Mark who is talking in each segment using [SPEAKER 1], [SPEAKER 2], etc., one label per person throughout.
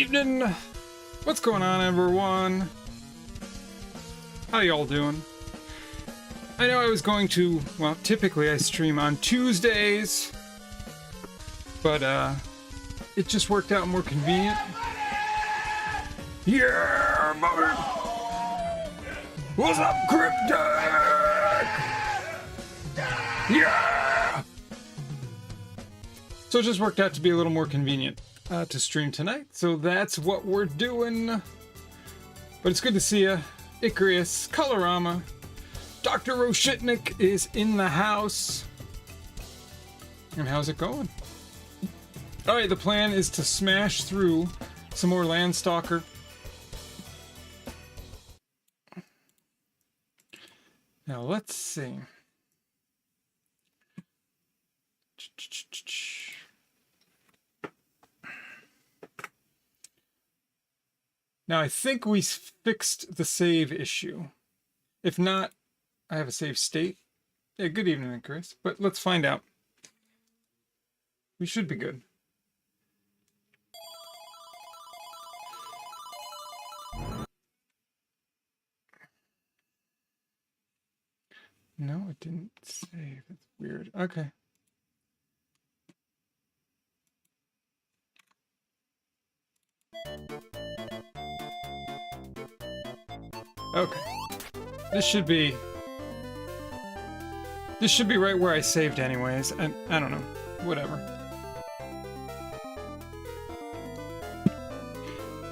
[SPEAKER 1] evening. What's going on, everyone? How y'all doing? I know I was going to, well, typically I stream on Tuesdays, but it just worked out more convenient. Yeah, mother! What's up, Cryptic? Yeah! So it just worked out to be a little more convenient to stream tonight, so that's what we're doing. But it's good to see you. Icarus, Colorama, Dr. Roshitnik is in the house. And how's it going? Alright, the plan is to smash through some more Landstalker. Now let's see. Now I think we fixed the save issue. If not, I have a save state. Yeah, good evening, Chris. But let's find out. We should be good. No, it didn't save. That's weird. Okay. Okay. This should be right where I saved anyways. And I don't know. Whatever.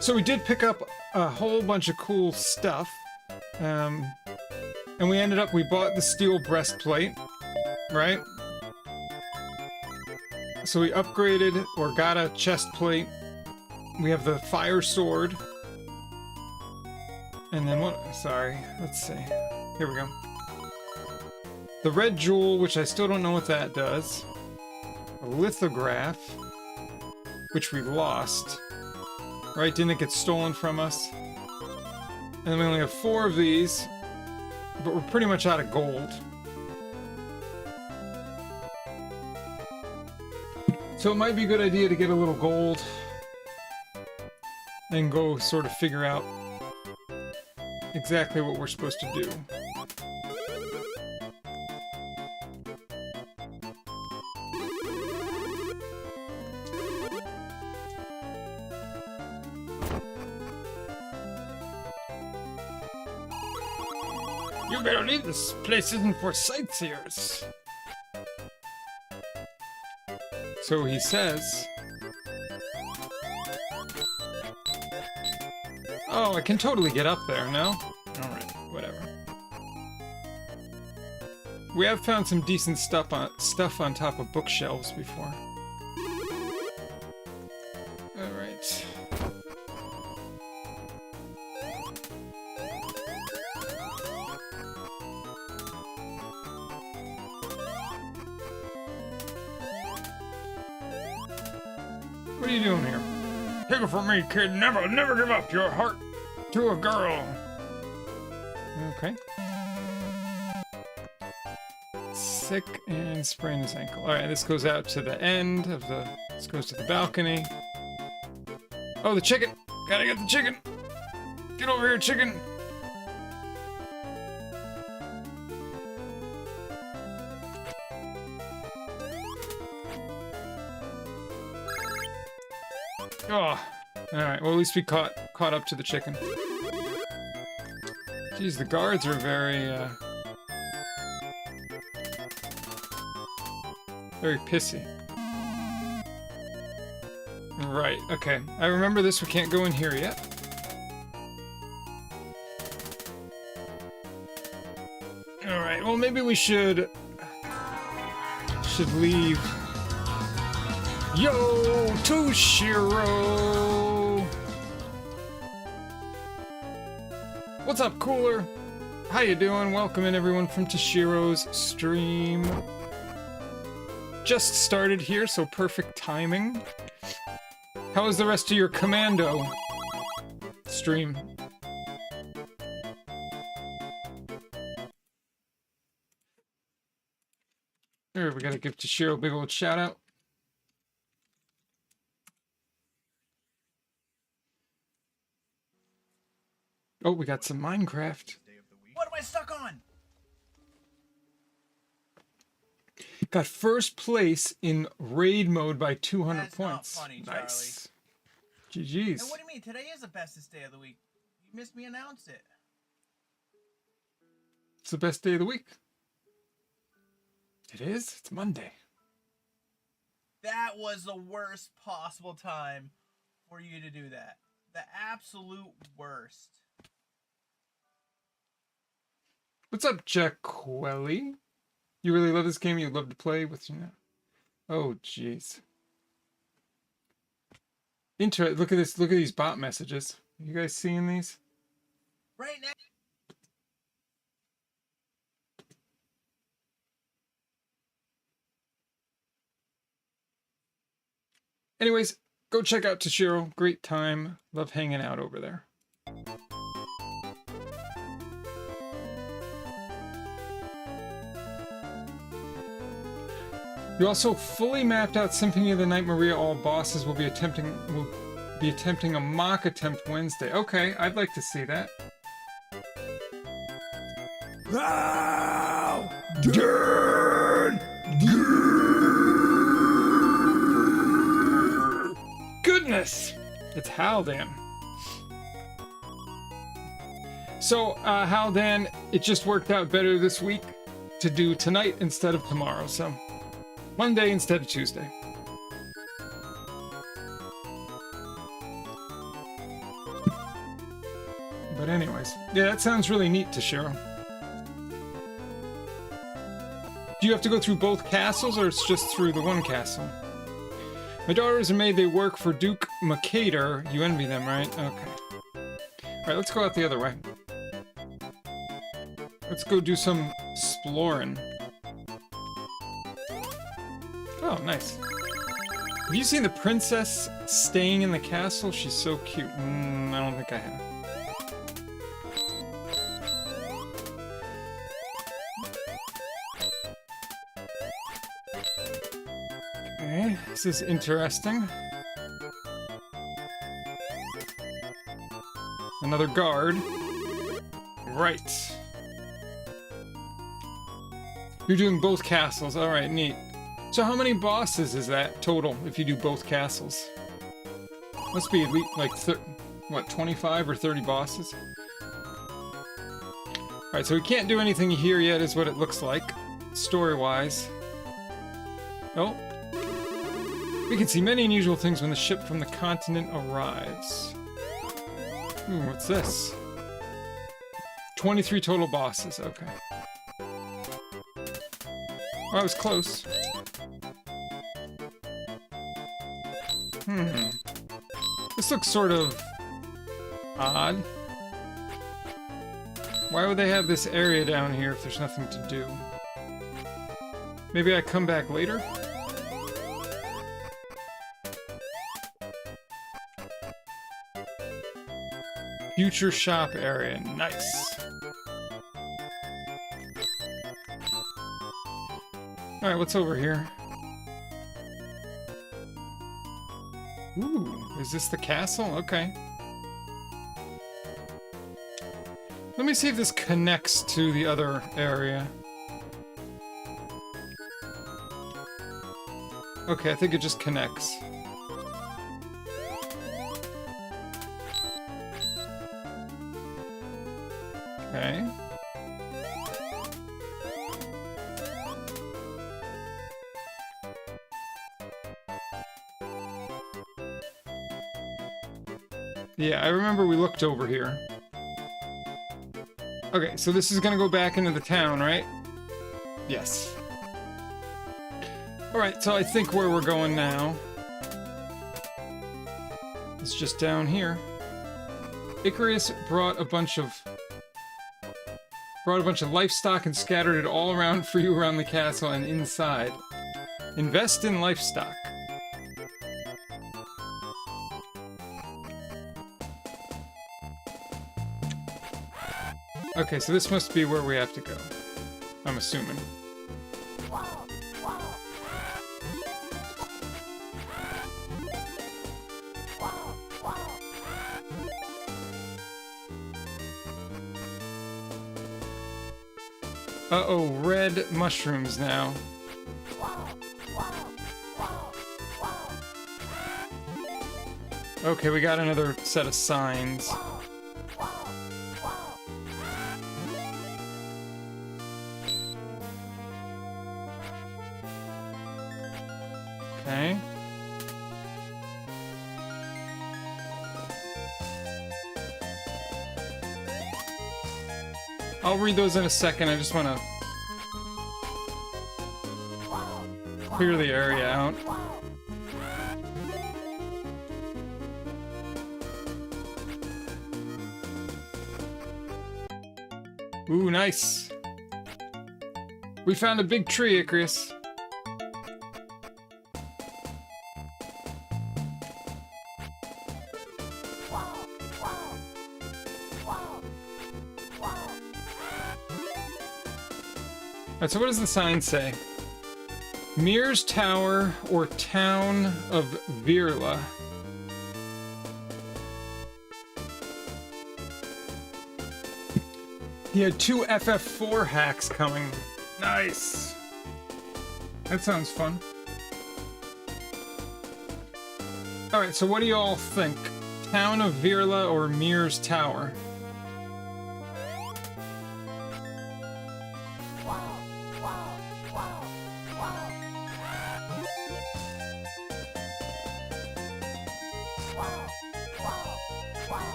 [SPEAKER 1] So we did pick up a whole bunch of cool stuff. And we bought the steel breastplate, right? So we upgraded or got a chest plate. We have the fire sword. And then what? Sorry, let's see. Here we go. The red jewel, which I still don't know what that does. A lithograph, which we lost. Right? Didn't it get stolen from us? And then we only have 4 of these. But we're pretty much out of gold. So it might be a good idea to get a little gold. And go sort of figure out exactly what we're supposed to do. You better leave, this place isn't for sightseers. So he says. Oh, I can totally get up there, no? Alright, whatever. We have found some decent stuff on top of bookshelves before. Alright. What are you doing here? Take it from me, kid. Never give up your heart to a girl. Okay. Sick and sprained his ankle. Alright, this goes out to the end of the... This goes to the balcony. Oh, the chicken! Gotta get the chicken! Get over here, chicken! Oh, alright, well at least we caught up to the chicken. Jeez, the guards are very pissy. Right, okay. I remember this, we can't go in here yet. Alright, well maybe we should leave. Yo, Toshiro! What's up, Cooler? How you doing? Welcome in, everyone, from Toshiro's stream. Just started here, so perfect timing. How was the rest of your Commando stream? Here, we gotta give Toshiro a big old shout out. Oh, we got some Minecraft.
[SPEAKER 2] What am I stuck on?
[SPEAKER 1] Got first place in raid mode by 200
[SPEAKER 2] That's not
[SPEAKER 1] points.
[SPEAKER 2] funny,
[SPEAKER 1] Nice.
[SPEAKER 2] And
[SPEAKER 1] GG's.
[SPEAKER 2] what do you mean? Today is the bestest day of the week. You missed me announce it.
[SPEAKER 1] It's the best day of the week. It is? It's Monday.
[SPEAKER 2] That was the worst possible time for you to do that. The absolute worst.
[SPEAKER 1] What's up, Jacquelli? You really love this game? You'd love to play with you now? Oh, jeez. Look at this. Look at these bot messages. Are you guys seeing these?
[SPEAKER 2] Right now.
[SPEAKER 1] Anyways, go check out Toshiro. Great time. Love hanging out over there. You also fully mapped out Symphony of the Night Maria. All bosses will be attempting a mock attempt Wednesday. Okay, I'd like to see that. Goodness! It's Haldan. So, Haldan, it just worked out better this week to do tonight instead of tomorrow, so Monday instead of Tuesday. But anyways, yeah, that sounds really neat, Toshiro. Do you have to go through both castles, or it's just through the one castle? My daughters are made, they work for Duke Mercader. You envy them, right? Okay. Alright, let's go out the other way. Let's go do some exploring. Oh, nice. Have you seen the princess staying in the castle? She's so cute. I don't think I have. Okay, this is interesting. Another guard. Right. You're doing both castles. Alright, neat. So how many bosses is that total if you do both castles? Must be at least like, what, 25 or 30 bosses? Alright, so we can't do anything here yet is what it looks like, story-wise. Oh. We can see many unusual things when the ship from the continent arrives. Ooh, what's this? 23 total bosses, okay. Well, that was close. This looks sort of odd. Why would they have this area down here if there's nothing to do? Maybe I come back later? Future shop area, nice. Alright, what's over here? Ooh, is this the castle? Okay. Let me see if this connects to the other area. Okay, I think it just connects. Okay. Yeah, I remember we looked over here. Okay, so this is gonna go back into the town, right? Yes. Alright, so I think where we're going now is just down here. Icarus brought a bunch of livestock and scattered it all around for you around the castle and inside. Invest in livestock. Okay, so this must be where we have to go. I'm assuming. Uh-oh, red mushrooms now. Okay, we got another set of signs. Okay. I'll read those in a second. I just want to clear the area out. Ooh, nice. We found a big tree, Icarus. Alright, so what does the sign say? Mir's Tower or Town of Virla. He had 2 FF4 hacks coming. Nice. That sounds fun. Alright, so what do you all think? Town of Virla or Mir's Tower?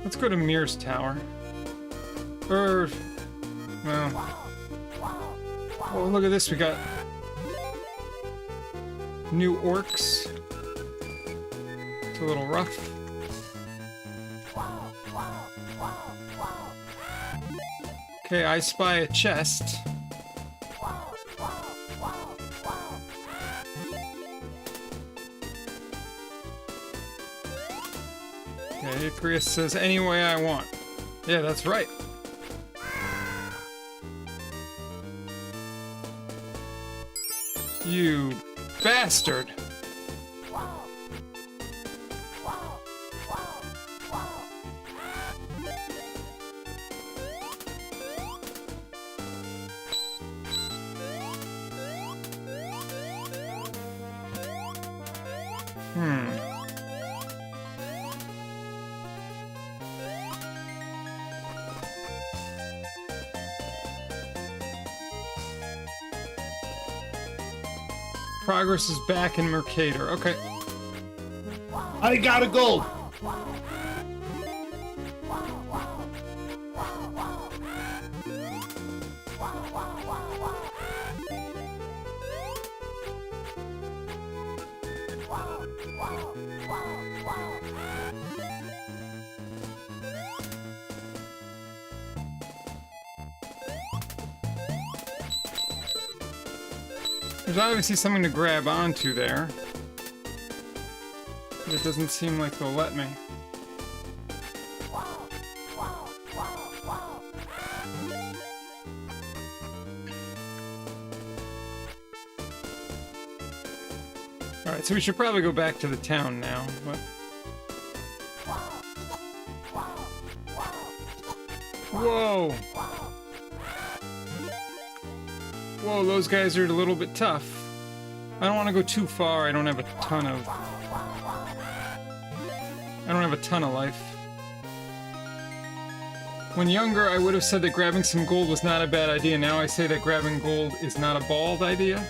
[SPEAKER 1] Let's go to Mir's Tower. Well, oh, look at this. We got new orcs. It's a little rough. Okay, I spy a chest. Okay, Icarus says any way I want. Yeah, that's right. You bastard! Progress is back in Mercator. Okay.
[SPEAKER 3] I got a gold.
[SPEAKER 1] There's obviously something to grab onto there. But it doesn't seem like they'll let me. Alright, so we should probably go back to the town now. But... Whoa! Whoa, those guys are a little bit tough. I don't want to go too far. I don't have a ton of life. When younger, I would have said that grabbing some gold was not a bad idea. Now I say that grabbing gold is not a bald idea.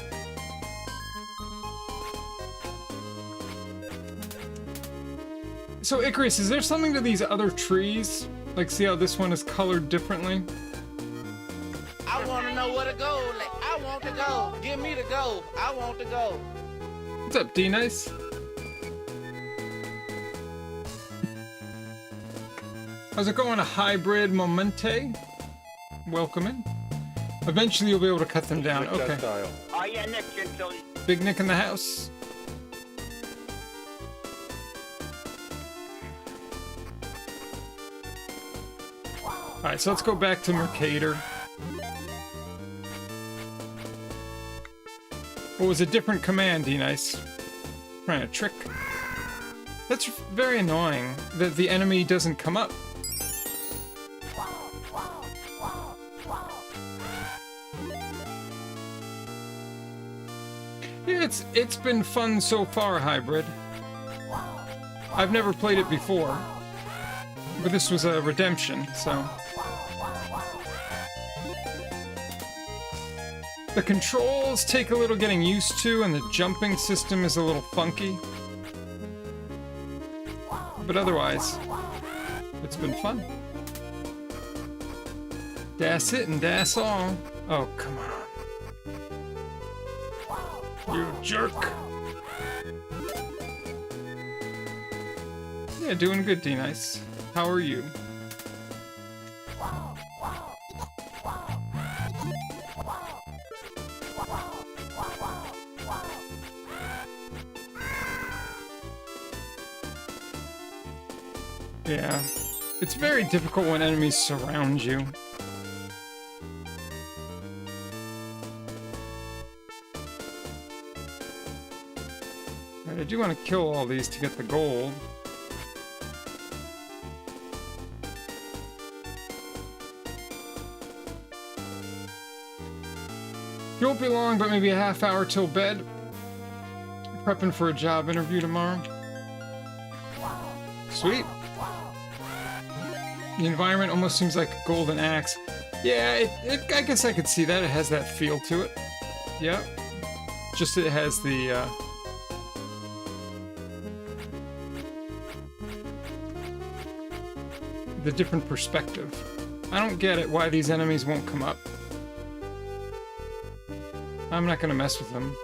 [SPEAKER 1] So Icarus, is there something to these other trees? Like, see how this one is colored differently?
[SPEAKER 4] I want to know where to go. Like, I want to go. Give me the go. I want to go.
[SPEAKER 1] What's up, D-Nice? How's it going, a hybrid Momente? Welcome in. Eventually you'll be able to cut them down. Okay.
[SPEAKER 5] Oh yeah, Nick, gentle.
[SPEAKER 1] Big Nick in the house. Alright, so let's go back to Mercator. What was a different command, D-Nice? Trying to trick. That's very annoying that the enemy doesn't come up. Yeah, it's been fun so far, Hybrid. I've never played it before, but this was a redemption, so... The controls take a little getting used to, and the jumping system is a little funky. But otherwise, it's been fun. That's it and that's all. Oh, come on. You jerk. Yeah, doing good, D-Nice. How are you? Yeah, it's very difficult when enemies surround you. Right, I do want to kill all these to get the gold. It won't be long, but maybe a half hour till bed. Prepping for a job interview tomorrow. Sweet. The environment almost seems like a golden axe. Yeah, I guess I could see that. It has that feel to it. Yep. Just it has the different perspective. I don't get it why these enemies won't come up. I'm not gonna mess with them.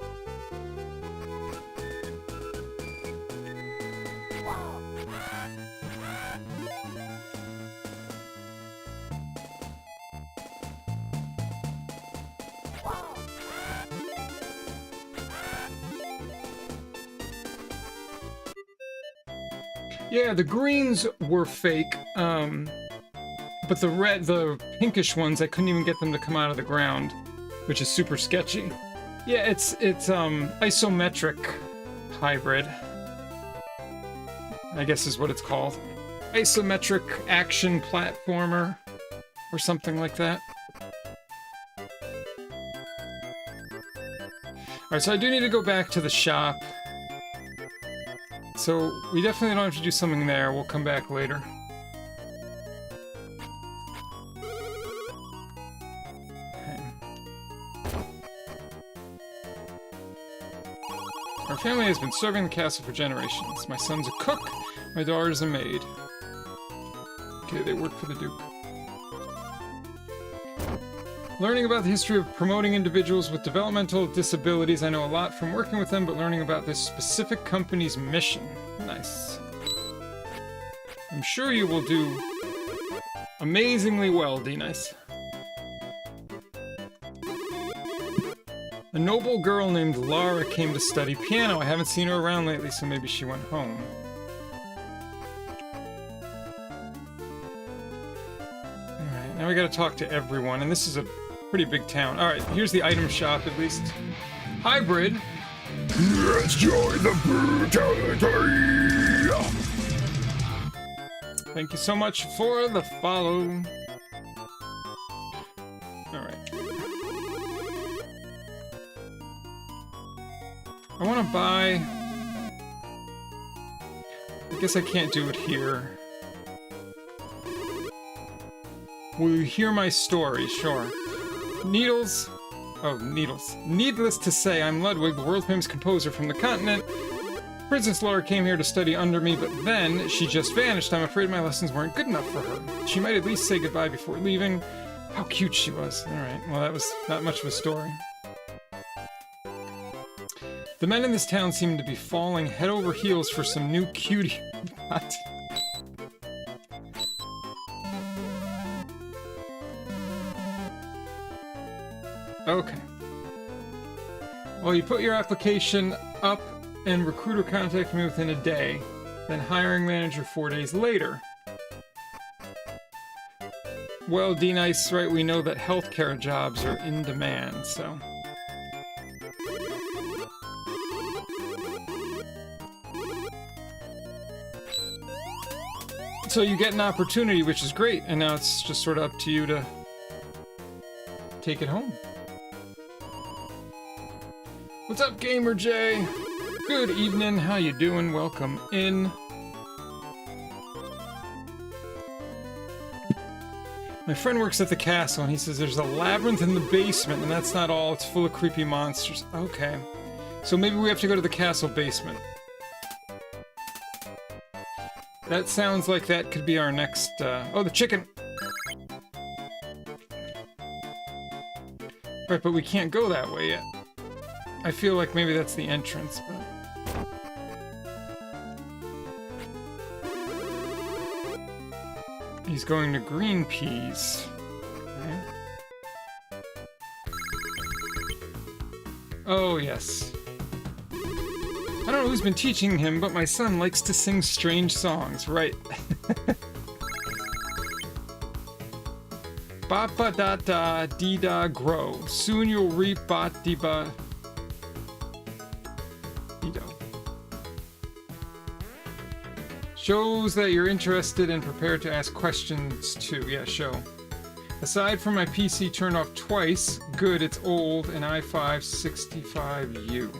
[SPEAKER 1] Yeah, the greens were fake, but the pinkish ones, I couldn't even get them to come out of the ground, which is super sketchy. Yeah, it's isometric hybrid, I guess is what it's called. Isometric action platformer, or something like that. Alright, so I do need to go back to the shop. So, we definitely don't have to do something there. We'll come back later. Okay. Our family has been serving the castle for generations. My son's a cook, my daughter's a maid. Okay, they work for the Duke. Learning about the history of promoting individuals with developmental disabilities, I know a lot from working with them, but learning about this specific company's mission. Nice. I'm sure you will do amazingly well, D-Nice. A noble girl named Lara came to study piano. I haven't seen her around lately, so maybe she went home. Alright, now we gotta talk to everyone, and this is a pretty big town. Alright, here's the item shop at least. Hybrid!
[SPEAKER 3] Let's join the brutality!
[SPEAKER 1] Thank you so much for the follow. Alright. I want to buy... I guess I can't do it here. Will you hear my story? Sure. Needles. Oh, needles. Needless to say, I'm Ludwig, the world-famous composer from the continent. Princess Laura came here to study under me, but then she just vanished. I'm afraid my lessons weren't good enough for her. She might at least say goodbye before leaving. How cute she was. Alright, well that was not much of a story. The men in this town seem to be falling head over heels for some new cutie. What? Okay. Well, you put your application up and recruiter contacted me within a day, then hiring manager 4 days later. Well, D-Nice, right, we know that healthcare jobs are in demand, so... So you get an opportunity, which is great, and now it's just sort of up to you to take it home. What's up, Gamer Jay? Good evening, how you doing? Welcome in. My friend works at the castle, and he says there's a labyrinth in the basement, and that's not all. It's full of creepy monsters. Okay. So maybe we have to go to the castle basement. That sounds like that could be our next, oh, the chicken! Right, but we can't go that way yet. I feel like maybe that's the entrance, but... He's going to Green Peas. Okay. Oh, yes. I don't know who's been teaching him, but my son likes to sing strange songs, right? Ba da da dee da grow. Soon you'll reap ba dee ba. Shows that you're interested and prepared to ask questions too. Yeah, show. Aside from my PC turned off twice, good, it's old, an i5 65U.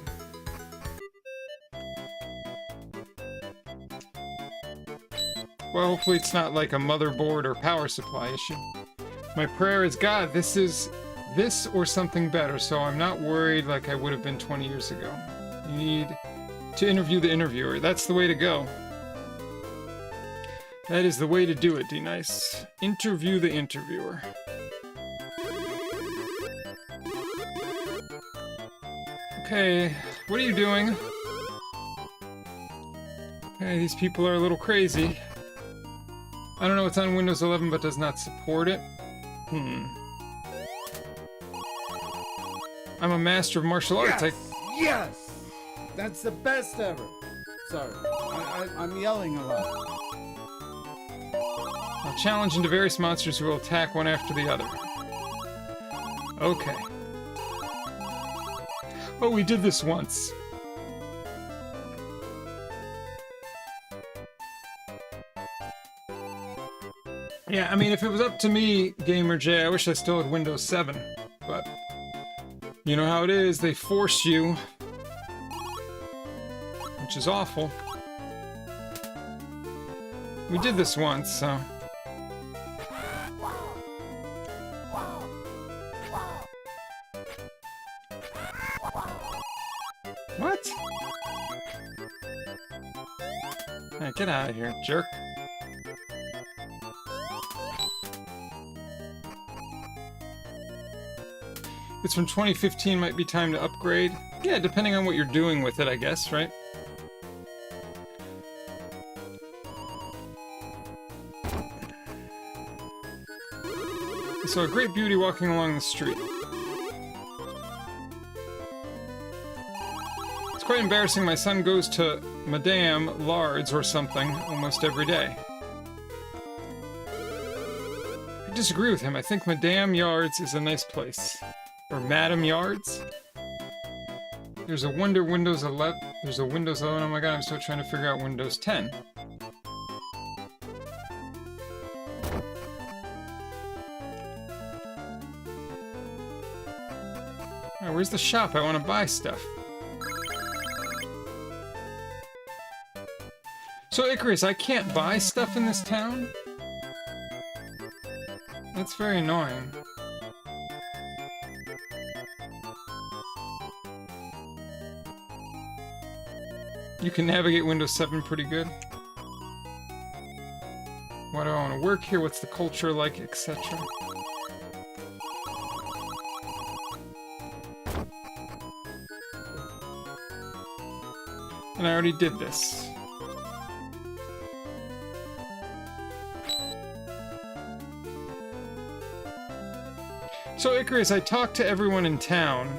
[SPEAKER 1] Well, hopefully it's not like a motherboard or power supply issue. My prayer is, God, this is this or something better, so I'm not worried like I would have been 20 years ago. You need to interview the interviewer. That's the way to go. That is the way to do it, D-Nice. Interview the interviewer. Okay, what are you doing? Okay, these people are a little crazy. I don't know what's on Windows 11 but does not support it. I'm a master of martial arts.
[SPEAKER 6] Yes! That's the best ever. Sorry, I'm yelling a lot.
[SPEAKER 1] I'll challenge into various monsters who will attack one after the other. Okay. Oh, we did this once. Yeah, I mean, if it was up to me, Gamer J, I wish I still had Windows 7. But, you know how it is, they force you. Which is awful. We did this once, so... What? Hey, get out of here, jerk. It's from 2015, might be time to upgrade. Yeah, depending on what you're doing with it, I guess, right? I saw a great beauty walking along the street. It's quite embarrassing. My son goes to Madame Lard's or something almost every day. I disagree with him. I think Madame Yards is a nice place. Or Madame Yards? There's a Windows 11. There's a Windows 11. Oh my god, I'm still trying to figure out Windows 10. Alright, where's the shop? I want to buy stuff. So, Icarus, I can't buy stuff in this town? That's very annoying. You can navigate Windows 7 pretty good. Why do I want to work here? What's the culture like, etc.? And I already did this. So, Icarus, I talked to everyone in town.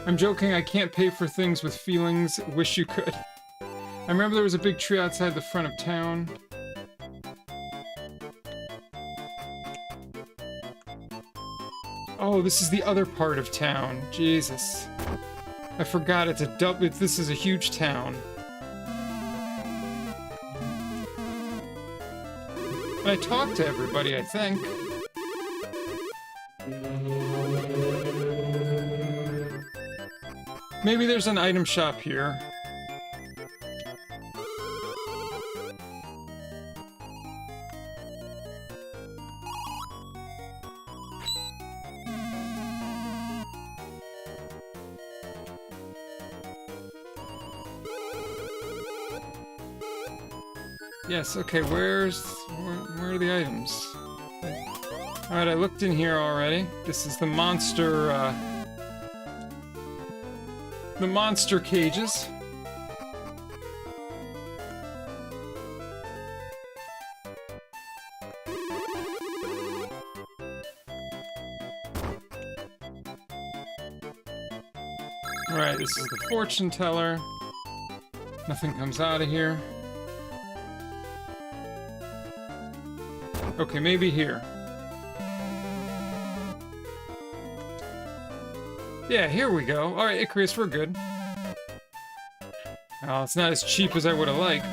[SPEAKER 1] I'm joking, I can't pay for things with feelings. Wish you could. I remember there was a big tree outside the front of town. Oh, this is the other part of town. Jesus. I forgot it's a this is a huge town. I talked to everybody, I think. Maybe there's an item shop here. Yes, okay, where are the items? Alright, I looked in here already. This is the monster cages. Alright, this is the fortune teller. Nothing comes out of here. Okay, maybe here. Yeah, here we go. Alright, Icarus, we're good. Oh, it's not as cheap as I would have liked.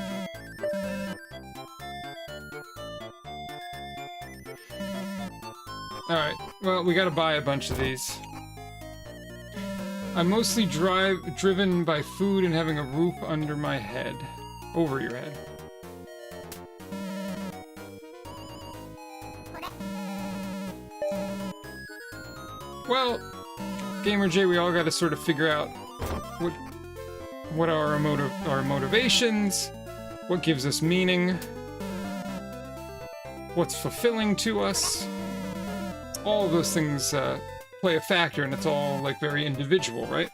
[SPEAKER 1] Alright, well, we gotta buy a bunch of these. I'm mostly driven by food and having a roof under my head. Over your head. Well, Gamer J, we all got to sort of figure out what are our motivations, what gives us meaning, what's fulfilling to us. All of those things play a factor, and it's all like very individual, right?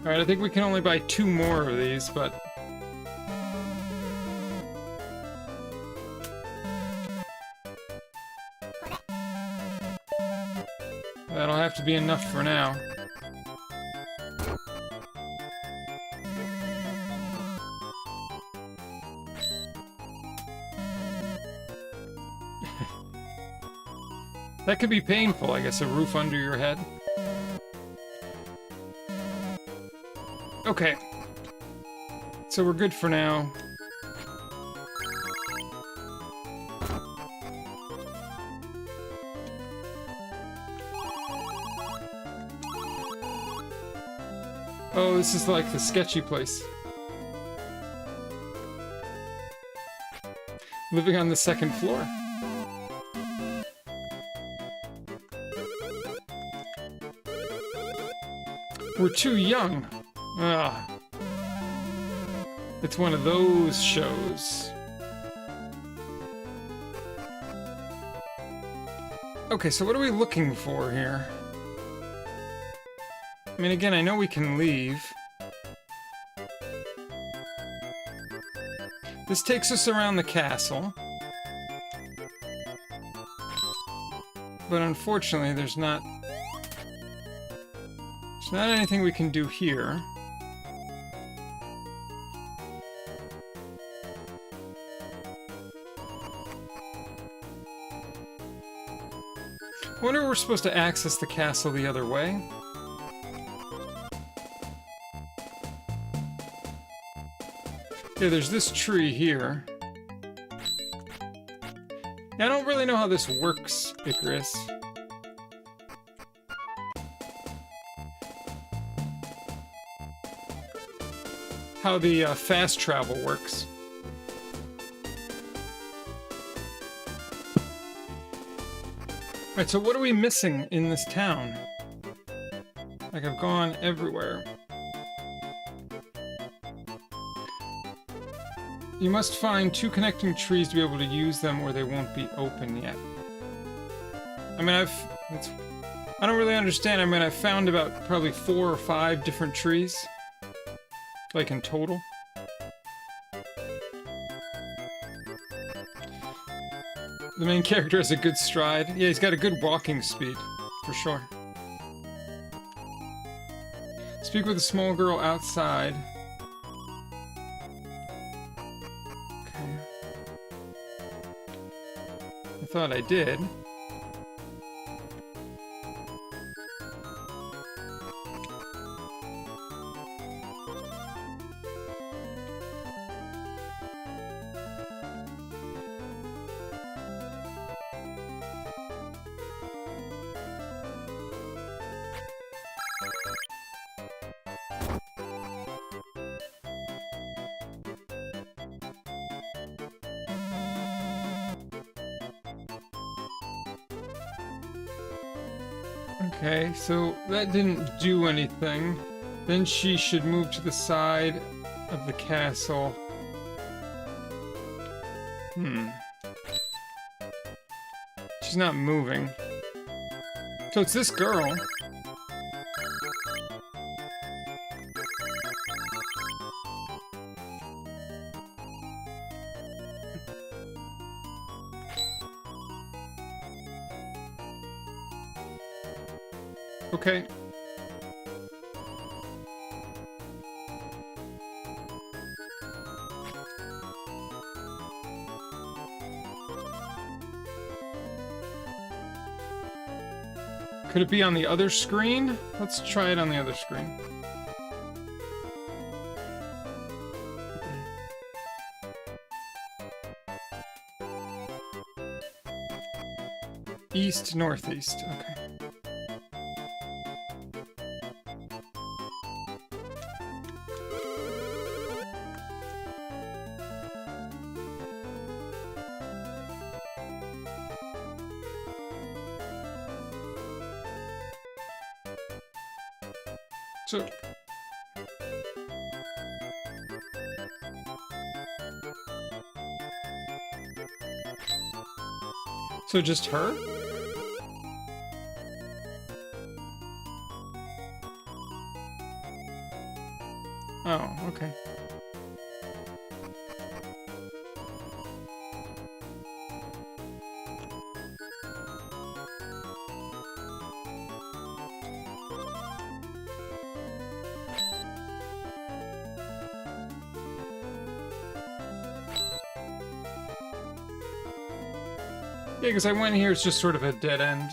[SPEAKER 1] Alright, I think we can only buy 2 more of these, but... that'll have to be enough for now. That could be painful, I guess, a roof under your head. Okay. So we're good for now. Oh, this is like the sketchy place. Living on the 2nd floor. We're too young. Ah. It's one of those shows. Okay, so what are we looking for here? I mean, again, I know we can leave. This takes us around the castle. But unfortunately, there's not anything we can do here. I wonder if we're supposed to access the castle the other way. Yeah, there's this tree here. Yeah, I don't really know how this works, Icarus. How the fast travel works. Right, so what are we missing in this town? Like, I've gone everywhere. You must find 2 connecting trees to be able to use them, or they won't be open yet. I mean, I don't really understand. I mean, I've found about probably 4 or 5 different trees. Like, in total. The main character has a good stride. Yeah, he's got a good walking speed, for sure. Speak with a small girl outside. Okay. I thought I did. Okay, so that didn't do anything. Then she should move to the side of the castle. She's not moving. So it's this girl. Okay. Could it be on the other screen? Let's try it on the other screen. East, northeast. Okay. So, just her? Oh, okay. Yeah, because I went here, it's just sort of a dead end.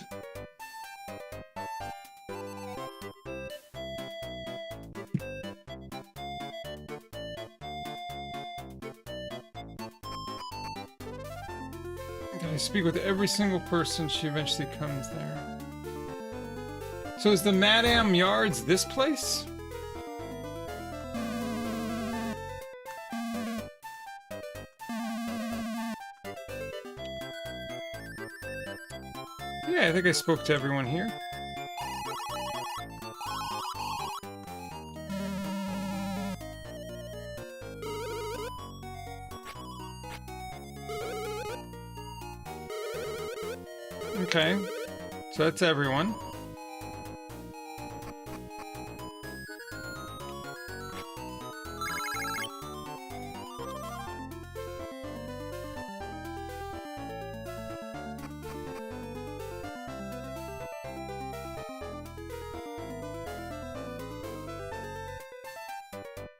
[SPEAKER 1] I speak with every single person, she eventually comes there. So is the Madame Yards this place? Yeah, I think I spoke to everyone here. Okay, so that's everyone.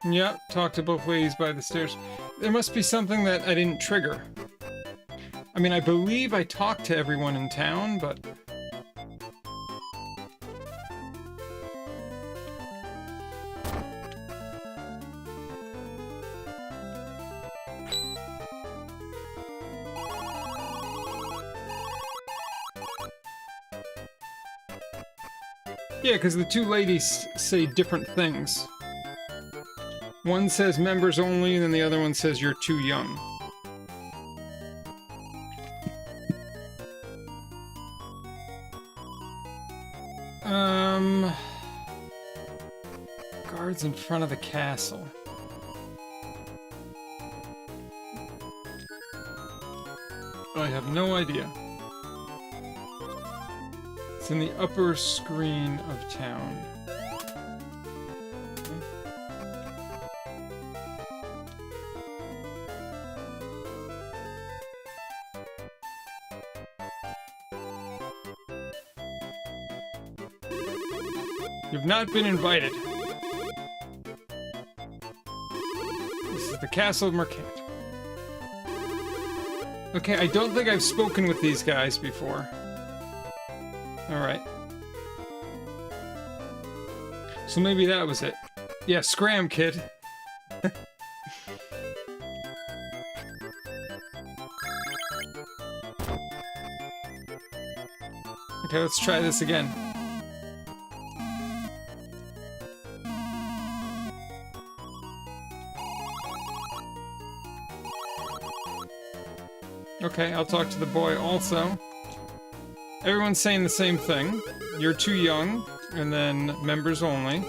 [SPEAKER 1] Yep, talk to both ladies by the stairs. There must be something that I didn't trigger. I mean, I believe I talked to everyone in town, but... Yeah, because the two ladies say different things. One says members only, and then the other one says you're too young. Guards in front of the castle. I have no idea. It's in the upper screen of town. You've not been invited. This is the Castle of Mercant. Okay, I don't think I've spoken with these guys before. Alright. So maybe that was it. Yeah, scram, kid. Okay, let's try this again. Okay, I'll talk to the boy also. Everyone's saying the same thing. You're too young, and then members only.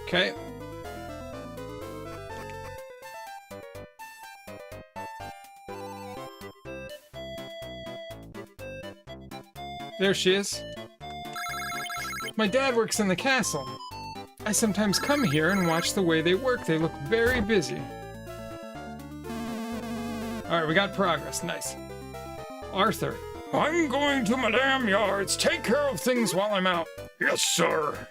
[SPEAKER 1] Okay. There she is. My dad works in the castle. I sometimes come here and watch the way they work. They look very busy. Alright, we got progress. Nice. Arthur.
[SPEAKER 3] I'm going to Madame Yard's. Take care of things while I'm out. Yes, sir.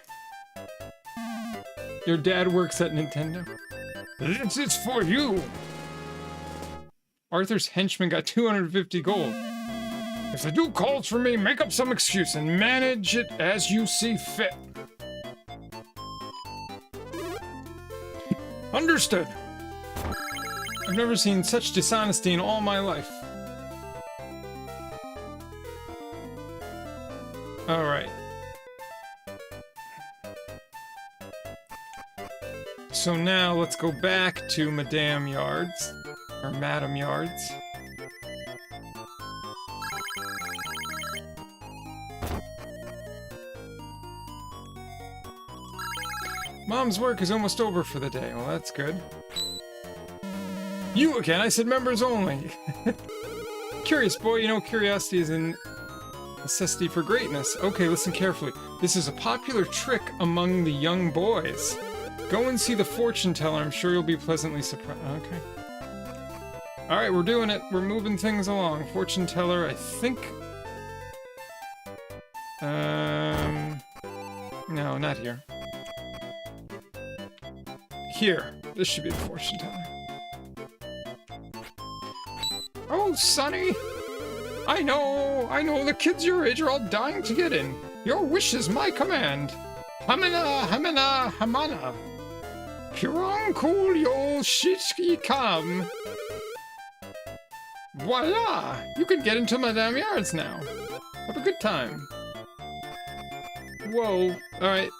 [SPEAKER 1] Your dad works at Nintendo.
[SPEAKER 3] This is for you.
[SPEAKER 1] Arthur's henchman got 250 gold.
[SPEAKER 3] If the Duke calls for me, make up some excuse and manage it as you see fit. Understood.
[SPEAKER 1] I've never seen such dishonesty in all my life. Alright. So now let's go back to Madame Yards. Or Madame Yards. Mom's work is almost over for the day. Well, that's good. You again? I said members only. Curious boy, you know curiosity is a necessity for greatness. Okay, listen carefully. This is a popular trick among the young boys. Go and see the fortune teller. I'm sure you'll be pleasantly surprised. Okay. Alright, we're doing it. We're moving things along. Fortune teller, I think... No, not here. Here. This should be the fortune teller. Oh, Sonny! I know, the kids your age are all dying to get in. Your wish is my command. Hamina, hamina, hamana. Pirong cool yo shitski kam. Voila! You can get into Madame Yards now. Have a good time. Whoa. Alright.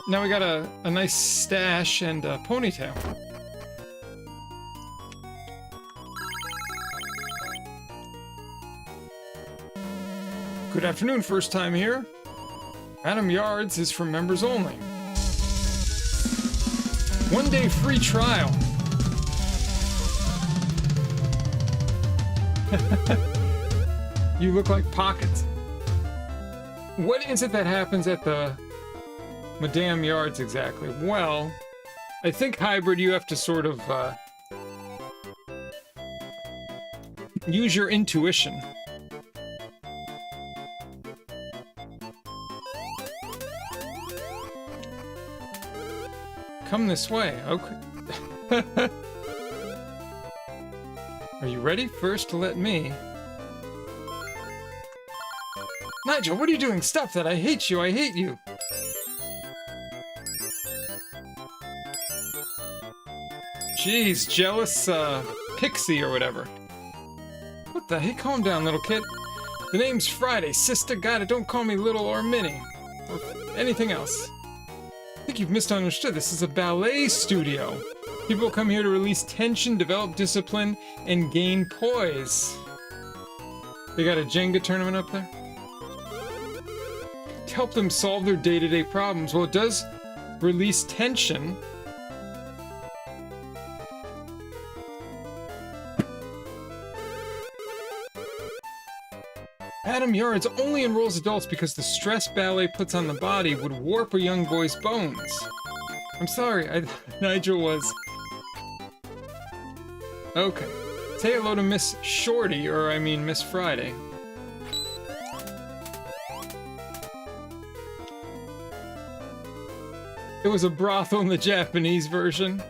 [SPEAKER 1] Now we got a nice stash and a ponytail. Good afternoon, first time here. Madame Yards is for members only. 1 day free trial. You look like Pockets. What is it that happens at the Madame Yards exactly? Well, I think Hybrid, you have to sort of use your intuition. Come this way, okay. Are you ready? First, let me... Nigel, what are you doing? Stop that! I hate you! I hate you! Jeez, jealous, pixie or whatever. What the heck? Calm down, little kid. The name's Friday. Sister, got it. Don't call me little or mini. Or anything else. I think you've misunderstood. This is a ballet studio. People come here to release tension, develop discipline, and gain poise. They got a Jenga tournament up there? To help them solve their day-to-day problems. Well, it does release tension. Madame Yards only enrolls adults because the stress ballet puts on the body would warp a young boy's bones. I'm sorry, Nigel was... Okay. Say hello to Miss Shorty, or I mean Miss Friday. It was a brothel in the Japanese version.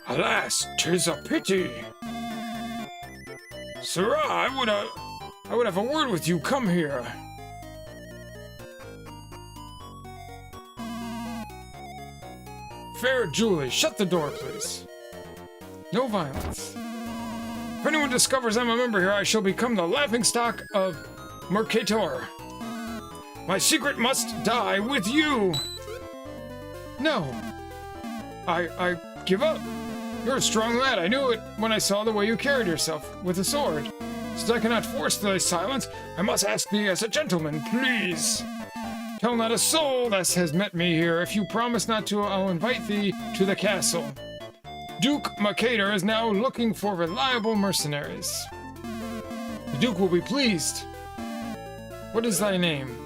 [SPEAKER 3] Alas, 'tis a pity. Sirrah, I would have a word with you. Come here.
[SPEAKER 1] Fair Julie, shut the door, please. No violence.
[SPEAKER 3] If anyone discovers I'm a member here, I shall become the laughingstock of Mercator. My secret must die with you! No. I give up. You're a strong lad. I knew it when I saw the way you carried yourself with a sword. Since I cannot force thy silence, I must ask thee as a gentleman, please. Tell not a soul that has met me here. If you promise not to, I'll invite thee to the castle. Duke Macator is now looking for reliable mercenaries. The Duke will be pleased. What is thy name?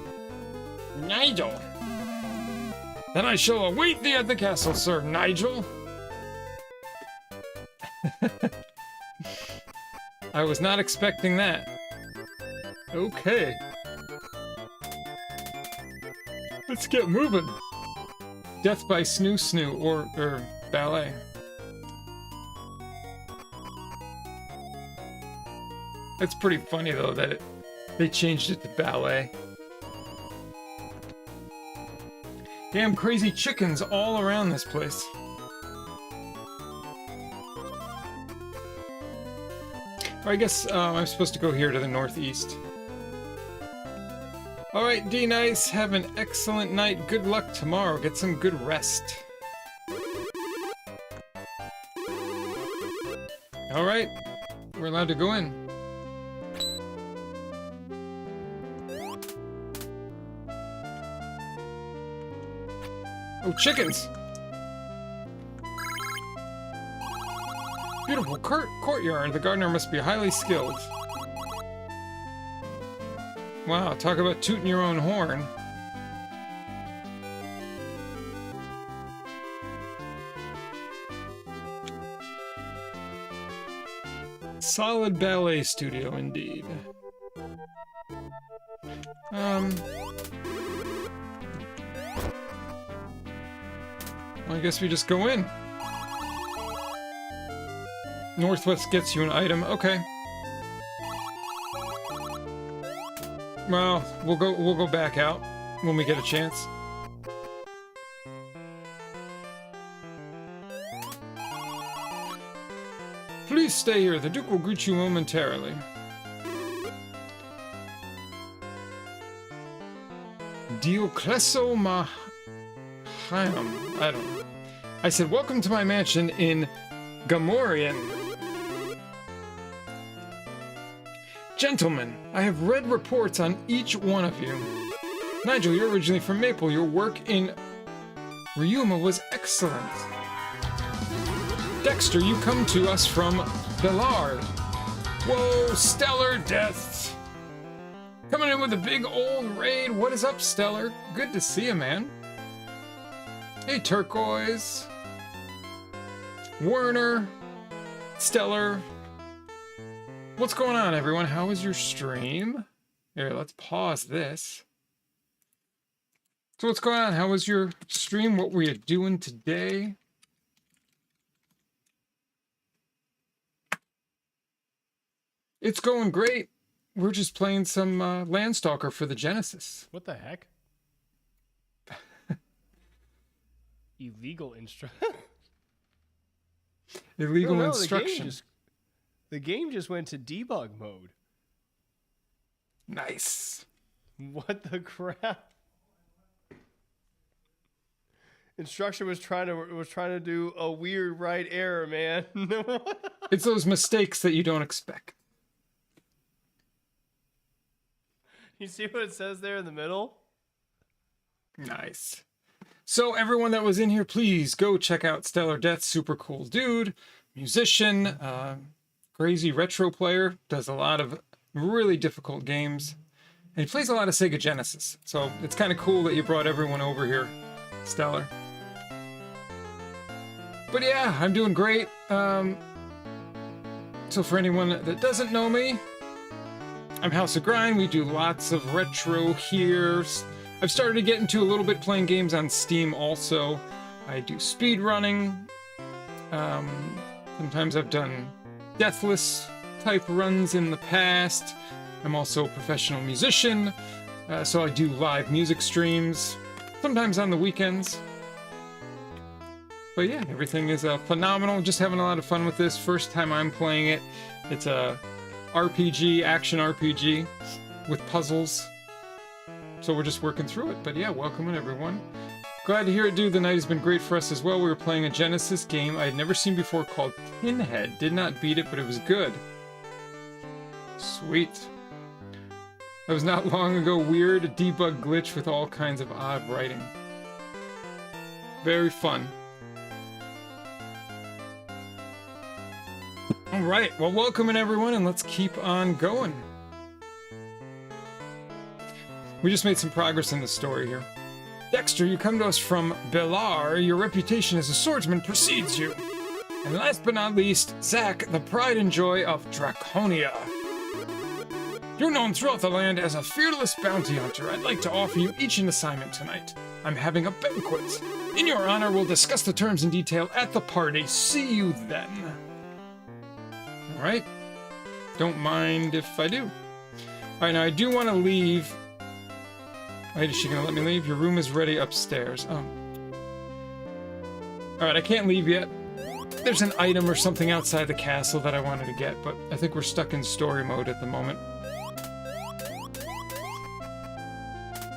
[SPEAKER 3] Nigel. Then I shall await thee at the castle, Sir Nigel.
[SPEAKER 1] I was not expecting that. Okay. Let's get moving. Death by Snoo Snoo, or ballet. That's pretty funny though that they changed it to ballet. Damn crazy chickens all around this place. I guess I'm supposed to go here to the northeast. Alright, D-Nice, have an excellent night. Good luck tomorrow. Get some good rest. Alright, we're allowed to go in. Oh, chickens! Beautiful courtyard. The gardener must be highly skilled. Wow, talk about tooting your own horn. Solid ballet studio indeed. Well, I guess we just go in. Northwest gets you an item. Okay. Well, we'll go back out when we get a chance. Please stay here. The Duke will greet you momentarily. Diocleso Maham. I don't know. I said, welcome to my mansion in Gamorrean. Gentlemen, I have read reports on each one of you. Nigel, you're originally from Maple. Your work in Ryuma was excellent. Dexter, you come to us from Bellard. Whoa, Stellar Death. Coming in with a big old raid. What is up, Stellar? Good to see you, man. Hey, Turquoise. Werner. Stellar. What's going on, everyone? How was your stream? Here, let's pause this. So what's going on? How was your stream? What were you doing today? It's going great. We're just playing some Landstalker for the Genesis.
[SPEAKER 7] What the heck? Illegal
[SPEAKER 1] Illegal
[SPEAKER 7] No,
[SPEAKER 1] instruction.
[SPEAKER 7] The game just went to debug mode.
[SPEAKER 1] Nice.
[SPEAKER 7] What the crap? Instruction was trying to do a weird right error, man.
[SPEAKER 1] It's those mistakes that you don't expect.
[SPEAKER 7] You see what it says there in the middle?
[SPEAKER 1] Nice. So everyone that was in here, please go check out Stellar Death. Super cool dude, musician, crazy retro player, does a lot of really difficult games, and he plays a lot of Sega Genesis. So it's kind of cool that you brought everyone over here, Stellar. But yeah, I'm doing great. So for anyone that doesn't know me, I'm House of Grind. We do lots of retro here. I've started to get into a little bit playing games on Steam also. I do speed running. Sometimes I've done Deathless type runs in the past. I'm also a professional musician, so I do live music streams, sometimes on the weekends. But yeah, everything is phenomenal. Just having a lot of fun with this. First time I'm playing it. It's a RPG, action RPG with puzzles. So we're just working through it. But yeah, welcome everyone. Glad to hear it, dude. The night has been great for us as well. We were playing a Genesis game I had never seen before called Pinhead. Did not beat it, but it was good. Sweet. That was not long ago. Weird debug glitch with all kinds of odd writing. Very fun. Alright, well welcome everyone, and let's keep on going. We just made some progress in the story here. Dexter, you come to us from Belar. Your reputation as a swordsman precedes you. And last but not least, Zack, the pride and joy of Draconia. You're known throughout the land as a fearless bounty hunter. I'd like to offer you each an assignment tonight. I'm having a banquet. In your honor, we'll discuss the terms in detail at the party. See you then. Alright. Don't mind if I do. Alright, now I do want to leave. Wait, is she gonna let me leave? Your room is ready upstairs. Oh. Alright, I can't leave yet. There's an item or something outside the castle that I wanted to get, but I think we're stuck in story mode at the moment.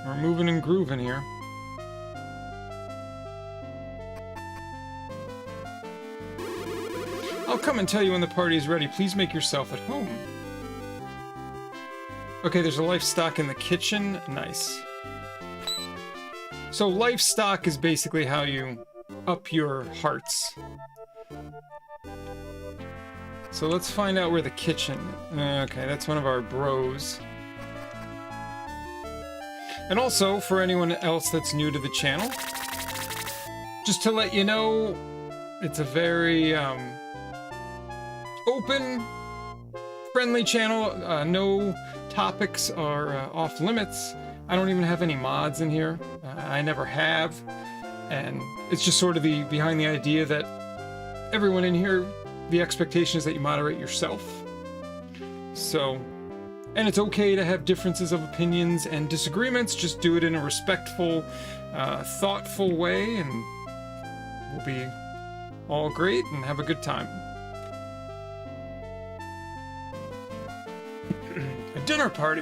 [SPEAKER 1] We're moving and grooving here. I'll come and tell you when the party is ready. Please make yourself at home. Okay, there's a livestock in the kitchen. Nice. So livestock is basically how you up your hearts. So let's find out where the kitchen... Okay, that's one of our bros. And also, for anyone else that's new to the channel, just to let you know, it's a very open, friendly channel. No topics are off limits. I don't even have any mods in here. I never have. And it's just sort of the behind the idea that everyone in here, the expectation is that you moderate yourself. So, and it's okay to have differences of opinions and disagreements. Just do it in a respectful, thoughtful way, and we'll be all great and have a good time. A dinner party.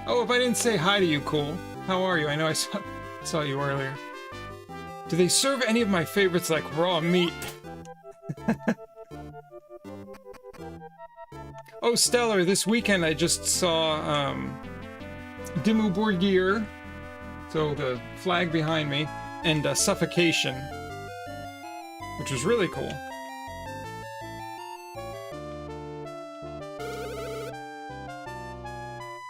[SPEAKER 1] Oh, if I didn't say hi to you, cool. How are you? I know I saw you earlier. Do they serve any of my favorites like raw meat? Oh, stellar. This weekend I just saw Dimmu Borgir, so the flag behind me, and Suffocation, which was really cool.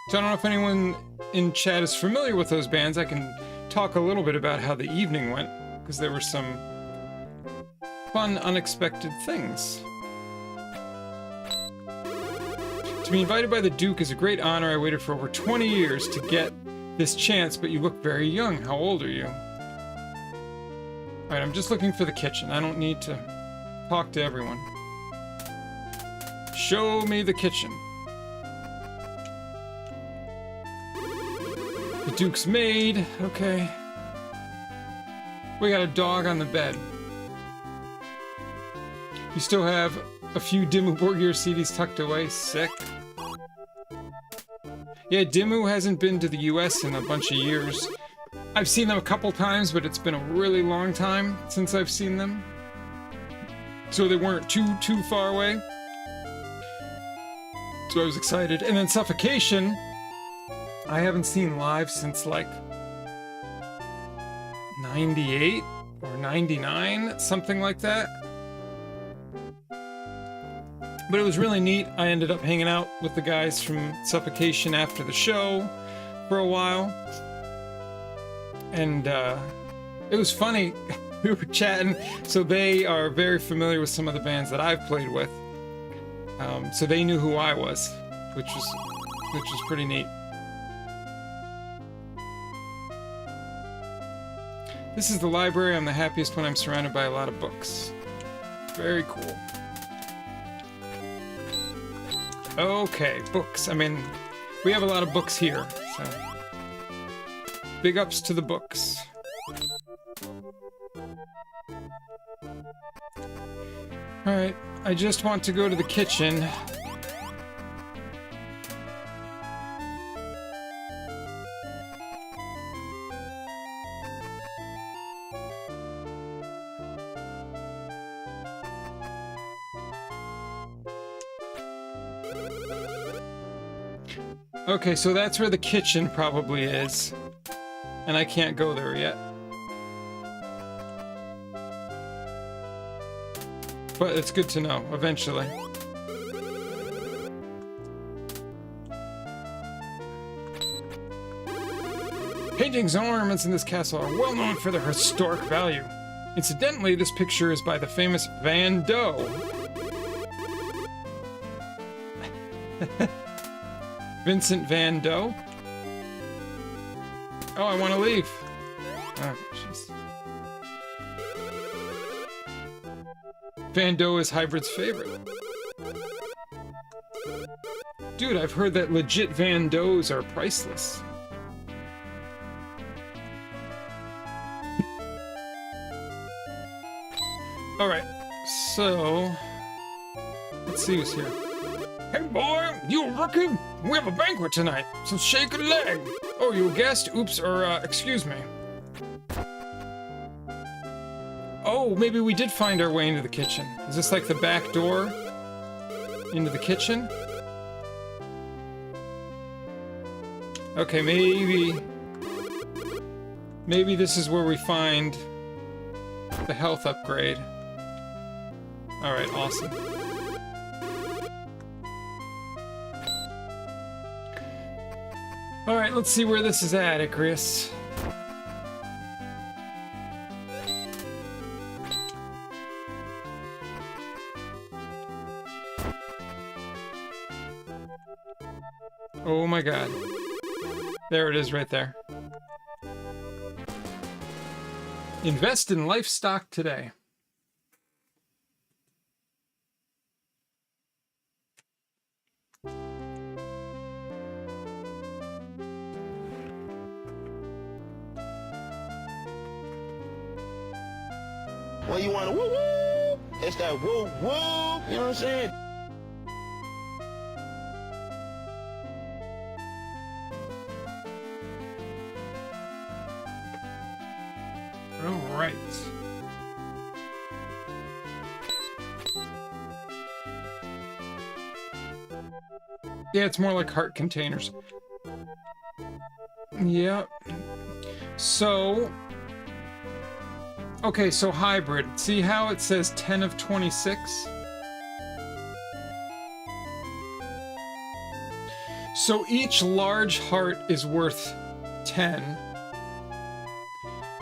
[SPEAKER 1] So I don't know if anyone in chat is familiar with those bands. I can talk a little bit about how the evening went, because there were some fun, unexpected things. To be invited by the Duke is a great honor. I waited for over 20 years to get this chance, but you look very young. How old are you? Alright, I'm just looking for the kitchen. I don't need to talk to everyone. Show me the kitchen. The Duke's maid. Okay. We got a dog on the bed. You still have a few Dimmu Borgir CDs tucked away. Sick. Yeah, Dimmu hasn't been to the US in a bunch of years. I've seen them a couple times, but it's been a really long time since I've seen them. So they weren't too far away. So I was excited. And then Suffocation, I haven't seen live since like 98 or 99, something like that. But it was really neat. I ended up hanging out with the guys from Suffocation after the show for a while. And it was funny. We were chatting. So they are very familiar with some of the bands that I've played with. So they knew who I was, which was pretty neat. This is the library. I'm the happiest when I'm surrounded by a lot of books. Very cool. Okay, books. I mean, we have a lot of books here, so... Big ups to the books. Alright, I just want to go to the kitchen. Okay, so that's where the kitchen probably is. And I can't go there yet. But it's good to know, eventually. Paintings and ornaments in this castle are well known for their historic value. Incidentally, this picture is by the famous Van Gogh. Vincent Van Gogh? Oh, I want to leave. Oh, jeez. Van Gogh is Hybrid's favorite. Dude, I've heard that legit Van Goghs are priceless. Alright, so... let's see who's here. Hey boy, you a rookie? We have a banquet tonight, so shake a leg. Oh, you a guest? Oops, or excuse me. Oh, maybe we did find our way into the kitchen. Is this like the back door into the kitchen? Okay, maybe this is where we find the health upgrade. Alright, awesome. Alright, let's see where this is at, Icarus. Oh my god. There it is right there. Invest in livestock today.
[SPEAKER 4] Well, you want to woo woo? It's that woo woo. You know what I'm saying?
[SPEAKER 1] All right. Yeah, it's more like heart containers. Yep. So... okay, so hybrid. See how it says 10 of 26? So each large heart is worth 10,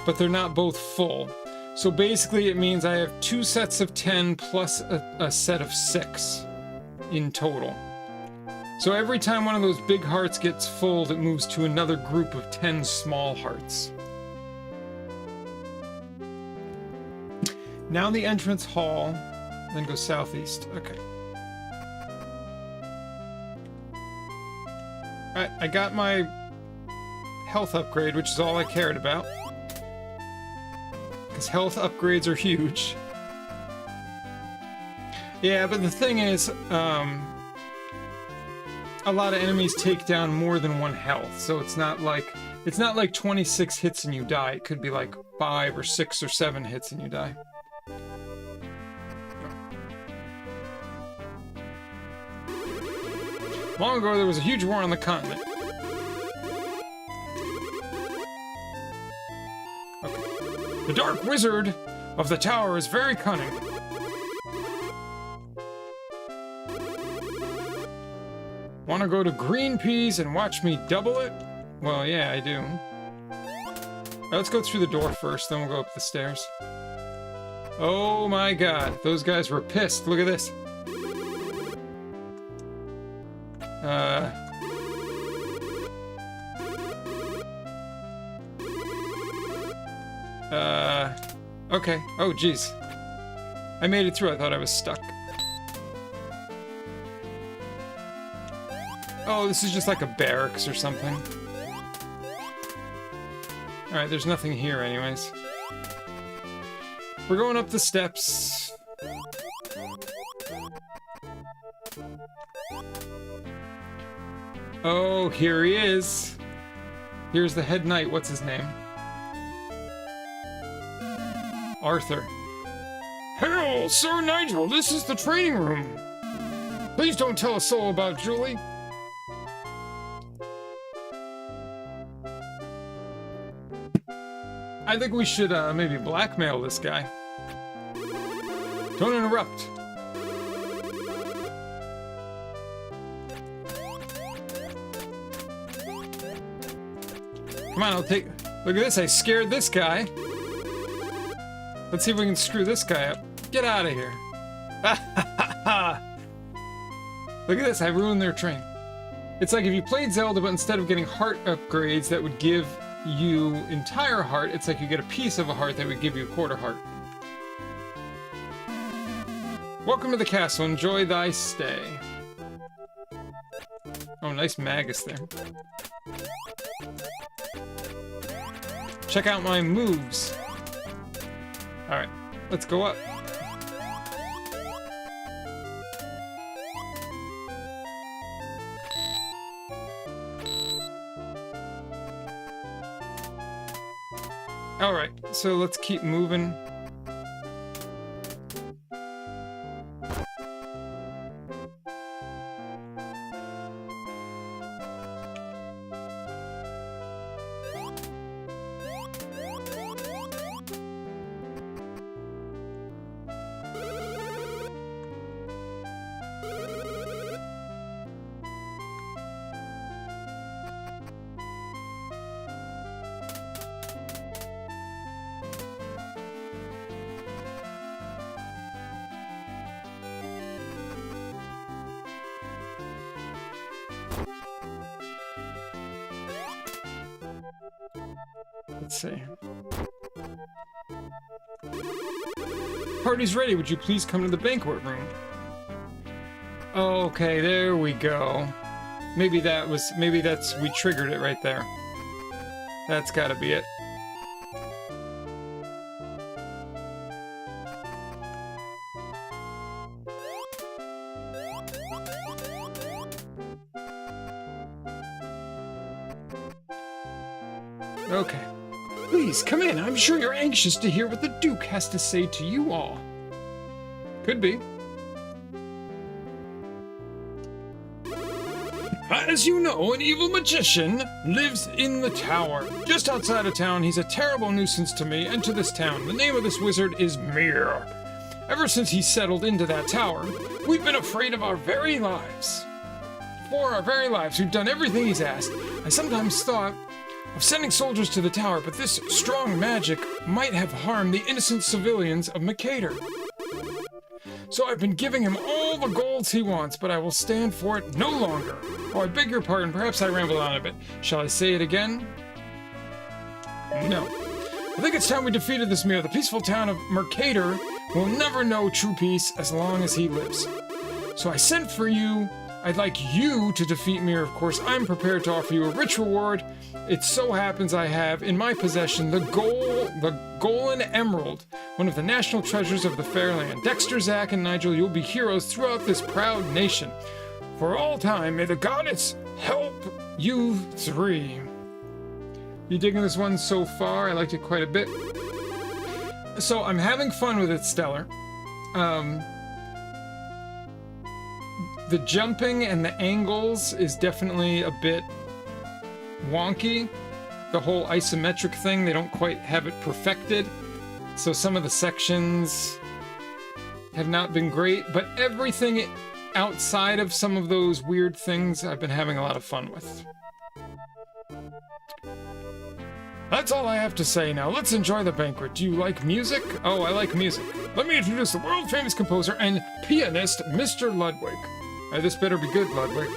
[SPEAKER 1] but they're not both full. So basically it means I have 2 sets of 10 plus a set of 6 in total. So every time one of those big hearts gets full, it moves to another group of 10 small hearts. Now the entrance hall, then go southeast. Okay. Alright, I got my health upgrade, which is all I cared about. Because health upgrades are huge. Yeah, but the thing is, a lot of enemies take down more than 1 health, so it's not like 26 hits and you die. It could be like 5 or 6 or 7 hits and you die. Long ago, there was a huge war on the continent. Okay. The Dark Wizard of the Tower is very cunning. Want to go to Green Peas and watch me double it? Well, yeah, I do. Right, let's go through the door first, then we'll go up the stairs. Oh my god, those guys were pissed. Look at this. Okay. Oh, jeez. I made it through. I thought I was stuck. Oh, this is just like a barracks or something. Alright, there's nothing here anyways. We're going up the steps. Oh, here he is. Here's the head knight. What's his name? Arthur. Hail, Sir Nigel. This is the training room. Please don't tell a soul about Julie. I think we should maybe blackmail this guy. Don't interrupt. Come on, I'll take... Look at this, I scared this guy. Let's see if we can screw this guy up. Get out of here. Look at this, I ruined their train. It's like if you played Zelda, but instead of getting heart upgrades that would give you entire heart, it's like you get a piece of a heart that would give you a quarter heart. Welcome to the castle. Enjoy thy stay. Oh, nice Magus there. Check out my moves. Alright, let's go up. Alright, so let's keep moving. Let's see. Party's ready. Would you please come to the banquet room? Okay, there we go. Maybe that's, we triggered it right there. That's gotta be it. Okay. Please, come in. I'm sure you're anxious to hear what the Duke has to say to you all. Could be. As you know, an evil magician lives in the tower. Just outside of town, he's a terrible nuisance to me and to this town. The name of this wizard is Mir. Ever since he settled into that tower, we've been afraid of our very lives. For our very lives, we've done everything he's asked. I sometimes thought of sending soldiers to the tower, but this strong magic might have harmed the innocent civilians of Mercator. So I've been giving him all the golds he wants, but I will stand for it no longer. Oh, I beg your pardon, perhaps I rambled on a bit. Shall I say it again? No. I think it's time we defeated this Mir. The peaceful town of Mercator will never know true peace as long as he lives. So I sent for you. I'd like you to defeat Mir, of course. I'm prepared to offer you a rich reward. It so happens I have in my possession the Golden Emerald, one of the national treasures of the Fairland. Dexter, Zack, and Nigel, you'll be heroes throughout this proud nation. For all time, may the goddess help you three. You digging this one so far? I liked it quite a bit. So I'm having fun with it, Stellar. The jumping and the angles is definitely a bit wonky. The whole isometric thing, they don't quite have it perfected. So some of the sections have not been great, but everything outside of some of those weird things I've been having a lot of fun with. That's all I have to say now. Let's enjoy the banquet. Do you like music? Oh, I like music. Let me introduce the world-famous composer and pianist, Mr. Ludwig. This better be good, Ludwig.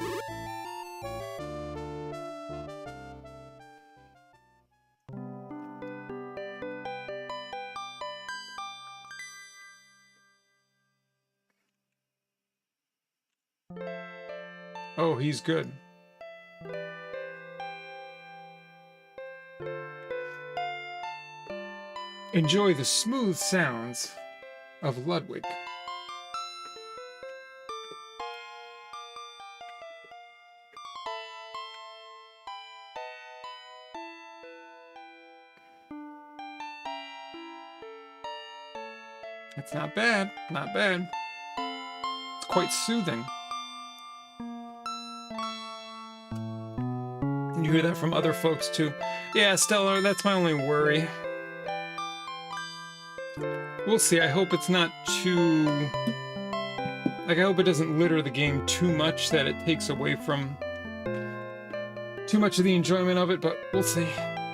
[SPEAKER 1] Oh, he's good. Enjoy the smooth sounds of Ludwig. It's not bad, not bad. It's quite soothing. You hear that from other folks too. Yeah, Stellar, that's my only worry. We'll see. I hope it's not too... Like, I hope it doesn't litter the game too much that it takes away from too much of the enjoyment of it, but we'll see.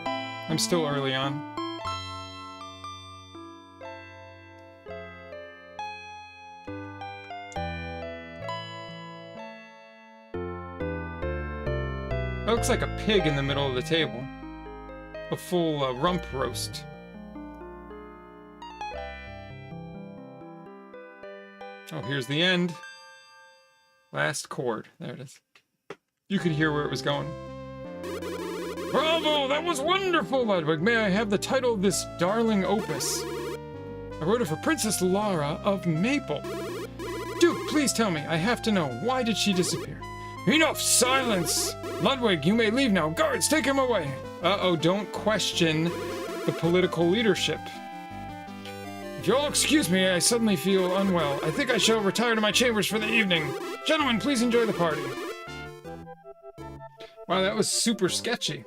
[SPEAKER 1] I'm still early on. That looks like a pig in the middle of the table. A full rump roast. Oh, here's the end. Last chord. There it is. You could hear where it was going. Bravo! That was wonderful, Ludwig! May I have the title of this darling opus? I wrote it for Princess Lara of Maple. Duke, please tell me. I have to know. Why did she disappear? Enough silence! Ludwig, you may leave now. Guards, take him away! Uh-oh, don't question the political leadership. If you'll excuse me, I suddenly feel unwell. I think I shall retire to my chambers for the evening. Gentlemen, please enjoy the party. Wow, that was super sketchy.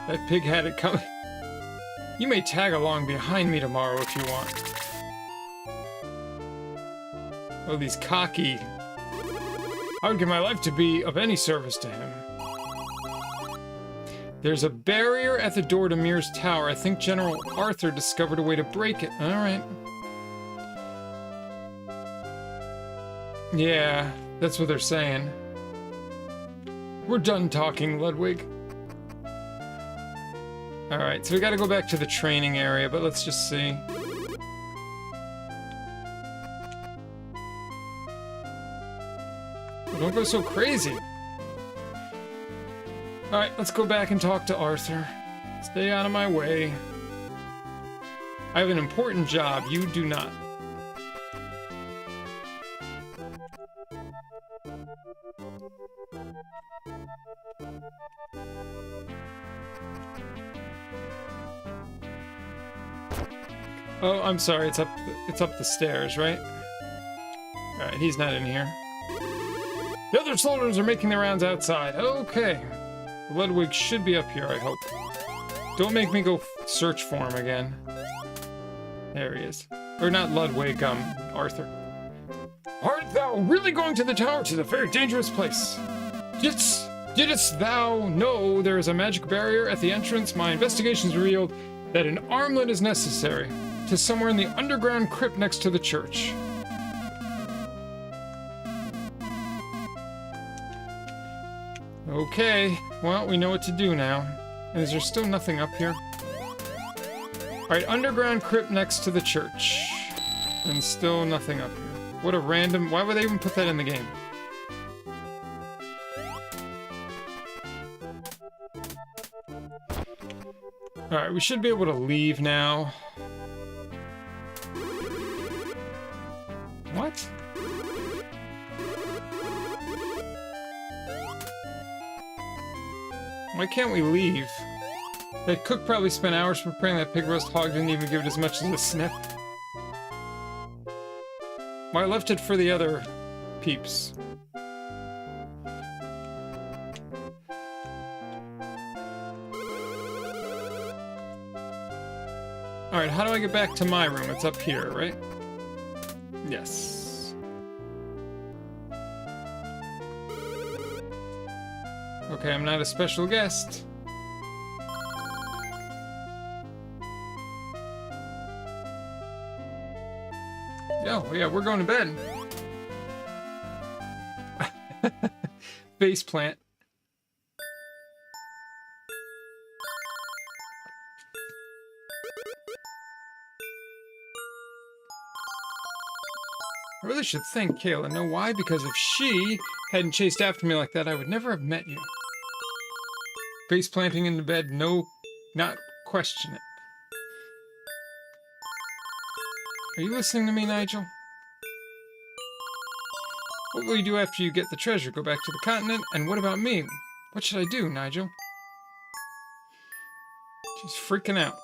[SPEAKER 1] That pig had it coming. You may tag along behind me tomorrow if you want. Oh, these cocky... I would give my life to be of any service to him. There's a barrier at the door to Mir's tower. I think General Arthur discovered a way to break it. Alright. Yeah, that's what they're saying. We're done talking, Ludwig. Alright, so we gotta go back to the training area, but let's just see. Don't go so crazy. Alright, let's go back and talk to Arthur. Stay out of my way. I have an important job, you do not. Oh, I'm sorry, it's up the stairs, right? Alright, he's not in here. The other soldiers are making their rounds outside. Okay. Ludwig should be up here, I hope. Don't make me go search for him again. There he is. Or not Ludwig, Arthur. Art thou really going to the tower? 'Tis a very dangerous place. Didst thou know there is a magic barrier at the entrance? My investigations revealed that an armlet is necessary. 'Tis somewhere in the underground crypt next to the church. Okay, well, we know what to do now. And is there still nothing up here? Alright, underground crypt next to the church. And still nothing up here. What a random... Why would they even put that in the game? Alright, we should be able to leave now. What? Why can't we leave? That cook probably spent hours preparing that pig roast. Hog didn't even give it as much as a sniff. Well, I left it for the other peeps. Alright, how do I get back to my room? It's up here, right? Yes. Okay, I'm not a special guest. Oh, yeah, we're going to bed. Face plant. I really should thank Kayla. Know why? Because if she hadn't chased after me like that, I would never have met you. Face planting into bed, no, not question it. Are you listening to me, Nigel? What will you do after you get the treasure? Go back to the continent? And what about me? What should I do, Nigel? She's freaking out.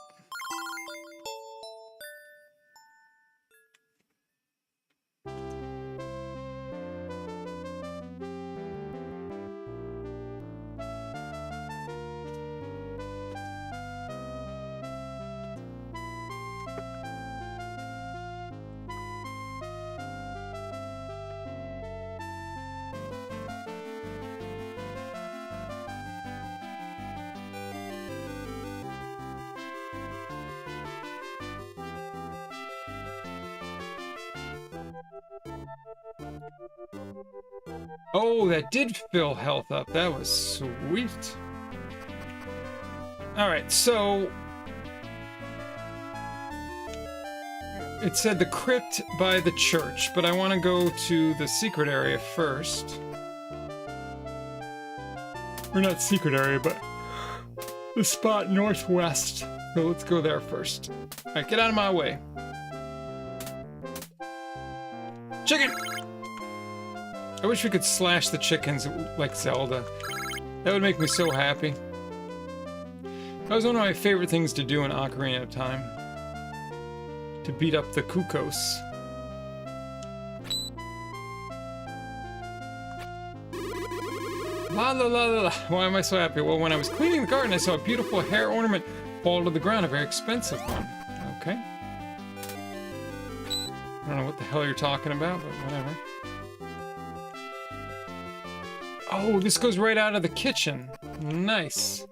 [SPEAKER 1] Oh, that did fill health up. That was sweet. Alright, so... It said the crypt by the church, but I want to go to the secret area first. Or not secret area, but the spot northwest. So let's go there first. Alright, get out of my way. Chicken! I wish we could slash the chickens like Zelda. That would make me so happy. That was one of my favorite things to do in Ocarina of Time. To beat up the Kukos. La la la la la. Why am I so happy? Well, when I was cleaning the garden, I saw a beautiful hair ornament fall to the ground, a very expensive one. Okay. I don't know what the hell you're talking about, but whatever. Oh, this goes right out of the kitchen. Nice.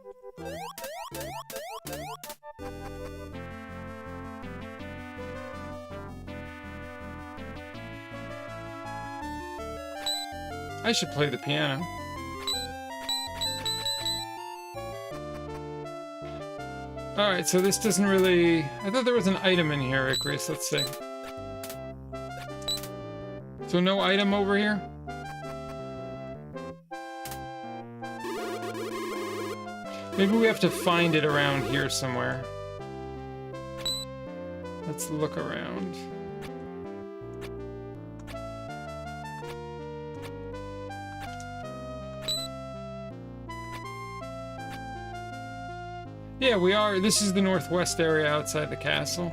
[SPEAKER 1] I should play the piano. Alright, so this doesn't really... I thought there was an item in here, Icarus. Let's see. So no item over here? Maybe we have to find it around here somewhere. Let's look around. Yeah, we are. This is the northwest area outside the castle.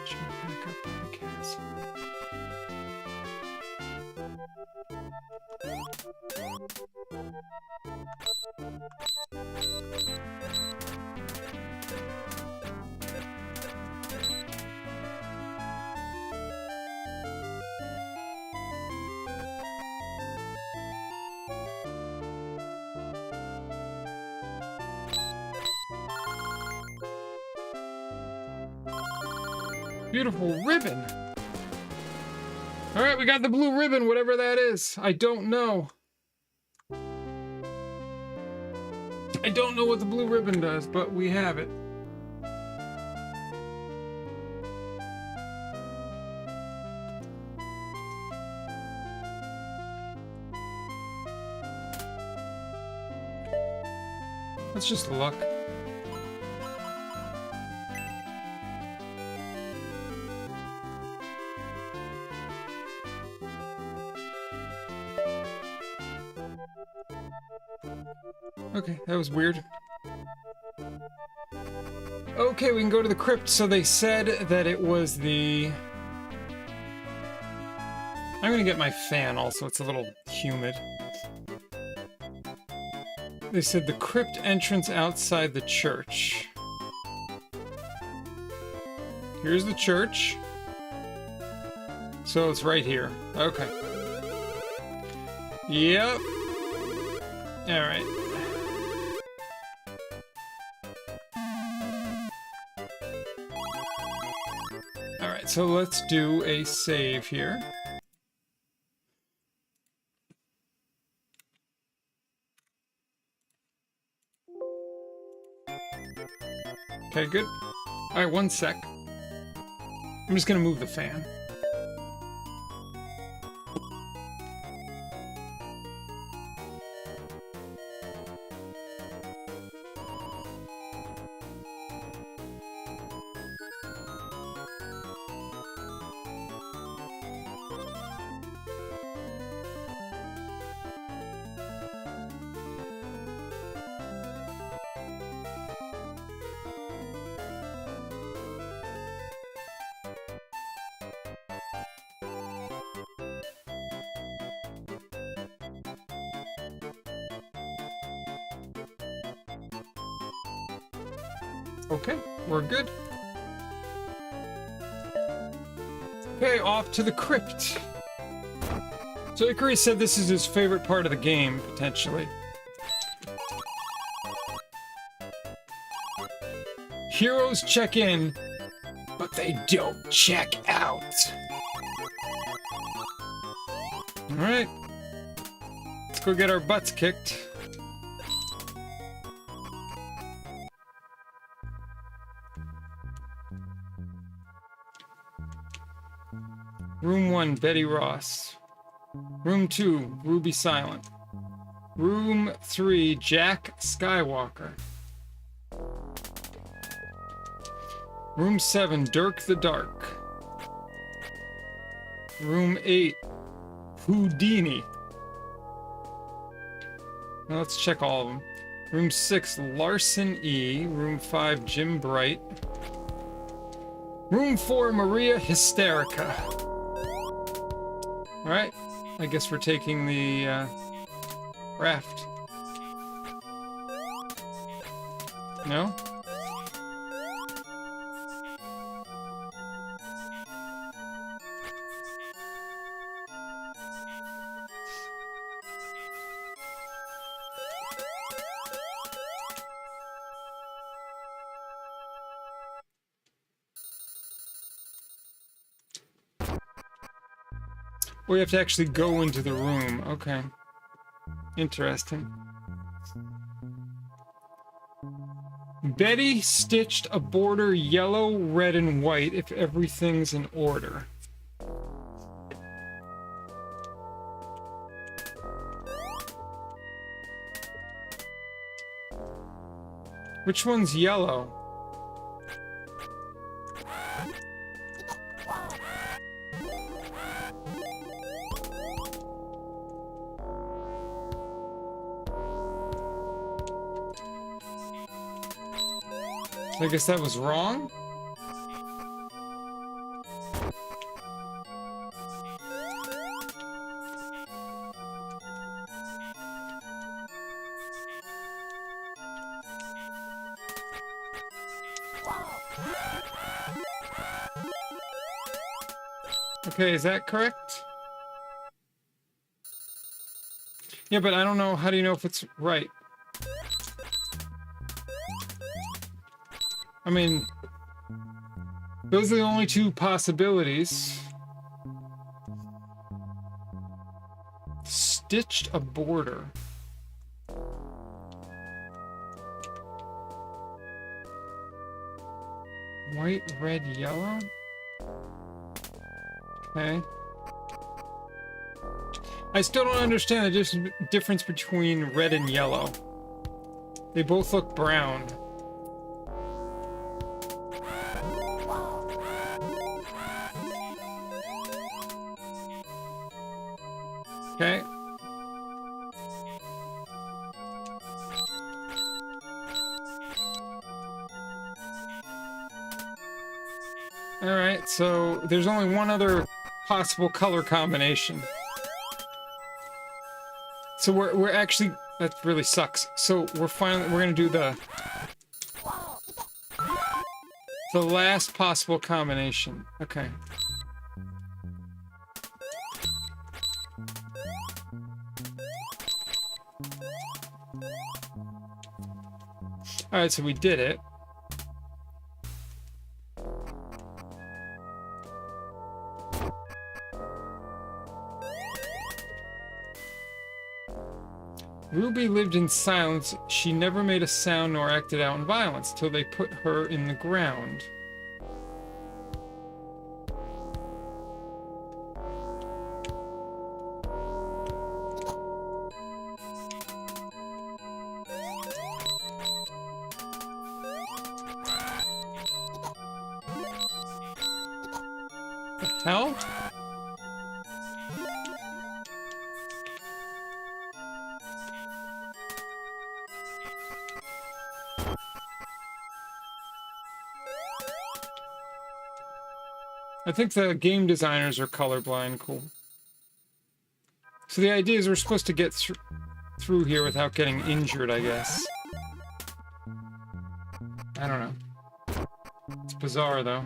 [SPEAKER 1] Should we back up by the castle? Beautiful ribbon. All right, we got the blue ribbon, whatever that is. I don't know. I don't know what the blue ribbon does, but we have it. Let's just look. Okay, that was weird. Okay, we can go to the crypt. So they said that it was the... I'm gonna get my fan also, it's a little humid. They said the crypt entrance outside the church. Here's the church. So it's right here. Okay. Yep. Alright. Alright, so let's do a save here. Okay, good. Alright, one sec. I'm just gonna move the fan. Okay, we're good. Okay, off to the crypt. So Icarus said this is his favorite part of the game, potentially.
[SPEAKER 3] Heroes check in, but they don't check out. Alright. Let's go get our butts kicked. Room 1, Betty Ross. Room 2, Ruby Silent. Room 3, Jack Skywalker. Room 7, Dirk the Dark. Room 8, Houdini. Now let's check all of them. Room 6, Larson E. Room 5, Jim Bright. Room 4, Maria Hysterica. Alright, I guess we're taking the raft. No? We have to actually go into the room. Okay. Interesting. Betty stitched a border yellow, red, and white if everything's in order. Which one's yellow? I guess that was wrong. Okay, is that correct? Yeah, but I don't know. How do you know if it's right? I mean, those are the only two possibilities. Stitched a border. White, red, yellow? Okay. I still don't understand the difference between red and yellow. They both look brown. Okay. Alright, so there's only one other possible color combination. So we're actually, that really sucks. So we're gonna do the last possible combination. Okay. Alright, so we did it. Ruby lived in silence. She never made a sound nor acted out in violence till they put her in the ground. The hell? I think the game designers are colorblind. Cool. So the idea is we're supposed to get through here without getting injured, I guess. I don't know. It's bizarre, though.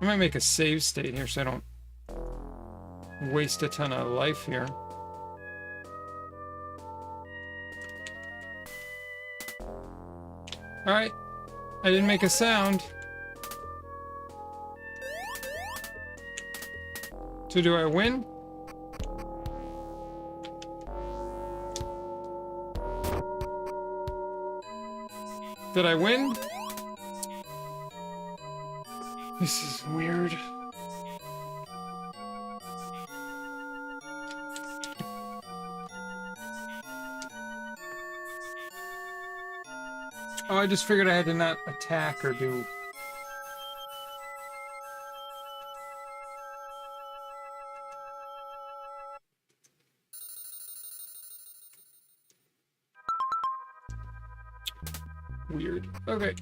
[SPEAKER 3] I might make a save state here so I don't waste a ton of life here. Alright. I didn't make a sound. So do I win? Did I win? This is weird. Oh, I just figured I had to not attack or do... Weird. Okay.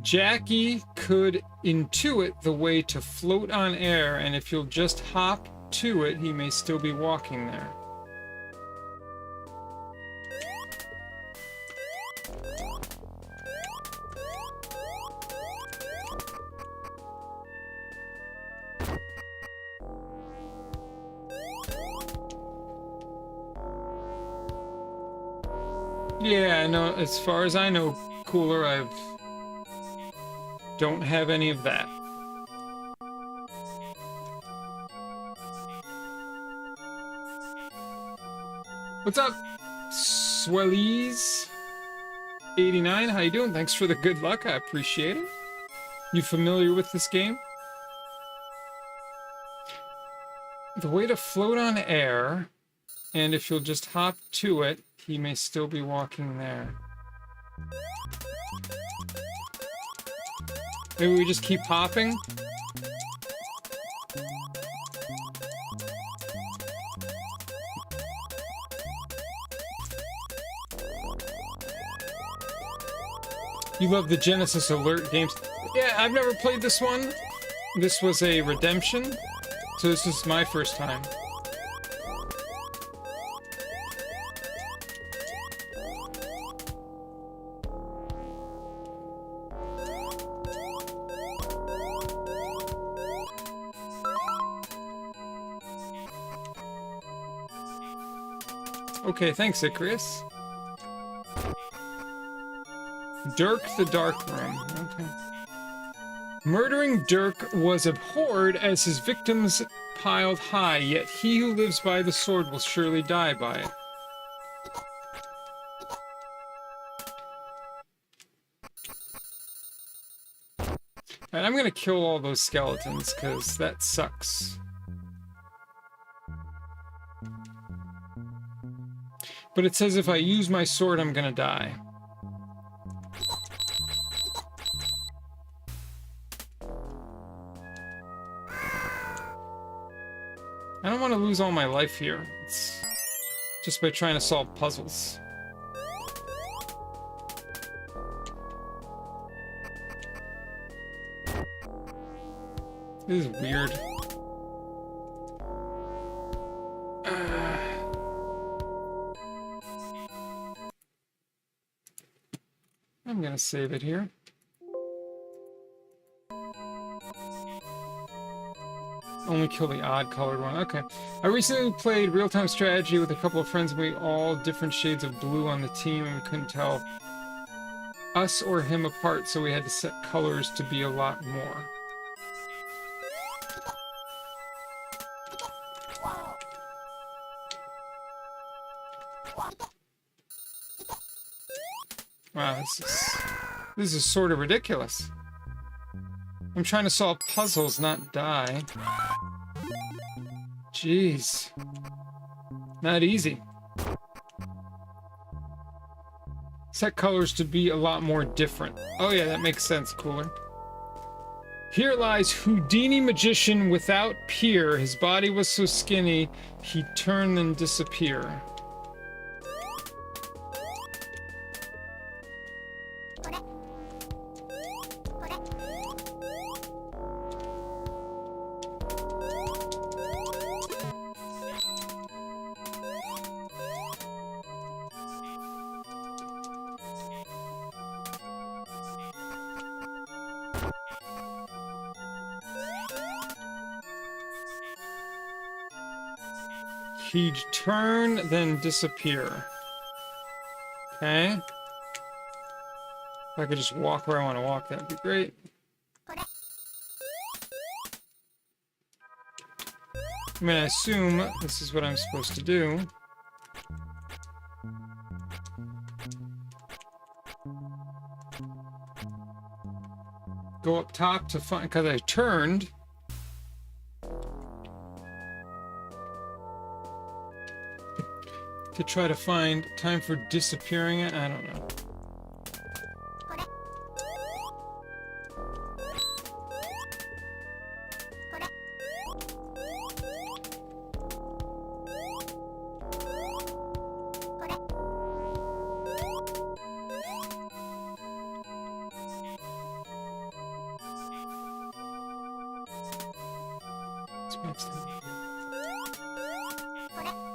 [SPEAKER 3] Jackie could intuit the way to float on air, and if you'll just hop to it, he may still be walking there. Yeah, no, as far as I know, Cooler, I don't have any of that. What's up, Swellies89? How you doing? Thanks for the good luck. I appreciate it. You familiar with this game? The way to float on air, and if you'll just hop to it, he may still be walking there. Maybe we just keep hopping? You love the Genesis Alert games. Yeah, I've never played this one. This was a redemption, so this is my first time. Okay, thanks, Icarus. Dirk the Dark Room. Okay. Murdering Dirk was abhorred as his victims piled high, yet he who lives by the sword will surely die by it. And I'm gonna kill all those skeletons, because that sucks. But it says if I use my sword, I'm gonna die. I don't want to lose all my life here. It's just by trying to solve puzzles. This is weird. I'm gonna save it here. Only kill the odd colored one. Okay. I recently played real-time strategy with a couple of friends. We all different shades of blue on the team, and we couldn't tell us or him apart, so we had to set colors to be a lot more. Wow, this is sort of ridiculous. I'm trying to solve puzzles, not die. Jeez. Not easy. Set colors to be a lot more different. Oh yeah, that makes sense, Cooler. Here lies Houdini magician without peer. His body was so skinny, he'd turn and disappear.
[SPEAKER 1] He'd turn, then disappear. Okay. If I could just walk where I want to walk, that'd be great. I mean, I assume this is what I'm supposed to do. Go up top to find, because I turned. To try to find time for disappearing it. I don't know.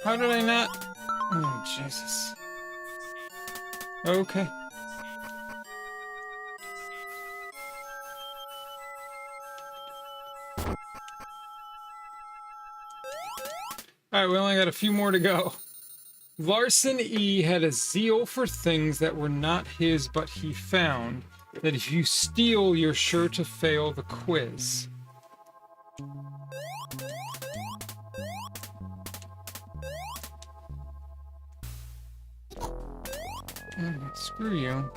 [SPEAKER 1] How did I not? Oh, Jesus. Okay. Alright, we only got a few more to go. Larson E had a zeal for things that were not his, but he found that if you steal, you're sure to fail the quiz. Screw you.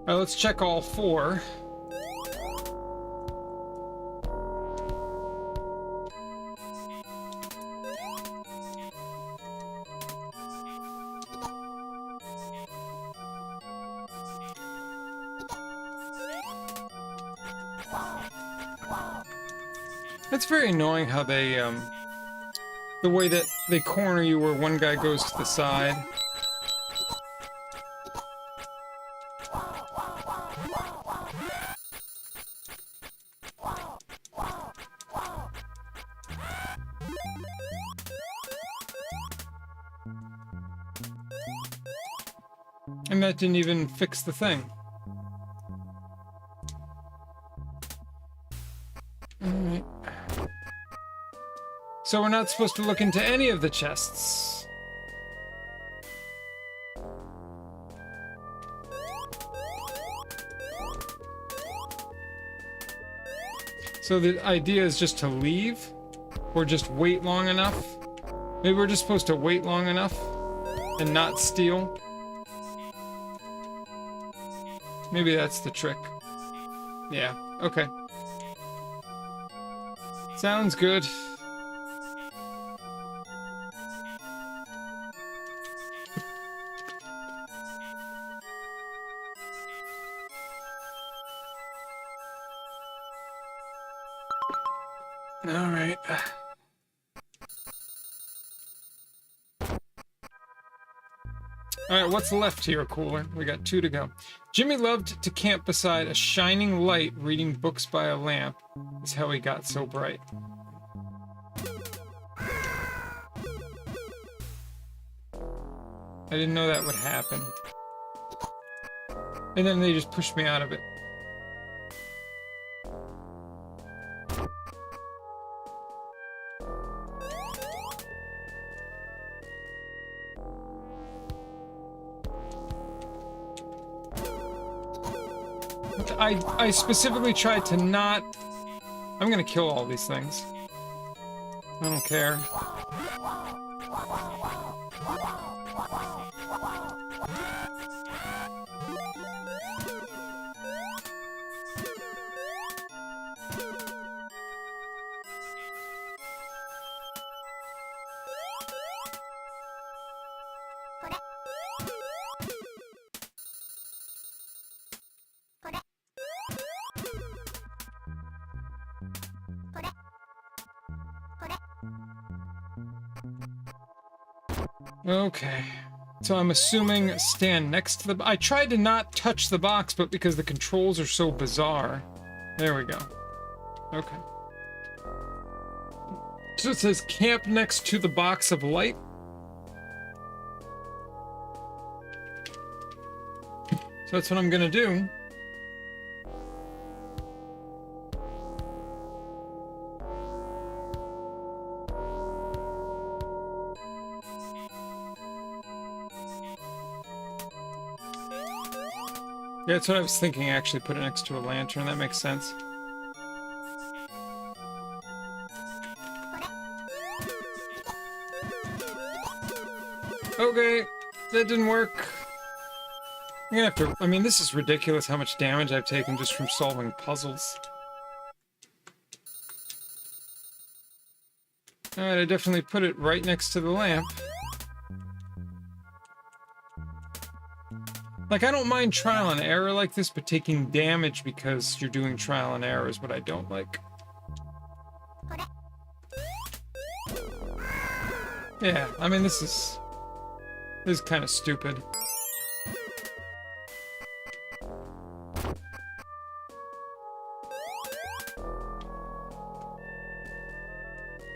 [SPEAKER 1] Alright, let's check all four. It's very annoying how they, the way that they corner you where one guy goes to the side. And that didn't even fix the thing. Alright. So we're not supposed to look into any of the chests. So the idea is just to leave? Or just wait long enough? Maybe we're just supposed to wait long enough and not steal? Maybe that's the trick. Yeah, okay. Sounds good. All right. All right, what's left here, Cooler? We got 2 to go. Jimmy loved to camp beside a shining light, reading books by a lamp. Is how he got so bright. I didn't know that would happen. And then they just pushed me out of it. I specifically tried to not... I'm gonna kill all these things. I don't care. Okay. So I'm assuming stand next to the... I tried to not touch the box, but because the controls are so bizarre. There we go. Okay. So it says camp next to the box of light. So that's what I'm gonna do. Yeah, that's what I was thinking, actually. Put it next to a lantern. That makes sense. Okay, that didn't work. I'm gonna have to... I mean, this is ridiculous how much damage I've taken just from solving puzzles. Alright, I definitely put it right next to the lamp. Like, I don't mind trial and error like this, but taking damage because you're doing trial and error is what I don't like. Yeah, I mean, this is kind of stupid.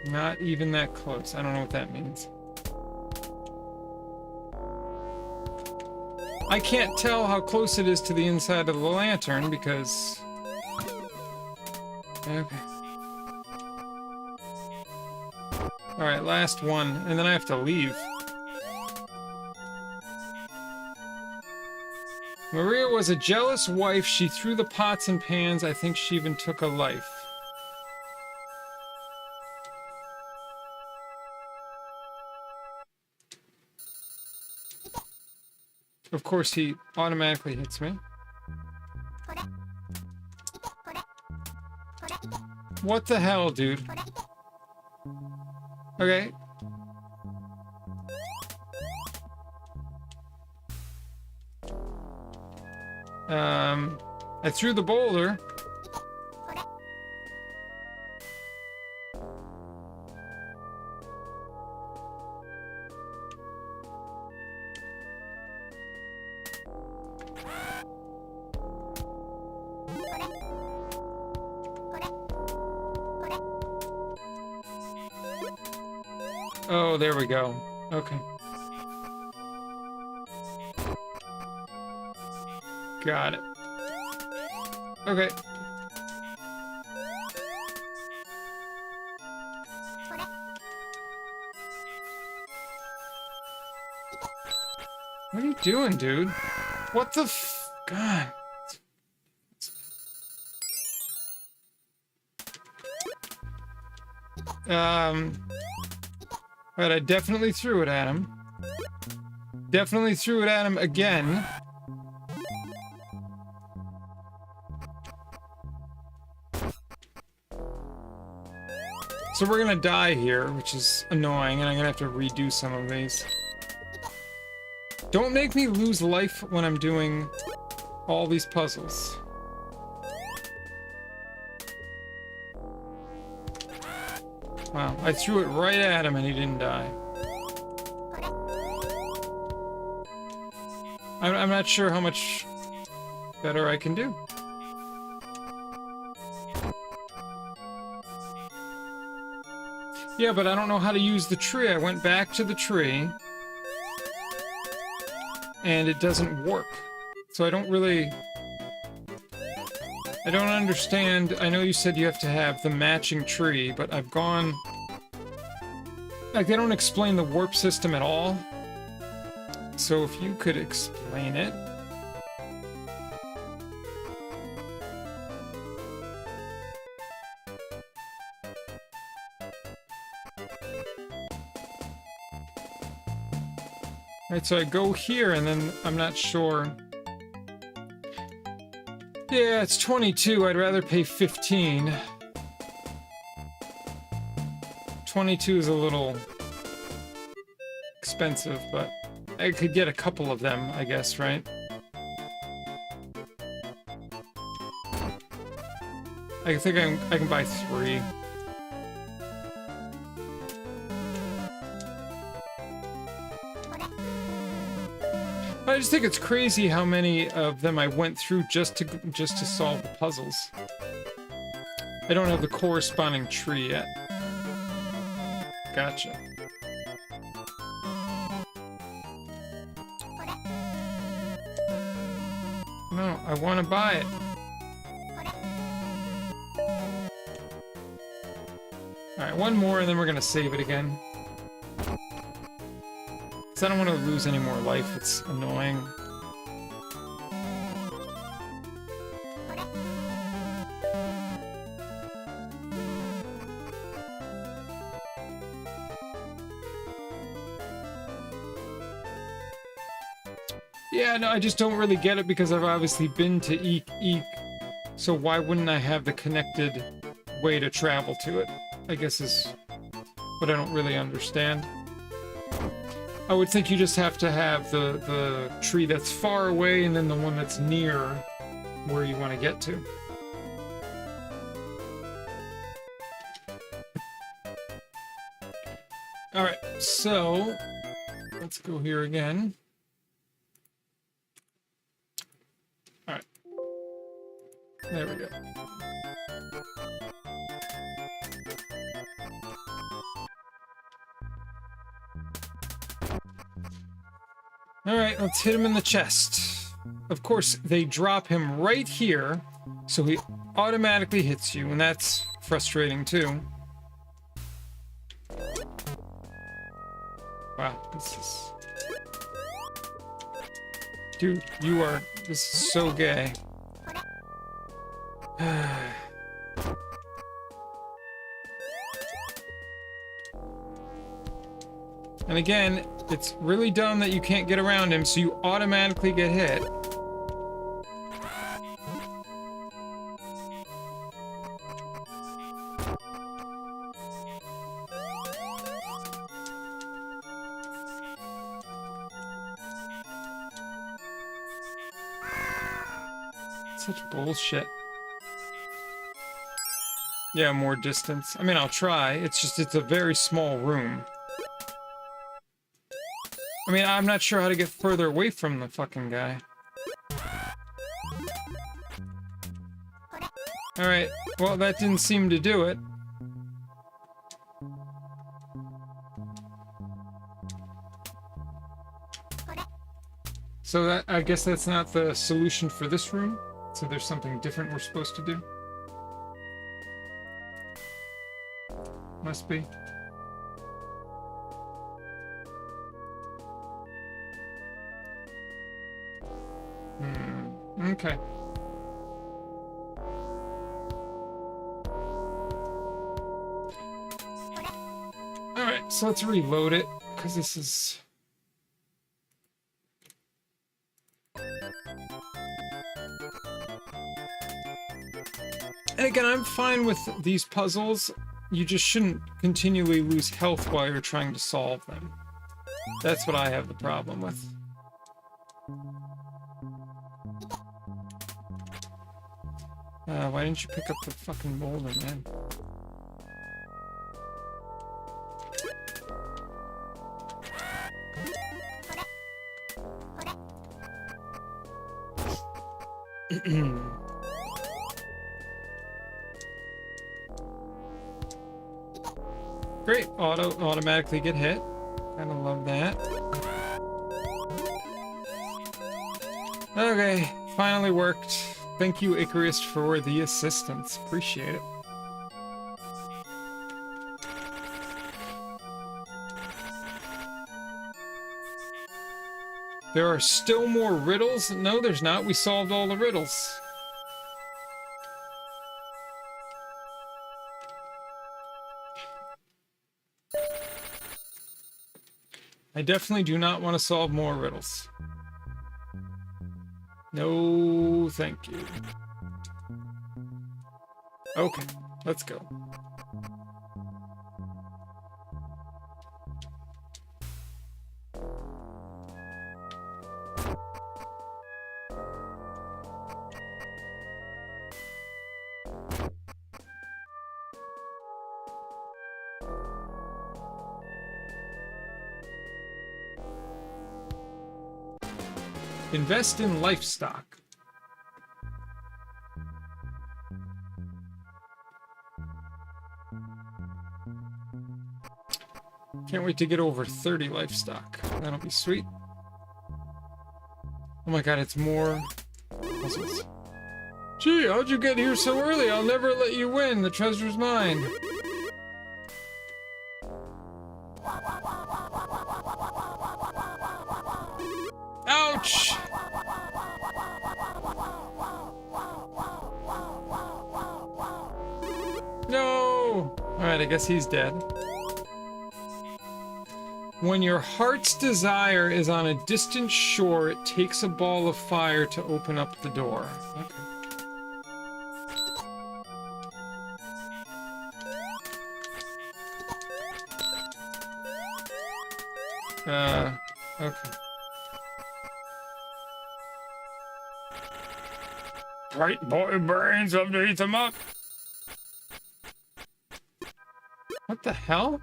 [SPEAKER 1] Not even that close. I don't know what that means. I can't tell how close it is to the inside of the lantern because... Okay. Alright, last one, and then I have to leave. Maria was a jealous wife. She threw the pots and pans. I think she even took a life. Of course, he automatically hits me. What the hell, dude? Okay. I threw the boulder. Oh, there we go. Okay. Got it. Okay. What are you doing, dude? What the f... God. But I definitely threw it at him. Definitely threw it at him again. So we're gonna die here, which is annoying, and I'm gonna have to redo some of these. Don't make me lose life when I'm doing all these puzzles. Wow, I threw it right at him and he didn't die. I'm not sure how much better I can do. Yeah, but I don't know how to use the tree. I went back to the tree and it doesn't work. So I don't really... I don't understand. I know you said you have to have the matching tree, but I've gone... Like, they don't explain the warp system at all. So if you could explain it. Alright, so I go here and then I'm not sure. Yeah, it's 22. I'd rather pay 15. 22 is a little expensive, but I could get a couple of them, I guess, right? I think I can buy 3. I just think it's crazy how many of them I went through just to solve the puzzles. I don't have the corresponding tree yet. Gotcha.
[SPEAKER 3] I want to buy it. Alright, one more and then we're gonna save it again. Because I don't want to lose any more life, it's annoying. Yeah, no, I just don't really get it because I've obviously been to Eek Eek. So why wouldn't I have the connected way to travel to it? I guess is what I don't really understand. I would think you just have to have the tree that's far away and then the one that's near where you want to get to. Alright, so let's go here again. Alright. There we go. Alright, let's hit him in the chest. Of course, they drop him right here, so he automatically hits you, and that's frustrating too. Wow, this is... Dude, this is so gay. And again, it's really dumb that you can't get around him, so you automatically get hit. Such bullshit. Yeah, more distance. I mean, I'll try. It's just, it's a very small room. I mean, I'm not sure how to get further away from the fucking guy. Alright, well, that didn't seem to do it. So that, I guess that's not the solution for this room? So there's something different we're supposed to do? Must be. Okay. Alright, so let's reload it, because this is... And again, I'm fine with these puzzles. You just shouldn't continually lose health while you're trying to solve them. That's what I have the problem with. Why didn't you pick up the fucking boulder, man? Great, automatically get hit. Kinda love that. Okay, finally worked. Thank you, Icarus, for the assistance. Appreciate it. There are still more riddles? No, there's not. We solved all the riddles. I definitely do not want to solve more riddles. No, thank you. Okay, let's go. Invest in livestock. Can't wait to get over 30 livestock. That'll be sweet. Oh my god, it's more
[SPEAKER 1] puzzles. Gee, how'd you get here so early? I'll never let you win. The treasure's mine. Ouch! No! Alright, I guess he's dead. When your heart's desire is on a distant shore, it takes a ball of fire to open up the door. Okay. Okay. Right boy brains, love to eat them up. What the hell?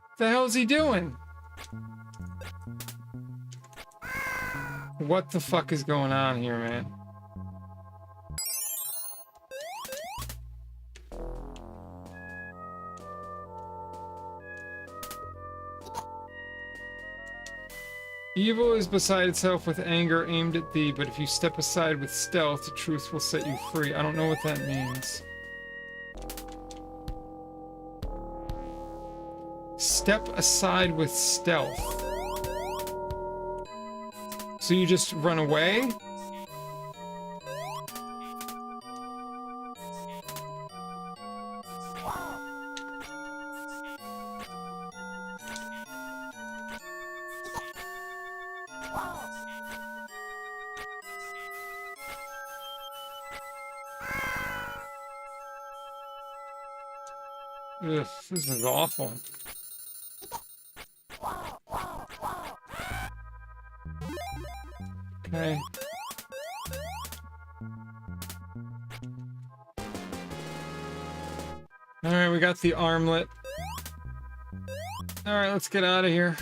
[SPEAKER 1] What the hell is he doing? What the fuck is going on here, man? Evil is beside itself with anger aimed at thee, but if you step aside with stealth, the truth will set you free. I don't know what that means. Step aside with stealth. So you just run away? Ugh, this is awful. Okay. Alright, we got the armlet. Alright, let's get out of here.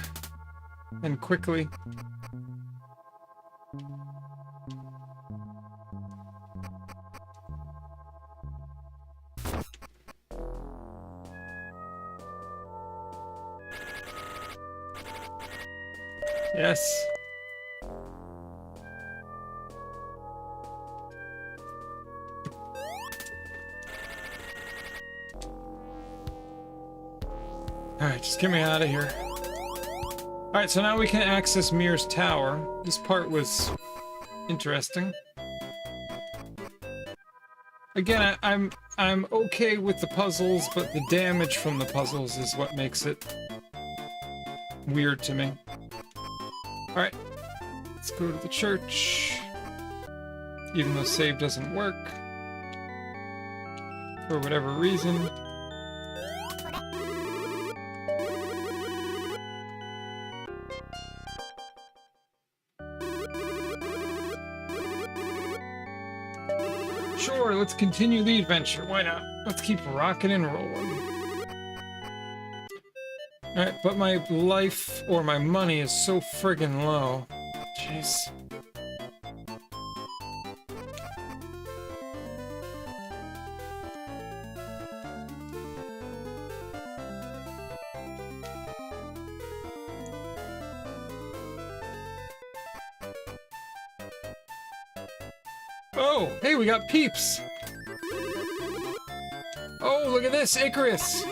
[SPEAKER 1] And quickly. Yes. Alright, just get me out of here. Alright, so now we can access Mir's tower. This part was interesting. Again, I'm okay with the puzzles, but the damage from the puzzles is what makes it weird to me. Alright, let's go to the church. Even though save doesn't work. For whatever reason. Sure, let's continue the adventure. Why not? Let's keep rocking and rolling. Alright, but my life or my money is so friggin' low. Jeez. Oh, hey, we got Peeps! Oh, look at this, Icarus!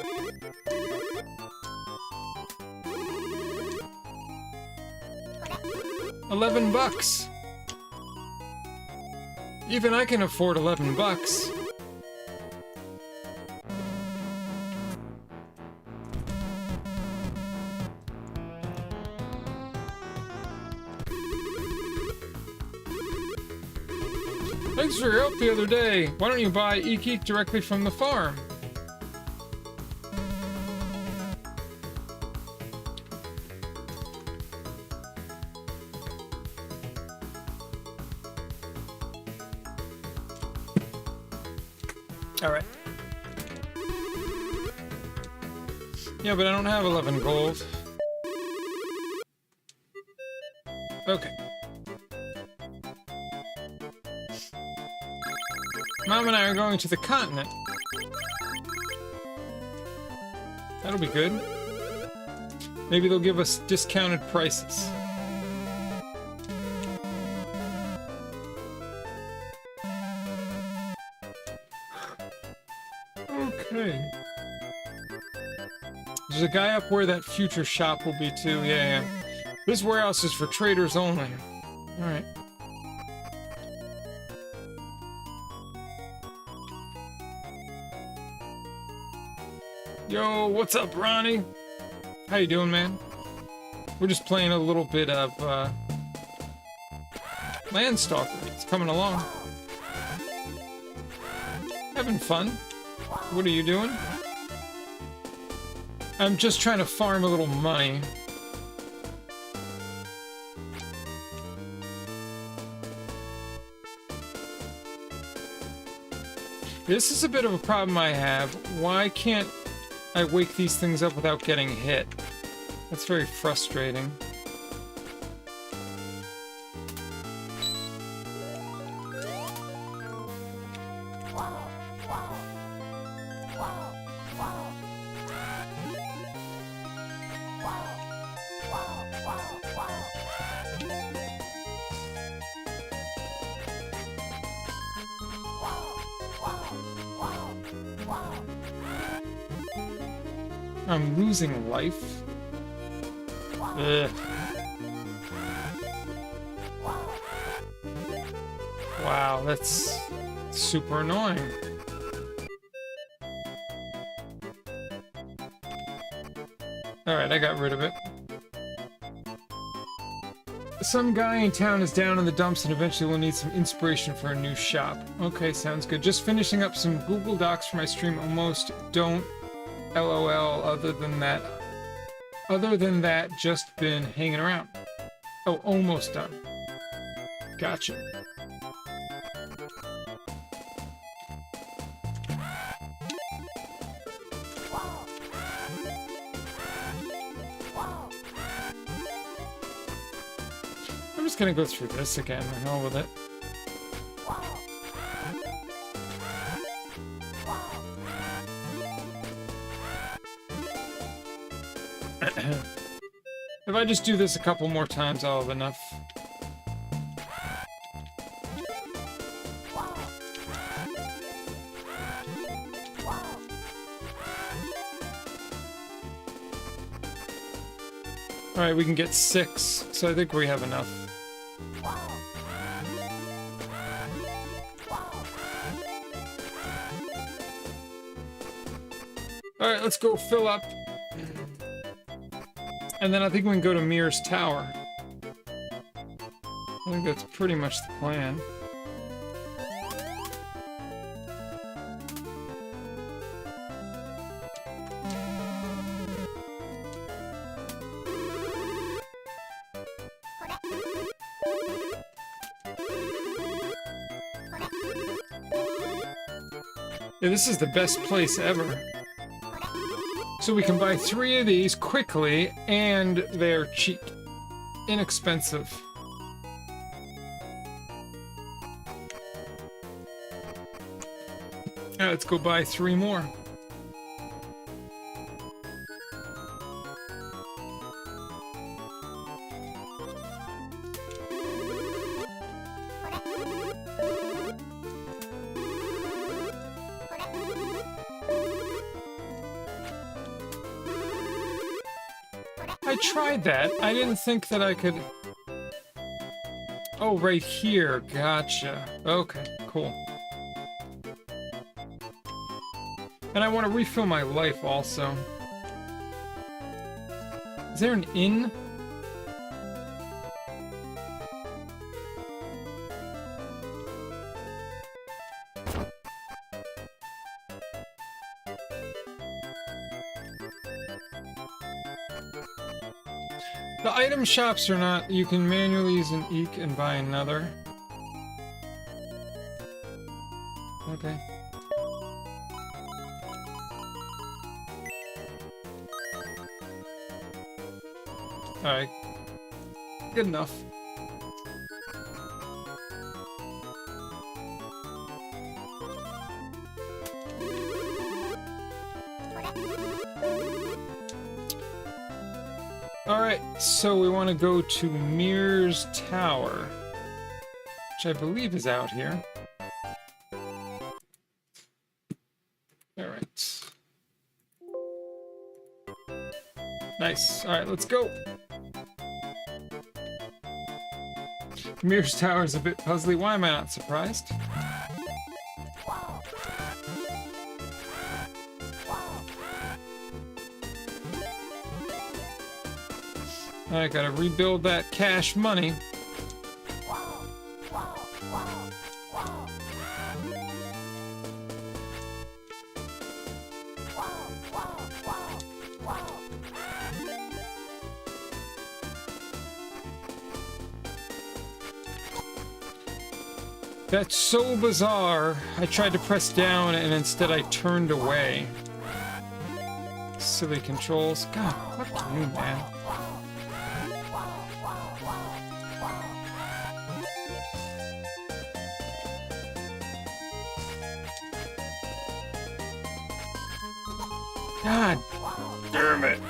[SPEAKER 1] $11. Even I can afford $11. Thanks for your help the other day. Why don't you buy Ekeek directly from the farm? Alright. Yeah, but I don't have 11 gold. Okay. Mom and I are going to the continent. That'll be good. Maybe they'll give us discounted prices. There's a guy up where that future shop will be too. Yeah, yeah. This warehouse is for traders only. Alright. Yo, what's up, Ronnie? How you doing, man? We're just playing a little bit of, Landstalker. It's coming along. Having fun. What are you doing? I'm just trying to farm a little money. This is a bit of a problem I have. Why can't I wake these things up without getting hit? That's very frustrating. I'm losing life. Ugh. Wow, that's super annoying. Alright, I got rid of it. Some guy in town is down in the dumps and eventually will need some inspiration for a new shop. Okay, sounds good. Just finishing up some Google Docs for my stream. Almost don't LOL. Other than that, just been hanging around. Oh, almost done. Gotcha. I'm just gonna go through this again. The hell with it. If I just do this a couple more times, I'll have enough. Alright, we can get 6, so I think we have enough. Alright, let's go fill up. And then I think we can go to Mir's Tower. I think that's pretty much the plan. Yeah, this is the best place ever. So we can buy 3 of these quickly, and they're cheap. Inexpensive. Now let's go buy 3 more. I tried that. I didn't think that I could... Oh, right here. Gotcha. Okay, cool. And I want to refill my life also. Is there an inn? The item shops are not... You can manually use an eke and buy another. Okay. Alright. Good enough. Alright, so we want to go to Mir's Tower, which I believe is out here. Alright. Nice. All right, let's go. Mirror's Tower is a bit puzzly. Why am I not surprised? I gotta rebuild that cash money. That's so bizarre. I tried to press down and instead I turned away. Silly controls. God, fuck you, man. God damn it.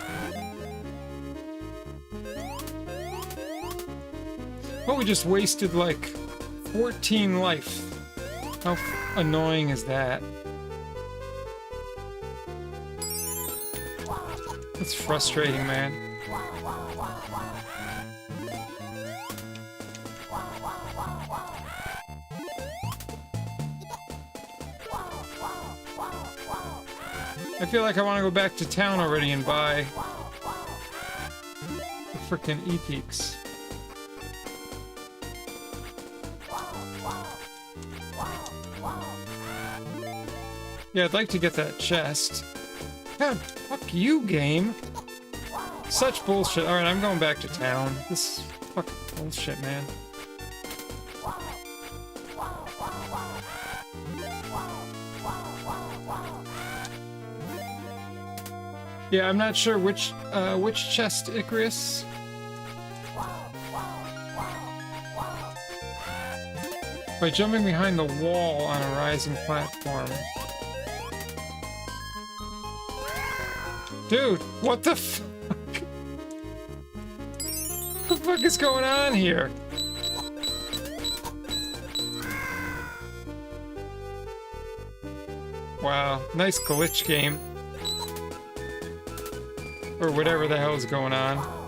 [SPEAKER 1] Oh, we just wasted like 14 life. How annoying is that? That's frustrating, man. I feel like I want to go back to town already and buy the frickin' E-Peaks. Yeah, I'd like to get that chest. God, fuck you, game. Such bullshit. Alright, I'm going back to town. This is fucking bullshit, man. Yeah, I'm not sure which chest, Icarus. By jumping behind the wall on a rising platform. Dude, what the fuck? What the fuck is going on here? Wow, nice glitch game. Or whatever the hell is going on.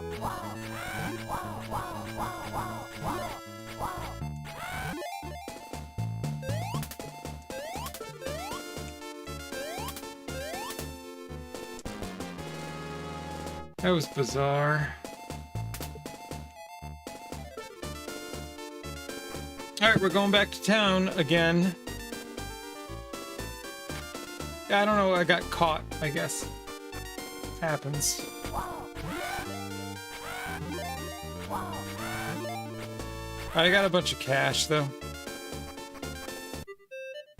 [SPEAKER 1] That was bizarre. Alright, we're going back to town again. I don't know, I got caught, I guess. Happens. I got a bunch of cash, though.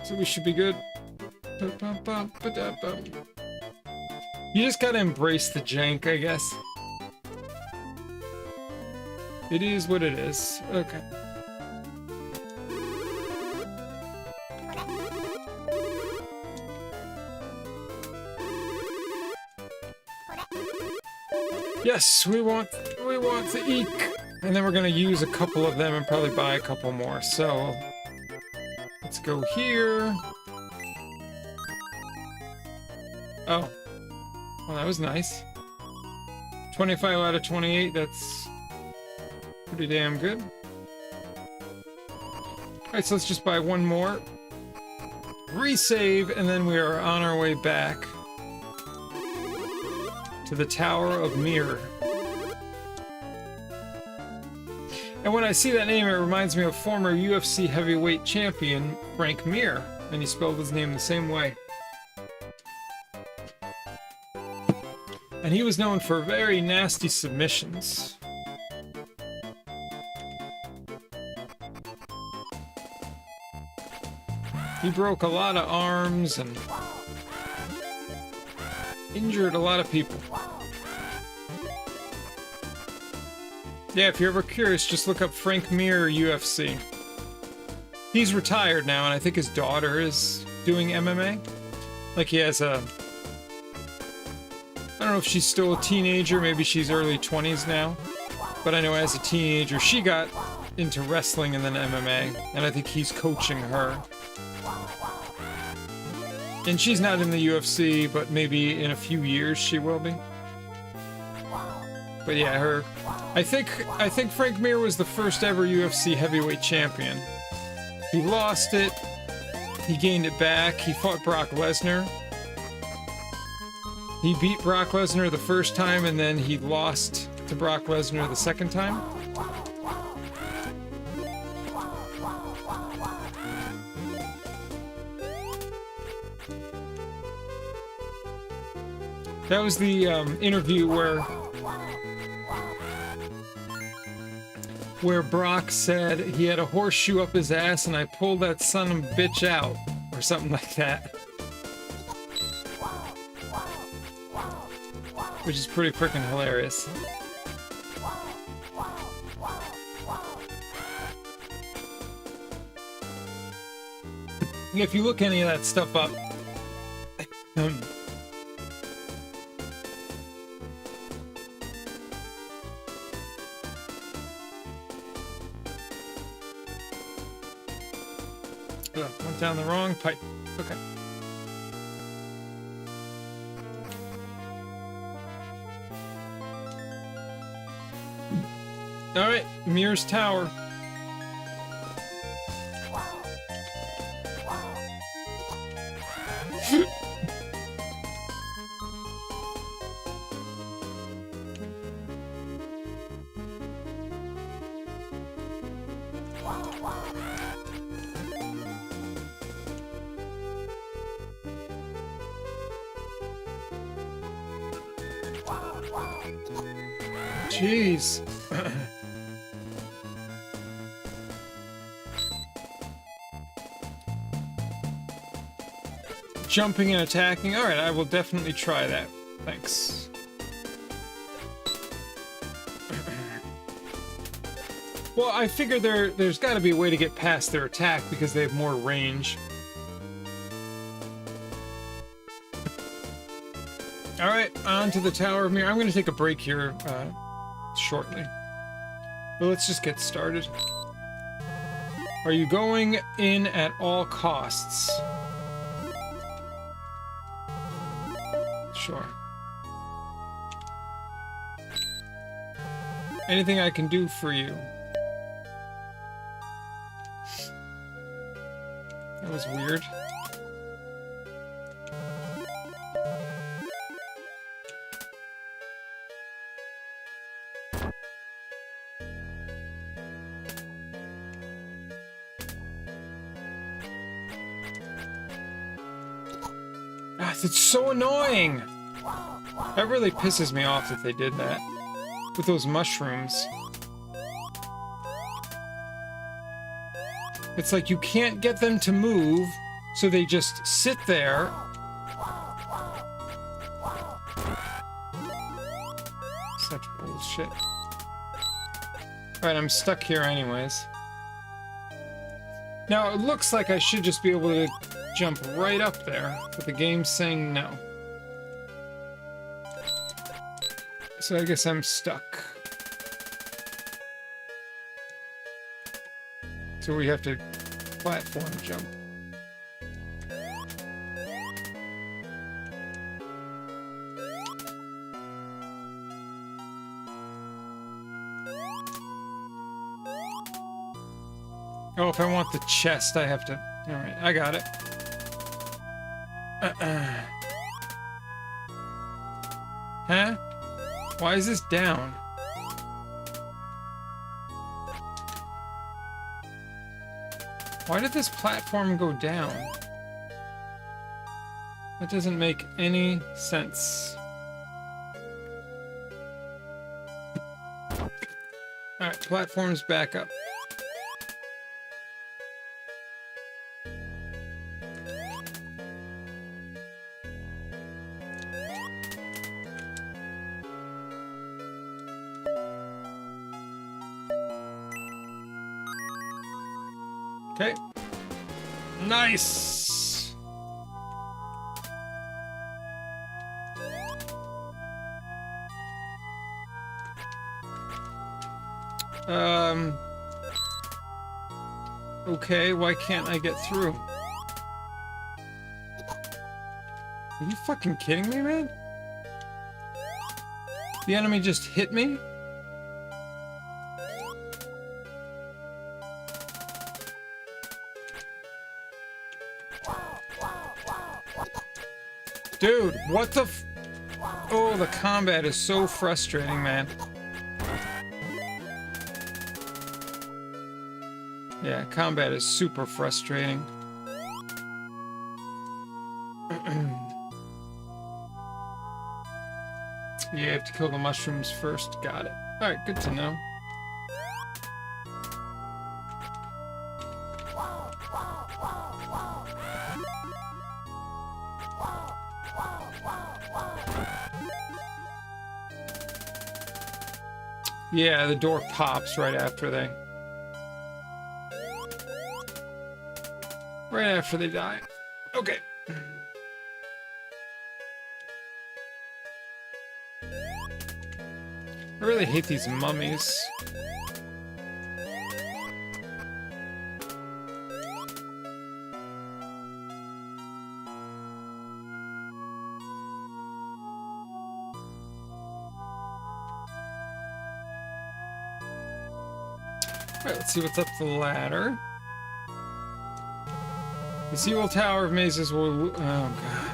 [SPEAKER 1] So we should be good. You just gotta embrace the jank, I guess. It is what it is. Okay. Yes, we want the eek. And then we're gonna use a couple of them and probably buy a couple more. So let's go here. Oh. Well, that was nice. 25 out of 28, that's pretty damn good. Alright, so let's just buy one more. Resave, and then we are on our way back to the Tower of Mir. And when I see that name, it reminds me of former UFC heavyweight champion Frank Mir, and he spelled his name the same way. And he was known for very nasty submissions. He broke a lot of arms and injured a lot of people. Yeah, if you're ever curious, just look up Frank Mir UFC. He's retired now, and I think his daughter is doing MMA. Like, he has a... I don't know if she's still a teenager, maybe she's early 20s now. But I know as a teenager, she got into wrestling and then MMA, and I think he's coaching her. And she's not in the UFC, but maybe in a few years she will be. But yeah, I think Frank Mir was the first ever UFC heavyweight champion. He lost it. He gained it back. He fought Brock Lesnar. He beat Brock Lesnar the first time, and then he lost to Brock Lesnar the second time. That was the interview where Brock said he had a horseshoe up his ass and I pulled that son of a bitch out, or something like that. Which is pretty freaking hilarious. If you look any of that stuff up, went down the wrong pipe. Okay. All right, Mir's Tower. Jeez. Jumping and attacking. Alright, I will definitely try that. Thanks. Well, I figure there's got to be a way to get past their attack because they have more range. Alright, on to the Tower of Mir. I'm going to take a break here shortly. But let's just get started. Are you going in at all costs? Sure. Anything I can do for you? That was weird. It's so annoying! That really pisses me off that they did that. With those mushrooms. It's like you can't get them to move, so they just sit there. Such bullshit. Alright, I'm stuck here anyways. Now, it looks like I should just be able to jump right up there, but the game's saying no. So I guess I'm stuck. So we have to platform jump. Oh, if I want the chest, I have to... Alright, I got it. Huh? Why is this down? Why did this platform go down? That doesn't make any sense. Alright, platform's back up. Okay. Nice! Okay, why can't I get through? Are you fucking kidding me, man? The enemy just hit me? Dude, what the f- Oh, the combat is so frustrating, man. Yeah, combat is super frustrating. You have to kill the mushrooms first. Got it. Alright, good to know. Yeah, the door pops right after they... Right after they die. Okay. I really hate these mummies. Alright, let's see what's up the ladder. The Seawall Tower of Mazes will... Oh, God.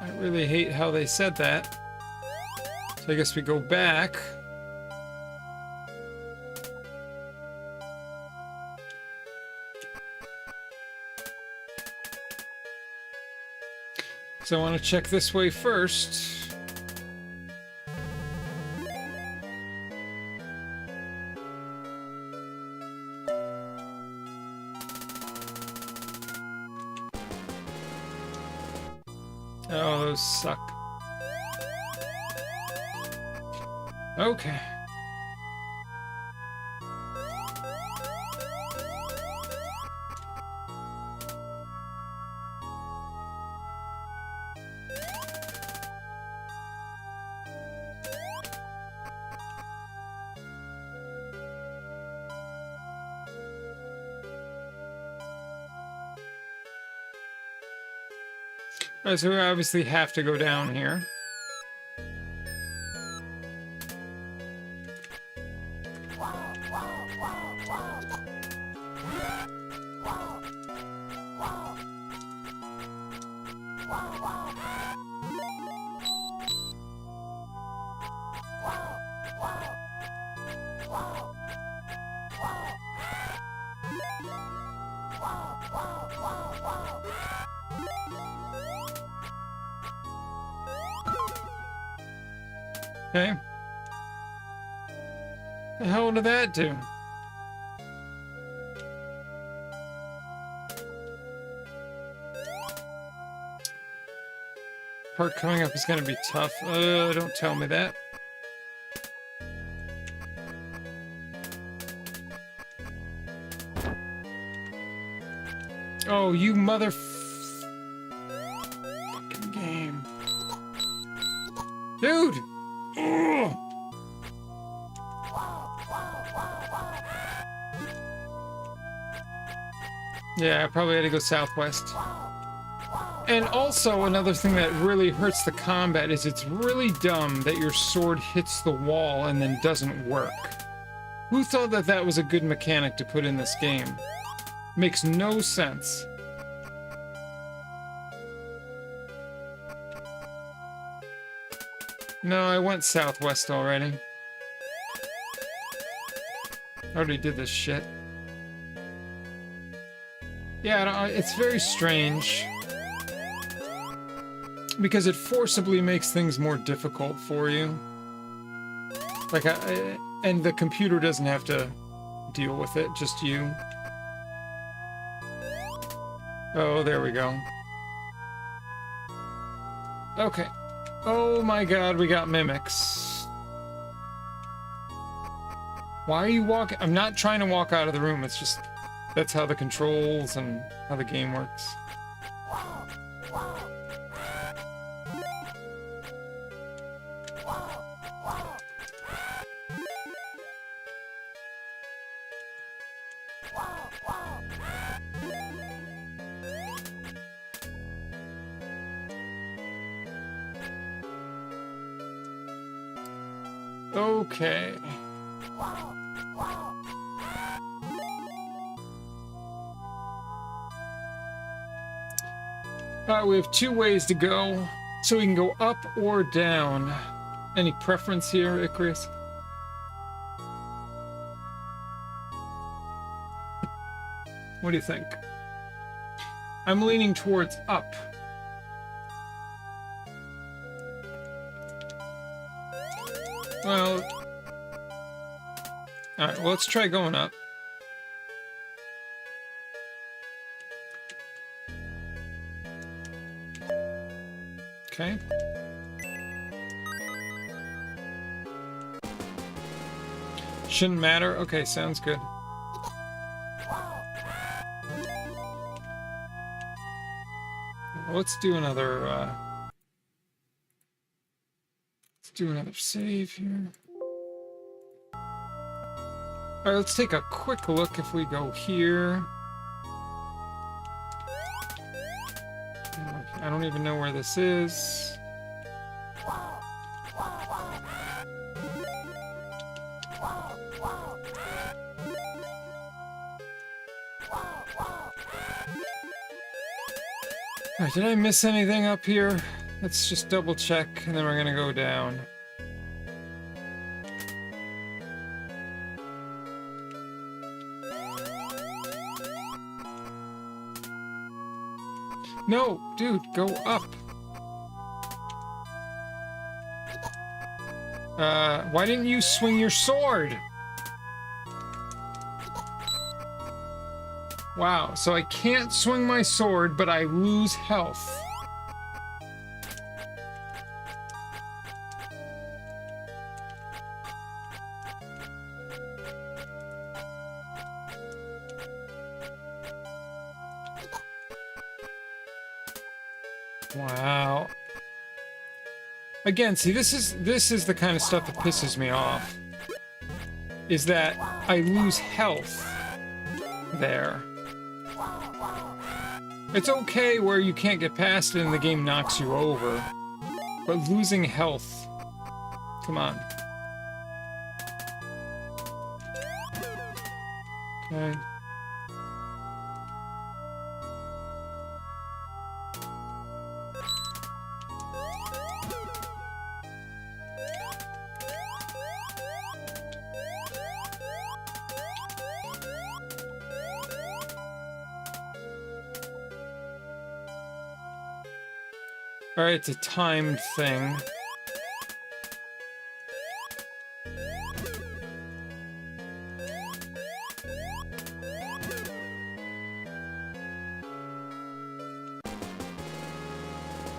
[SPEAKER 1] I really hate how they said that. So I guess we go back. So I want to check this way first. Oh, those suck. Okay. Alright, so we obviously have to go down here. Okay. The hell did that do? Part coming up is gonna be tough. Don't tell me that. Oh, you mother... fucking game. Dude! Ugh. Yeah, I probably had to go southwest. And also, another thing that really hurts the combat is it's really dumb that your sword hits the wall and then doesn't work. Who thought that that was a good mechanic to put in this game? Makes no sense. No, I went southwest already. I already did this shit. Yeah, it's very strange. Because it forcibly makes things more difficult for you. Like, and the computer doesn't have to deal with it, just you. Oh, there we go. Okay. Oh my god, we got mimics. Why are you walking? I'm not trying to walk out of the room, it's just... That's how the controls and how the game works.
[SPEAKER 3] Okay. We have 2 ways to go, so we can go up or down. Any preference here, Icarus? What do you think? I'm leaning towards up. Well, all right, well, let's try going up. Okay. Shouldn't matter. Okay, sounds good. Let's do another, let's do another save here. Alright, let's take a quick look if we go here. I don't even know where this is. Alright, did I miss anything up here? Let's just double check and then we're gonna go down. No, dude, go up. Why didn't you swing your sword? Wow, so I can't swing my sword, but I lose health. Wow. Again, see, this is the kind of stuff that pisses me off. Is that I lose health there. It's okay where you can't get past it and the game knocks you over. But losing health. Come on. Okay. Alright, it's a timed thing.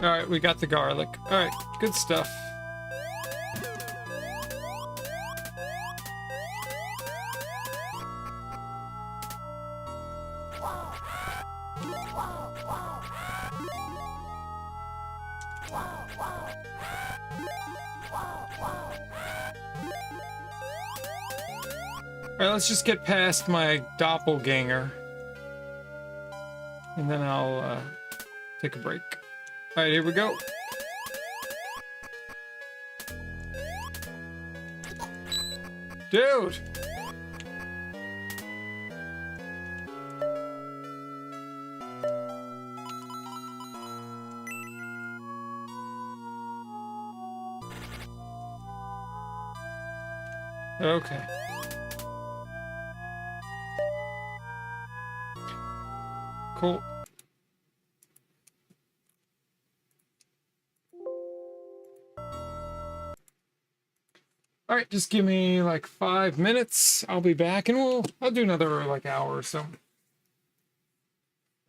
[SPEAKER 3] Alright, we got the garlic. Alright, good stuff. Alright, let's just get past my doppelganger. And then I'll take a break. Alright, here we go. Dude! Okay. Cool. All right, just give me like 5 minutes. I'll be back and I'll do another like hour or so.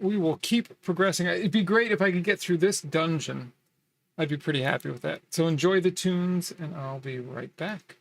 [SPEAKER 3] We will keep progressing. It'd be great if I could get through this dungeon. I'd be pretty happy with that. So enjoy the tunes and I'll be right back.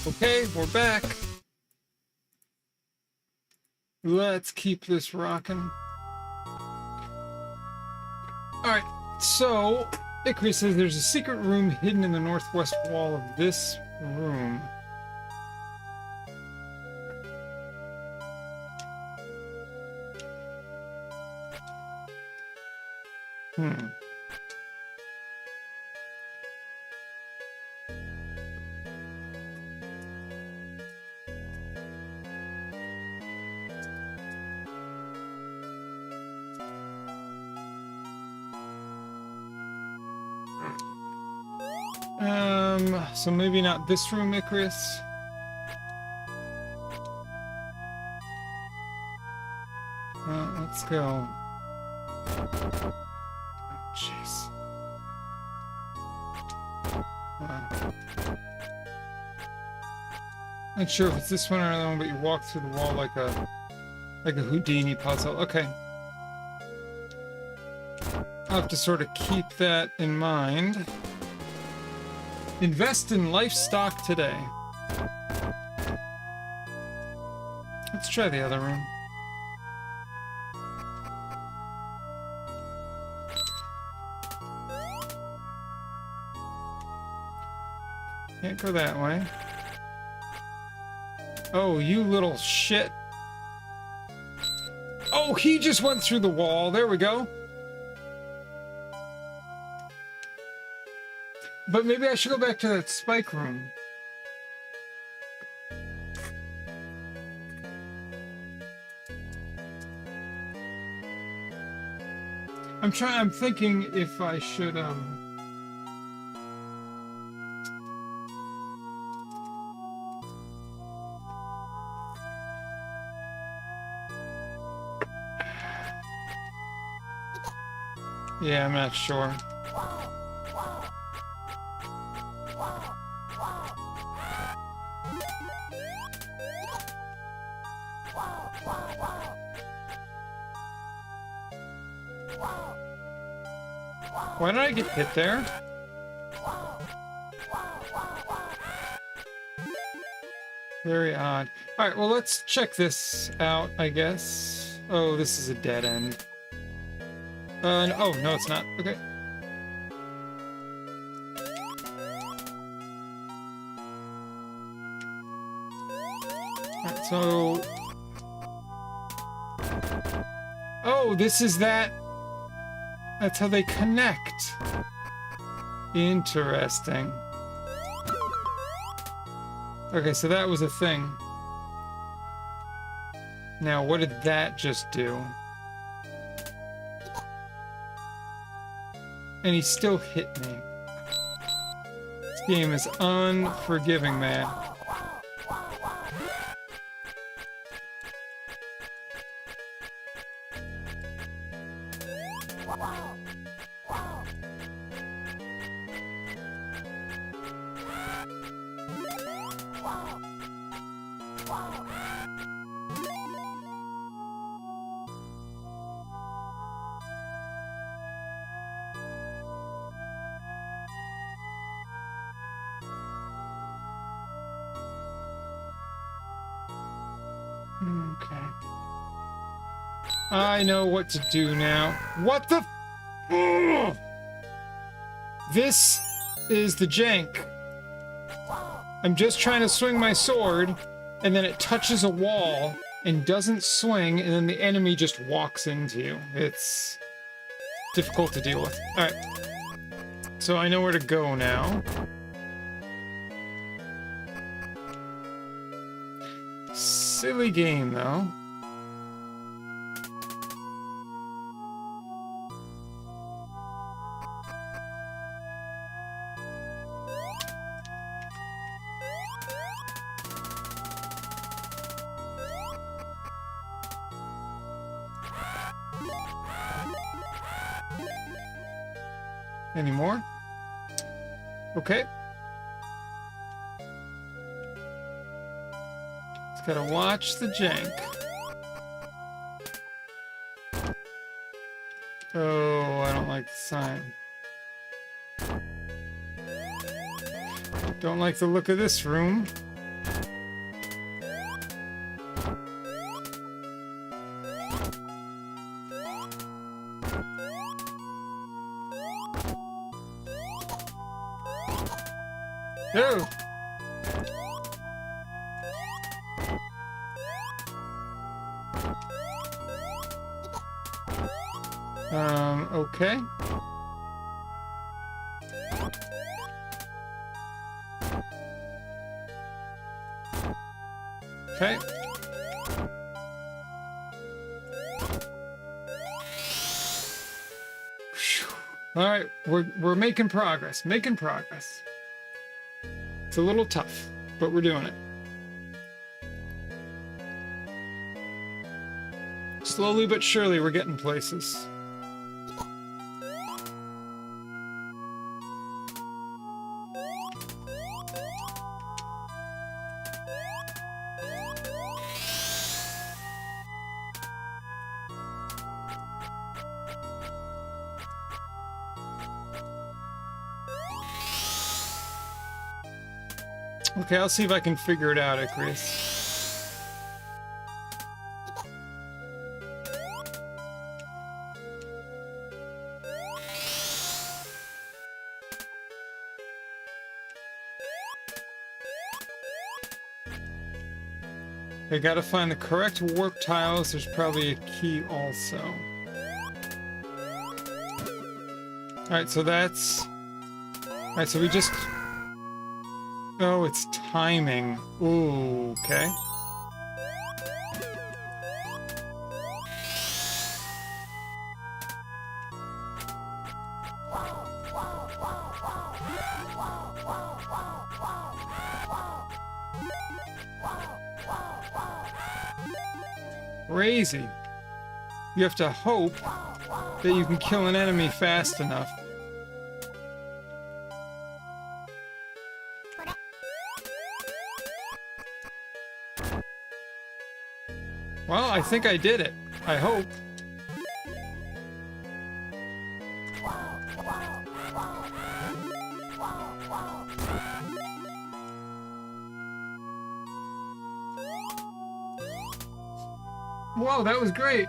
[SPEAKER 1] Okay, we're back. Let's keep this rocking. Alright, so Icarus says there's a secret room hidden in the northwest wall of this room. So maybe not this room, Icarus. Let's go. Oh, jeez. Not sure if it's this one or another one, but you walk through the wall like a Houdini puzzle. Okay. I'll have to sort of keep that in mind. Invest in livestock today. Let's try the other room. Can't go that way. Oh, you little shit. Oh, he just went through the wall. There we go. But maybe I should go back to that spike room. I'm thinking if I should, yeah, I'm not sure. Why did I get hit there? Very odd. Alright, well, let's check this out, I guess. Oh, this is a dead end. Oh, no, it's not. Okay. Alright, so... Oh, this is that... That's how they connect. Interesting. Okay, so that was a thing. Now, what did that just do? And he still hit me. This game is unforgiving, man. Okay. I know what to do now. What the? Ugh! This is the jank. I'm just trying to swing my sword, and then it touches a wall and doesn't swing, and then the enemy just walks into you. It's difficult to deal with. Alright. So I know where to go now. Silly game, though. Any more? Okay. Just gotta watch the jank. Oh, I don't like the sign. Don't like the look of this room.
[SPEAKER 3] Go! Okay. Okay. All right, we're making progress. Making progress. It's a little tough, but we're doing it. Slowly but surely, we're getting places. Okay, I'll see if I can figure it out, Icarus. I gotta find the correct warp tiles. There's probably a key also. Alright, so that's... Alright, so we just... Oh, it's timing. Ooh, okay. Crazy. You have to hope that you can kill an enemy fast enough. Well, I think I did it. I hope. Whoa, that was great.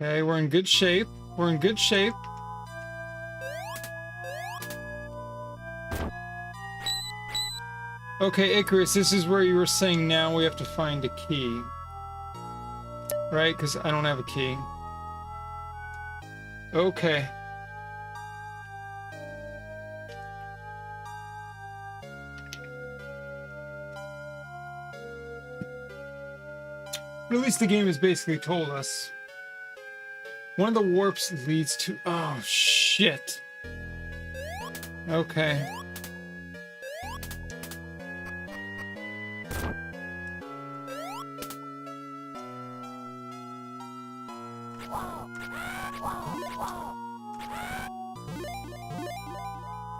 [SPEAKER 3] Okay, we're in good shape. We're in good shape. Okay, Icarus, this is where you were saying now we have to find a key. Right? Because I don't have a key. Okay. But at least the game has basically told us. One of the warps leads to... Oh, shit. Okay.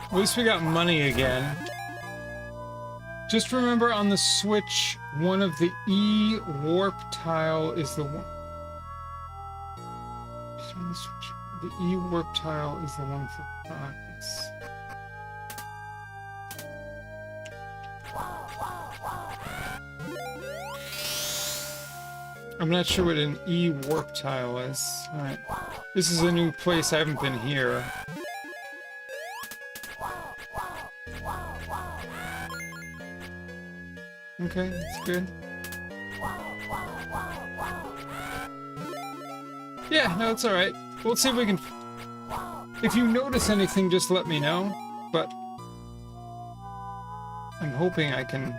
[SPEAKER 3] At least we got money again. Just remember on the Switch, one of the E warp tile is the one... The E warp tile is the one for progress. I'm not sure what an E warp tile is. Alright. This is a new place, I haven't been here. Okay, that's good. Yeah, no, it's alright. We'll see if we can... If you notice anything, just let me know. But... I'm hoping I can...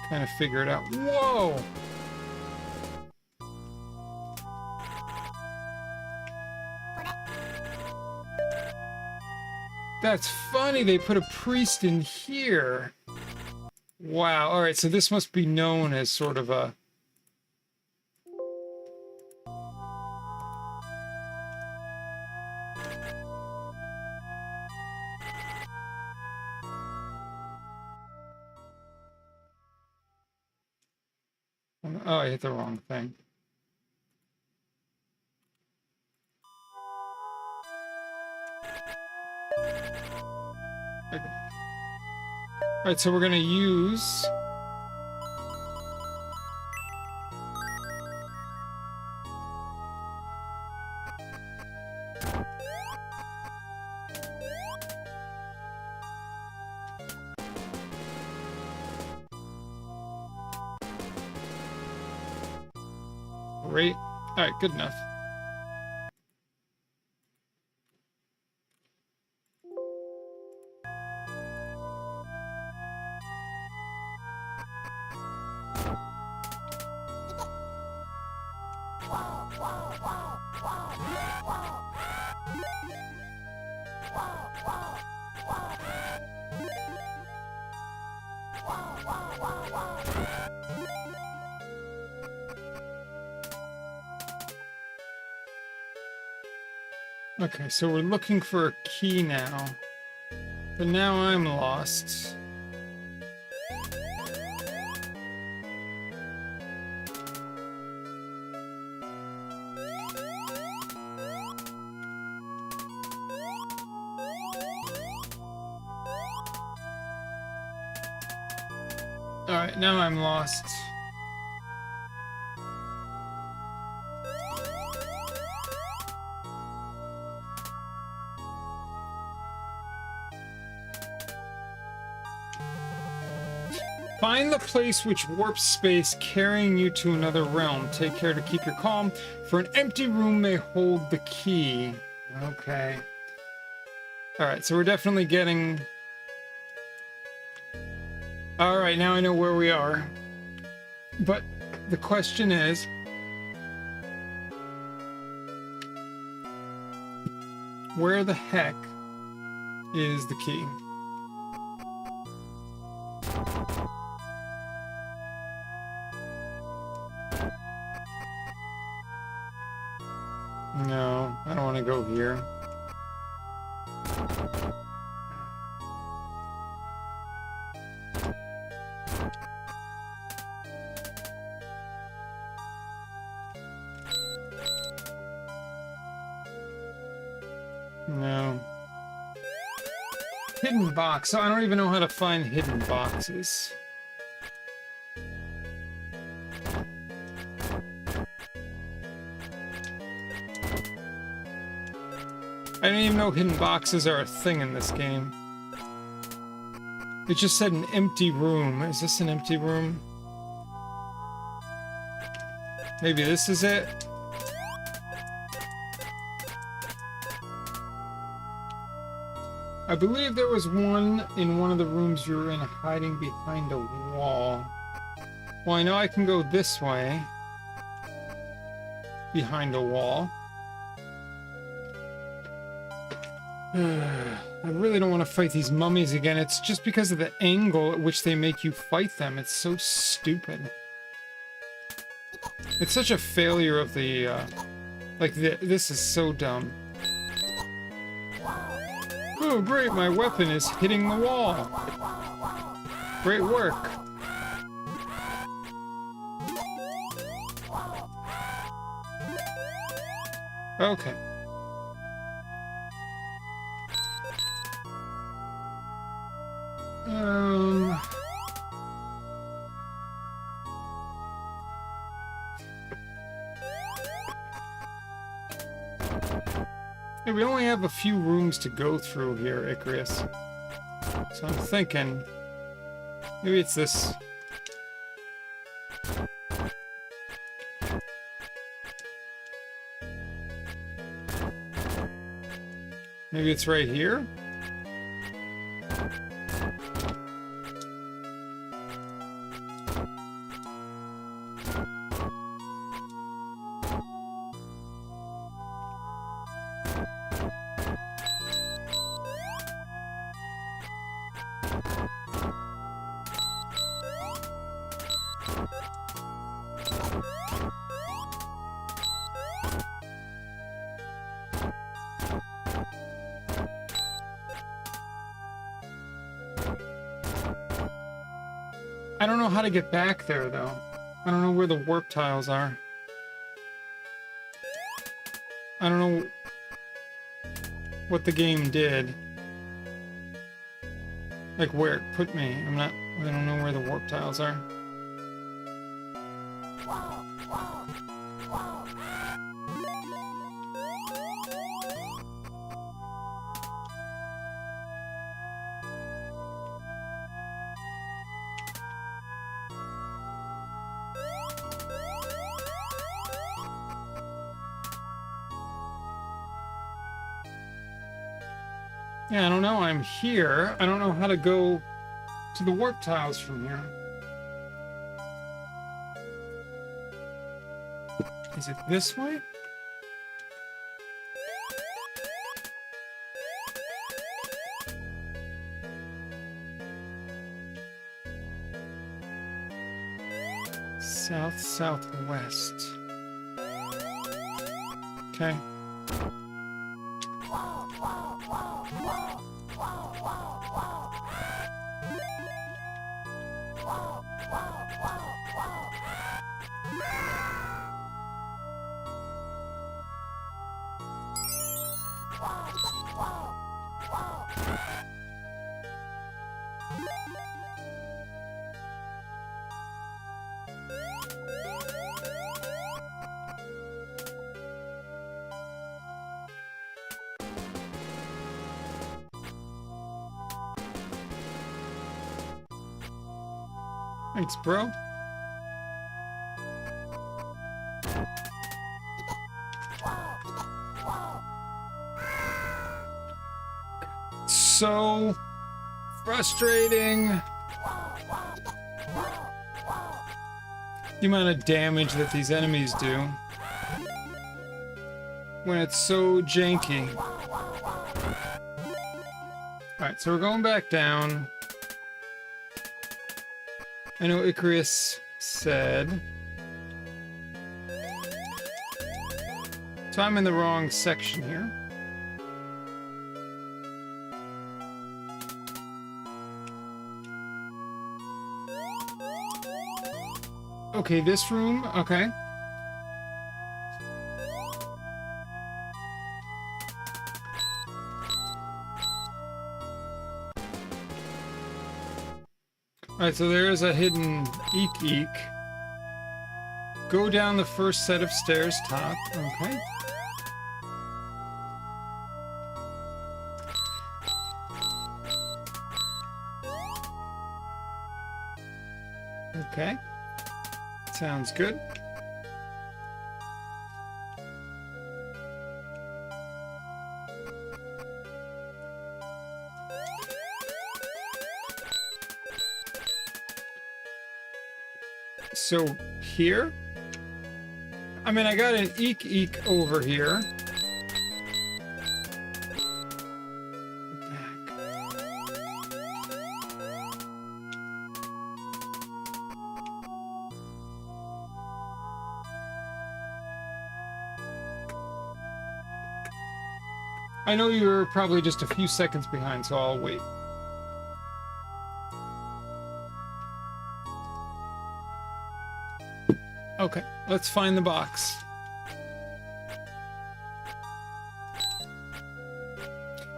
[SPEAKER 3] kind of figure it out. Whoa! That's funny, they put a priest in here. Wow, alright, so this must be known as sort of a... Oh, I hit the wrong thing. Okay. Alright, so we're gonna use... Great. Alright, good enough. Okay, so we're looking for a key now. But now I'm lost. Alright, now I'm lost. Find the place which warps space, carrying you to another realm. Take care to keep your calm, for an empty room may hold the key. Okay. Alright, so we're definitely getting... Alright, now I know where we are. But the question is... where the heck is the key? No, I don't want to go here. No. Hidden box. So I don't even know how to find hidden boxes. I didn't even know hidden boxes are a thing in this game. It just said an empty room. Is this an empty room? Maybe this is it? I believe there was one in one of the rooms you were in hiding behind a wall. Well, I know I can go this way. Behind a wall. I really don't want to fight these mummies again. It's just because of the angle at which they make you fight them. It's so stupid. It's such a failure of the, this is so dumb. Oh, great, my weapon is hitting the wall. Great work. Okay. Yeah, we only have a few rooms to go through here, Icarus. So I'm thinking... maybe it's this... maybe it's right here? I don't know how to get back there, though.
[SPEAKER 1] I don't know where the warp tiles are. I don't know what the game did. Like where it put me. I don't know where the warp tiles are. Yeah, I don't know. I'm here. I don't know how to go to the warp tiles from here. Is it this way? South, southwest. Okay. Thanks, bro. So frustrating. The amount of damage that these enemies do when it's so janky. Alright, so we're going back down. I know Icarus said. So I'm in the wrong section here. Okay, this room, okay. Alright, so there is a hidden Eek Eek. Go down the first set of stairs top, okay. Okay. Sounds good. So here? I mean, I got an Eek Eek over here. I know you're probably just a few seconds behind, so I'll wait. Okay, let's find the box.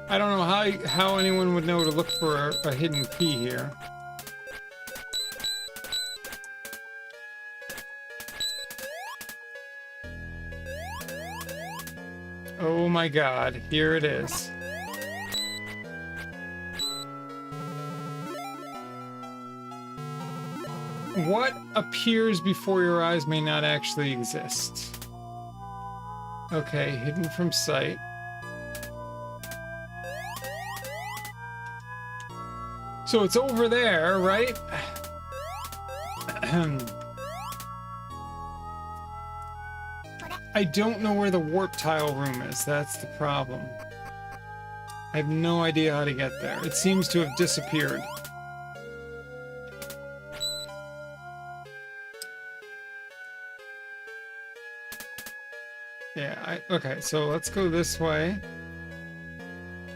[SPEAKER 1] I don't know how anyone would know to look for a hidden key here. Oh my god, here it is. What appears before your eyes may not actually exist. Okay, hidden from sight. So it's over there, right? I don't know where the warp tile room is. That's the problem. I have no idea how to get there. It seems to have disappeared. Yeah, okay, so let's go this way.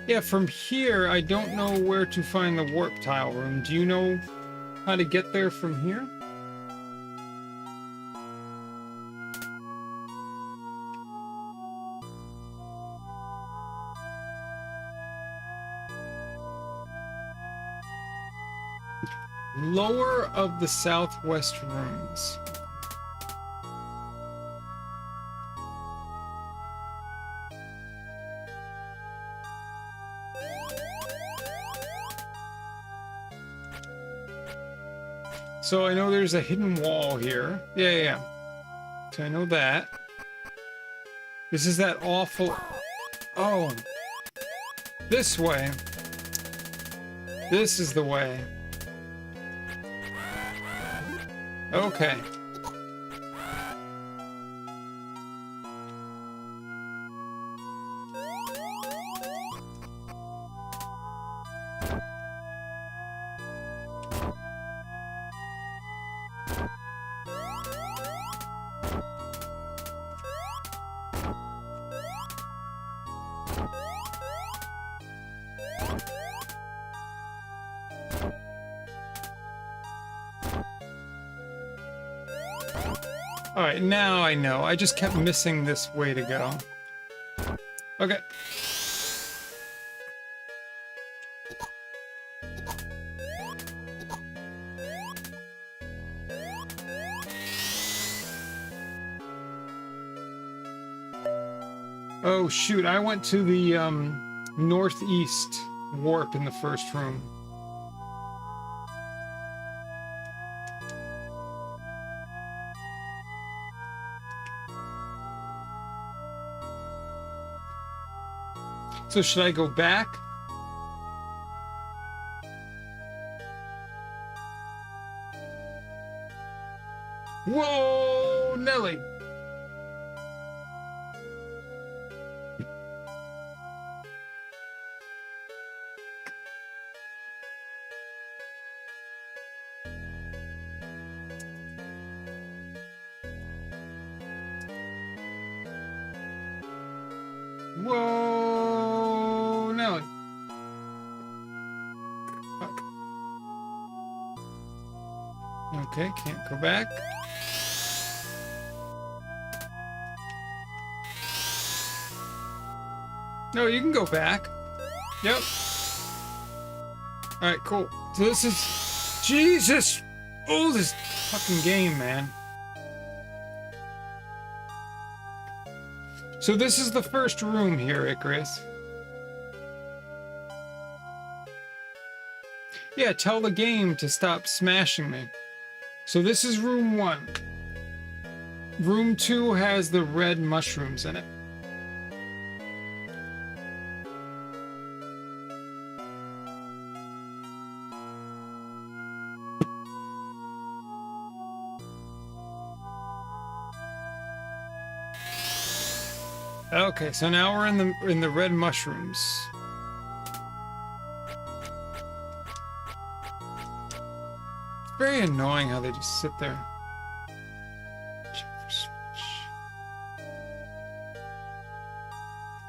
[SPEAKER 1] Yeah, from here, I don't know where to find the warp tile room. Do you know how to get there from here? Lower of the southwest rooms. So I know there's a hidden wall here. Yeah. So I know that. This is that awful... Oh. This way. This is the way. Okay. Alright, now I know. I just kept missing this way to go. Okay. Oh shoot, I went to the northeast warp in the first room. So should I go back? Whoa, Nelly! Whoa, Nelly! Okay, can't go back. No, you can go back. Yep. Alright, cool. So this is... Jesus! Oh, this fucking game, man. So this is the first room here, Icarus. Yeah, tell the game to stop smashing me. So this is room 1. Room 2 has the red mushrooms in it. Okay, so now we're in the red mushrooms. It's very annoying how they just sit there.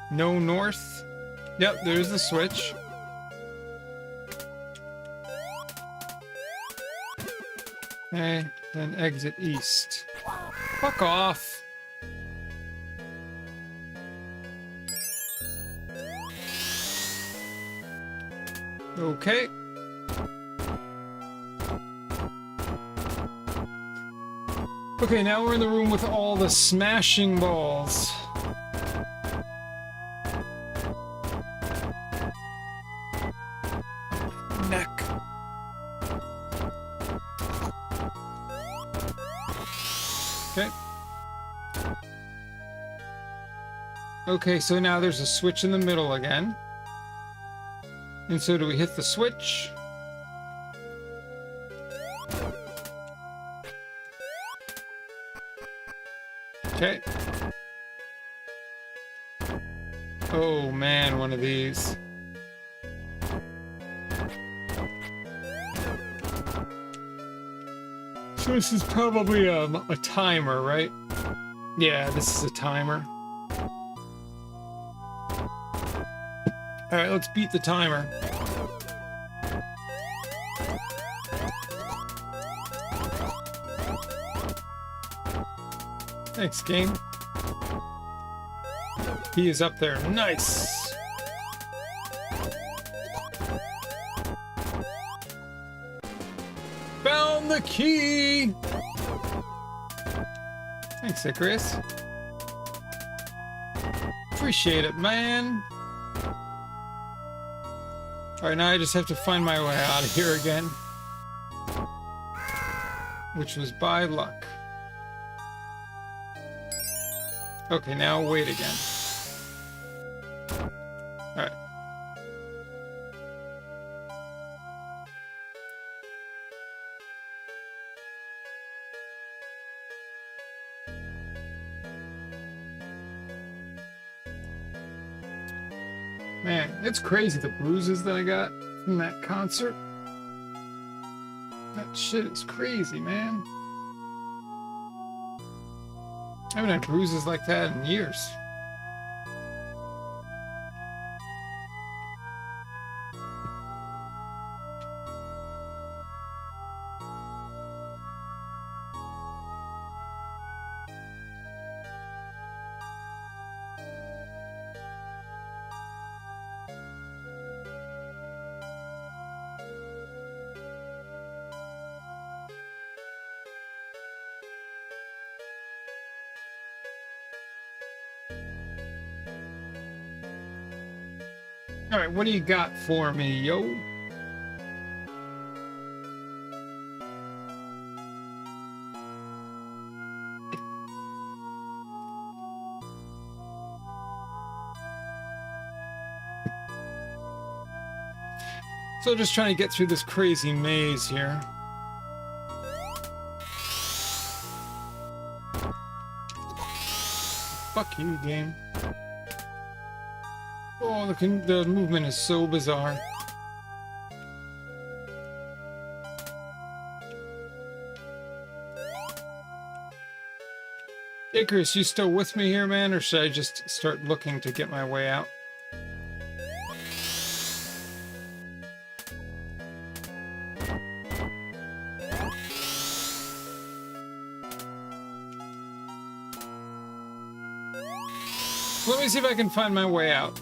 [SPEAKER 1] No north. Yep, there's the switch. Okay, then exit east. Fuck off. Okay. Okay, now we're in the room with all the smashing balls. Neck. Okay. Okay, so now there's a switch in the middle again. And so do we hit the switch? Okay. Oh man, one of these. So this is probably a timer, right? Yeah, this is a timer. Alright, let's beat the timer. Thanks, game. He is up there. Nice! found the key! Thanks, Icarus. Appreciate it, man. Alright, now I just have to find my way out of here again. Which was by luck. Okay, now wait again. Alright. Man, it's crazy the bruises that I got from that concert. That shit is crazy, man. I haven't had bruises like that in years. All right, what do you got for me, yo? So just trying to get through this crazy maze here. Fuck you, game. Oh, the movement is so bizarre. Icarus, you still with me here, man? Or should I just start looking to get my way out? Let me see if I can find my way out.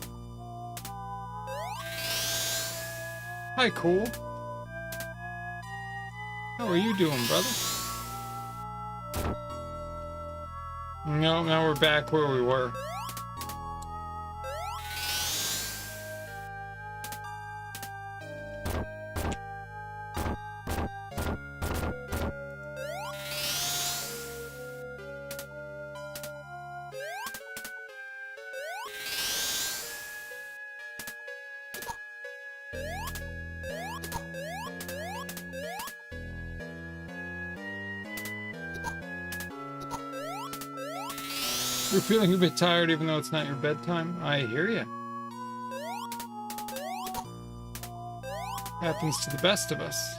[SPEAKER 1] Hi, cool. How are you doing, brother? No, now we're back where we were. You're feeling a bit tired even though it's not your bedtime? I hear ya. Happens to the best of us.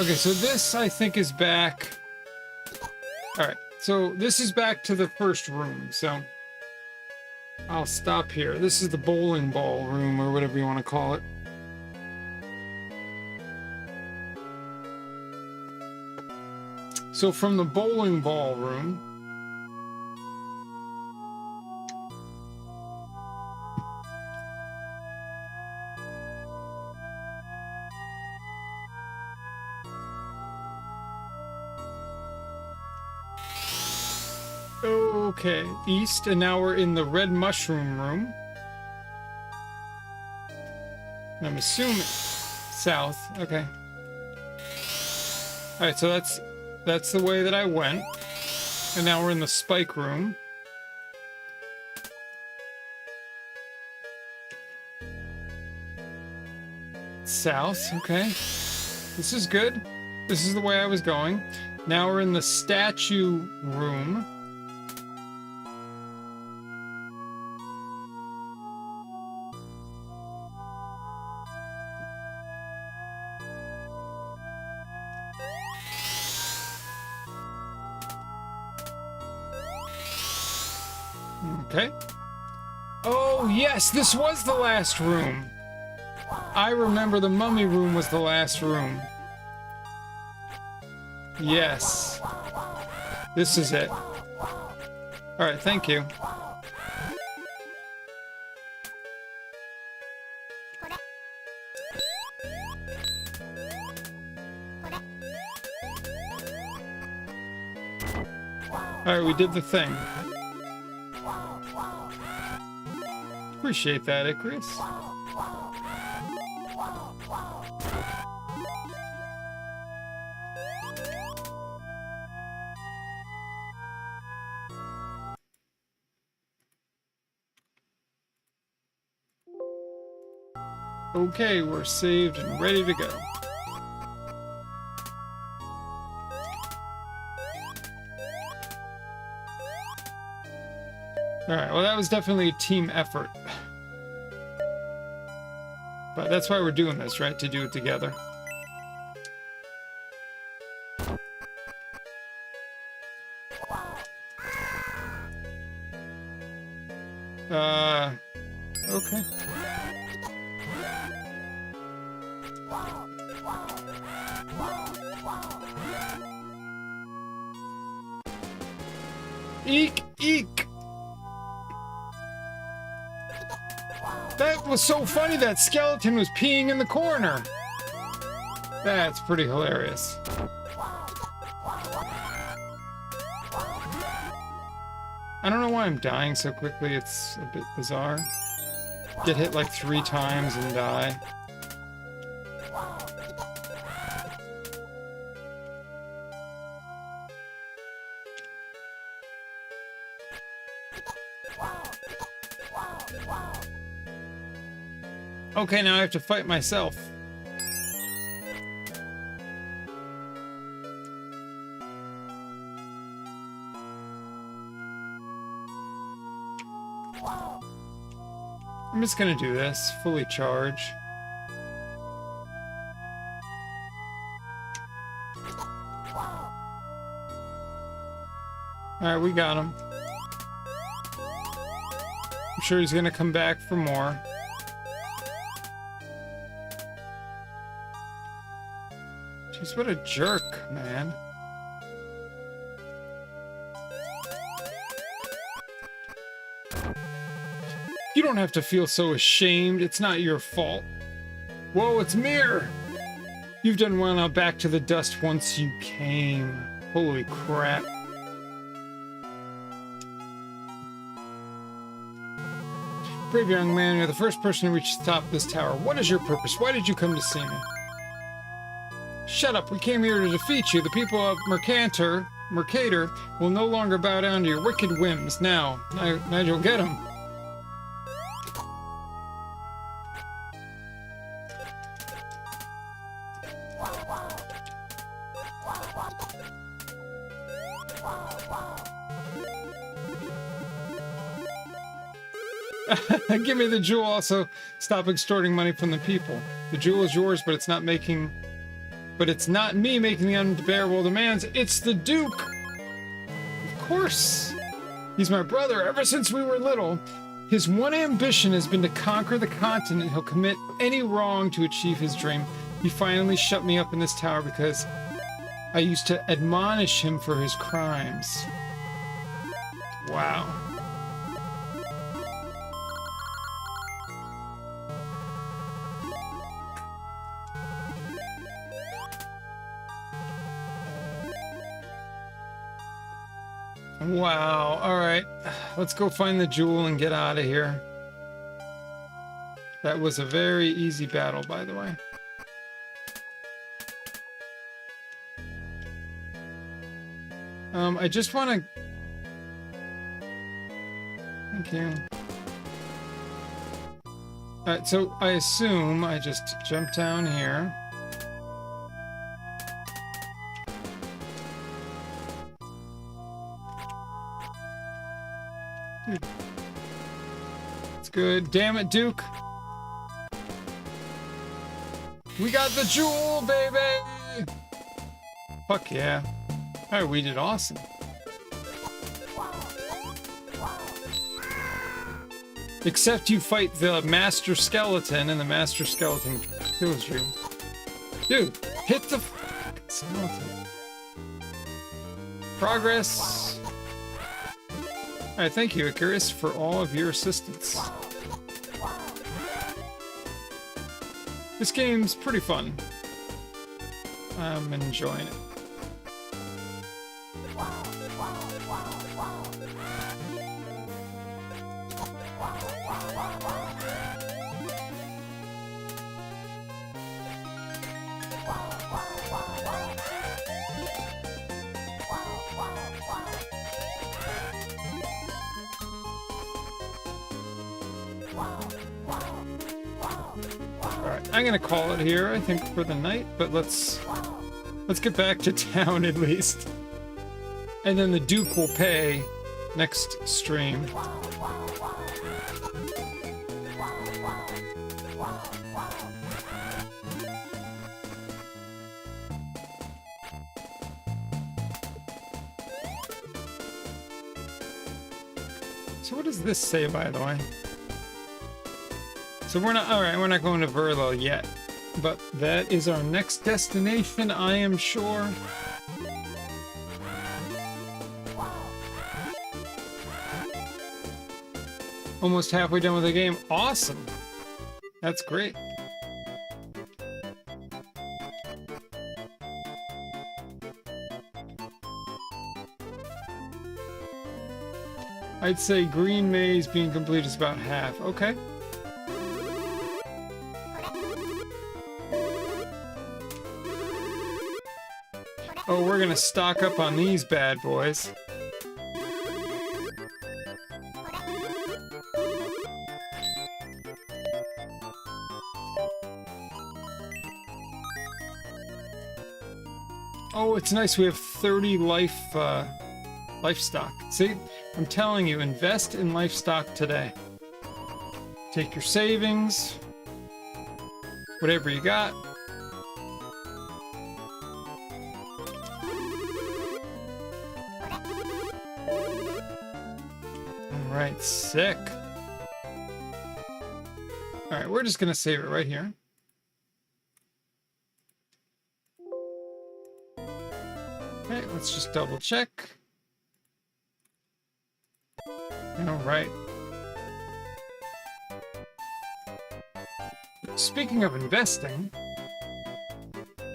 [SPEAKER 1] Okay, so this, I think, is back. Alright, so this is back to the first room, so I'll stop here. This is the bowling ball room, or whatever you want to call it. So from the bowling ball room, okay, east, and now we're in the red mushroom room. And I'm assuming south. Okay. All right, so that's the way that I went, and now we're in the spike room. South. Okay, this is good. This is the way I was going. Now we're in the statue room. Okay.
[SPEAKER 3] Oh, yes, this was the last room. I remember the mummy room was the last room. Yes. This is it. Alright, thank you. Alright, we did the thing. Appreciate that, Icarus. Okay, we're saved and ready to go. Alright, well that was definitely a team effort. But that's why we're doing this, right? To do it together. Okay. Eek! Eek! That was so funny, that skeleton was peeing in the corner. That's pretty hilarious. I don't know why I'm dying so quickly, it's a bit bizarre. Get hit like 3 times and die. Okay, now I have to fight myself. I'm just gonna do this, fully charge. Alright, we got him. I'm sure he's gonna come back for more. Jeez, what a jerk, man. You don't have to feel so ashamed. It's not your fault. Whoa, it's Mir! You've done well, now back to the dust once you came. Holy crap. Brave young man, you're the first person to reach the top of this tower. What is your purpose? Why did you come to see me? Shut up, we came here to defeat you. The people of Mercator will no longer bow down to your wicked whims. Now you'll get them. Give me the jewel. Also, stop extorting money from the people. The jewel is yours, but it's not me making the unbearable demands. It's the Duke. Of course. He's my brother ever since we were little. His one ambition has been to conquer the continent. He'll commit any wrong to achieve his dream. He finally shut me up in this tower because I used to admonish him for his crimes. Wow. Wow, alright. Let's go find the jewel and get out of here. That was a very easy battle, by the way. I just want to... Thank you. Alright, so I assume I just jump down here. Dude. It's good. Damn it, Duke. We got the jewel, baby! Fuck yeah. Alright, we did awesome.
[SPEAKER 1] Except you fight the Master Skeleton, and the Master Skeleton kills you. Dude, hit the skeleton. Progress. Alright, thank you, Icarus, for all of your assistance. This game's pretty fun. I'm enjoying it. Alright, I'm gonna call it here, I think, for the night, but let's get back to town at least. And then the Duke will pay next stream. So what does this say, by the way? So we're not, alright, we're not going to Verlo yet, but that is our next destination, I am sure. Almost halfway done with the game. Awesome! That's great. I'd say Green Maze being complete is about half. Okay. Oh, we're gonna stock up on these bad boys. Oh, it's nice. We have 30 life stock. See, I'm telling you, invest in life stock today. Take your savings, whatever you got. Alright, sick. Alright, we're just gonna save it right here. Okay, let's just double check. Alright. Speaking of investing,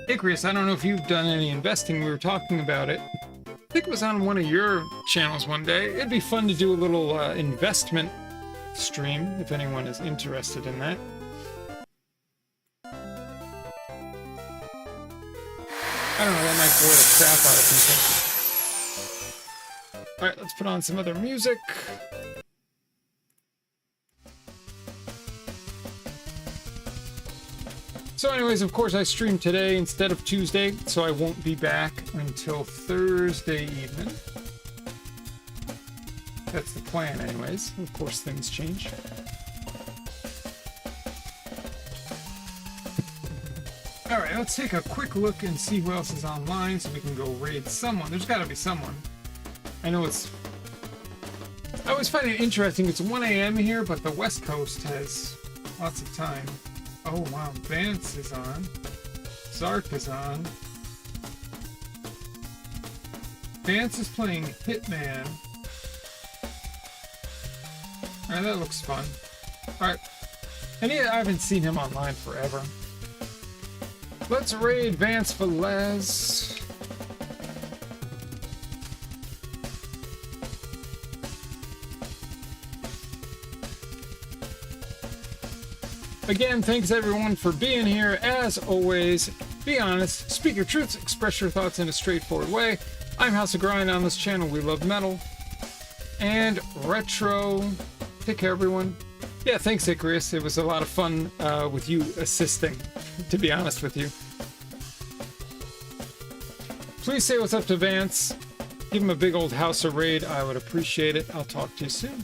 [SPEAKER 1] Icarus, I don't know if you've done any investing. We were talking about it. I think it was on one of your channels one day. It'd be fun to do a little investment stream if anyone is interested in that. I don't know, that might bore the crap out of people. Alright, let's put on some other music. So anyways, of course, I streamed today instead of Tuesday, so I won't be back until Thursday evening. That's the plan anyways. Of course, things change. Alright, let's take a quick look and see who else is online so we can go raid someone. There's gotta be someone. I know it's... I always find it interesting. It's 1 a.m. here, but the West Coast has lots of time. Oh wow, Vance is on. Zark is on. Vance is playing Hitman. Alright, that looks fun. Alright. I haven't seen him online forever. Let's raid Vance Velez. Again, thanks everyone for being here. As always, be honest, speak your truths, express your thoughts in a straightforward way. I'm House of Grind. On this channel, we love metal and retro. Take care, everyone. Yeah, thanks, Icarus. It was a lot of fun with you assisting, to be honest with you. Please say what's up to Vance. Give him a big old house of raid. I would appreciate it. I'll talk to you soon.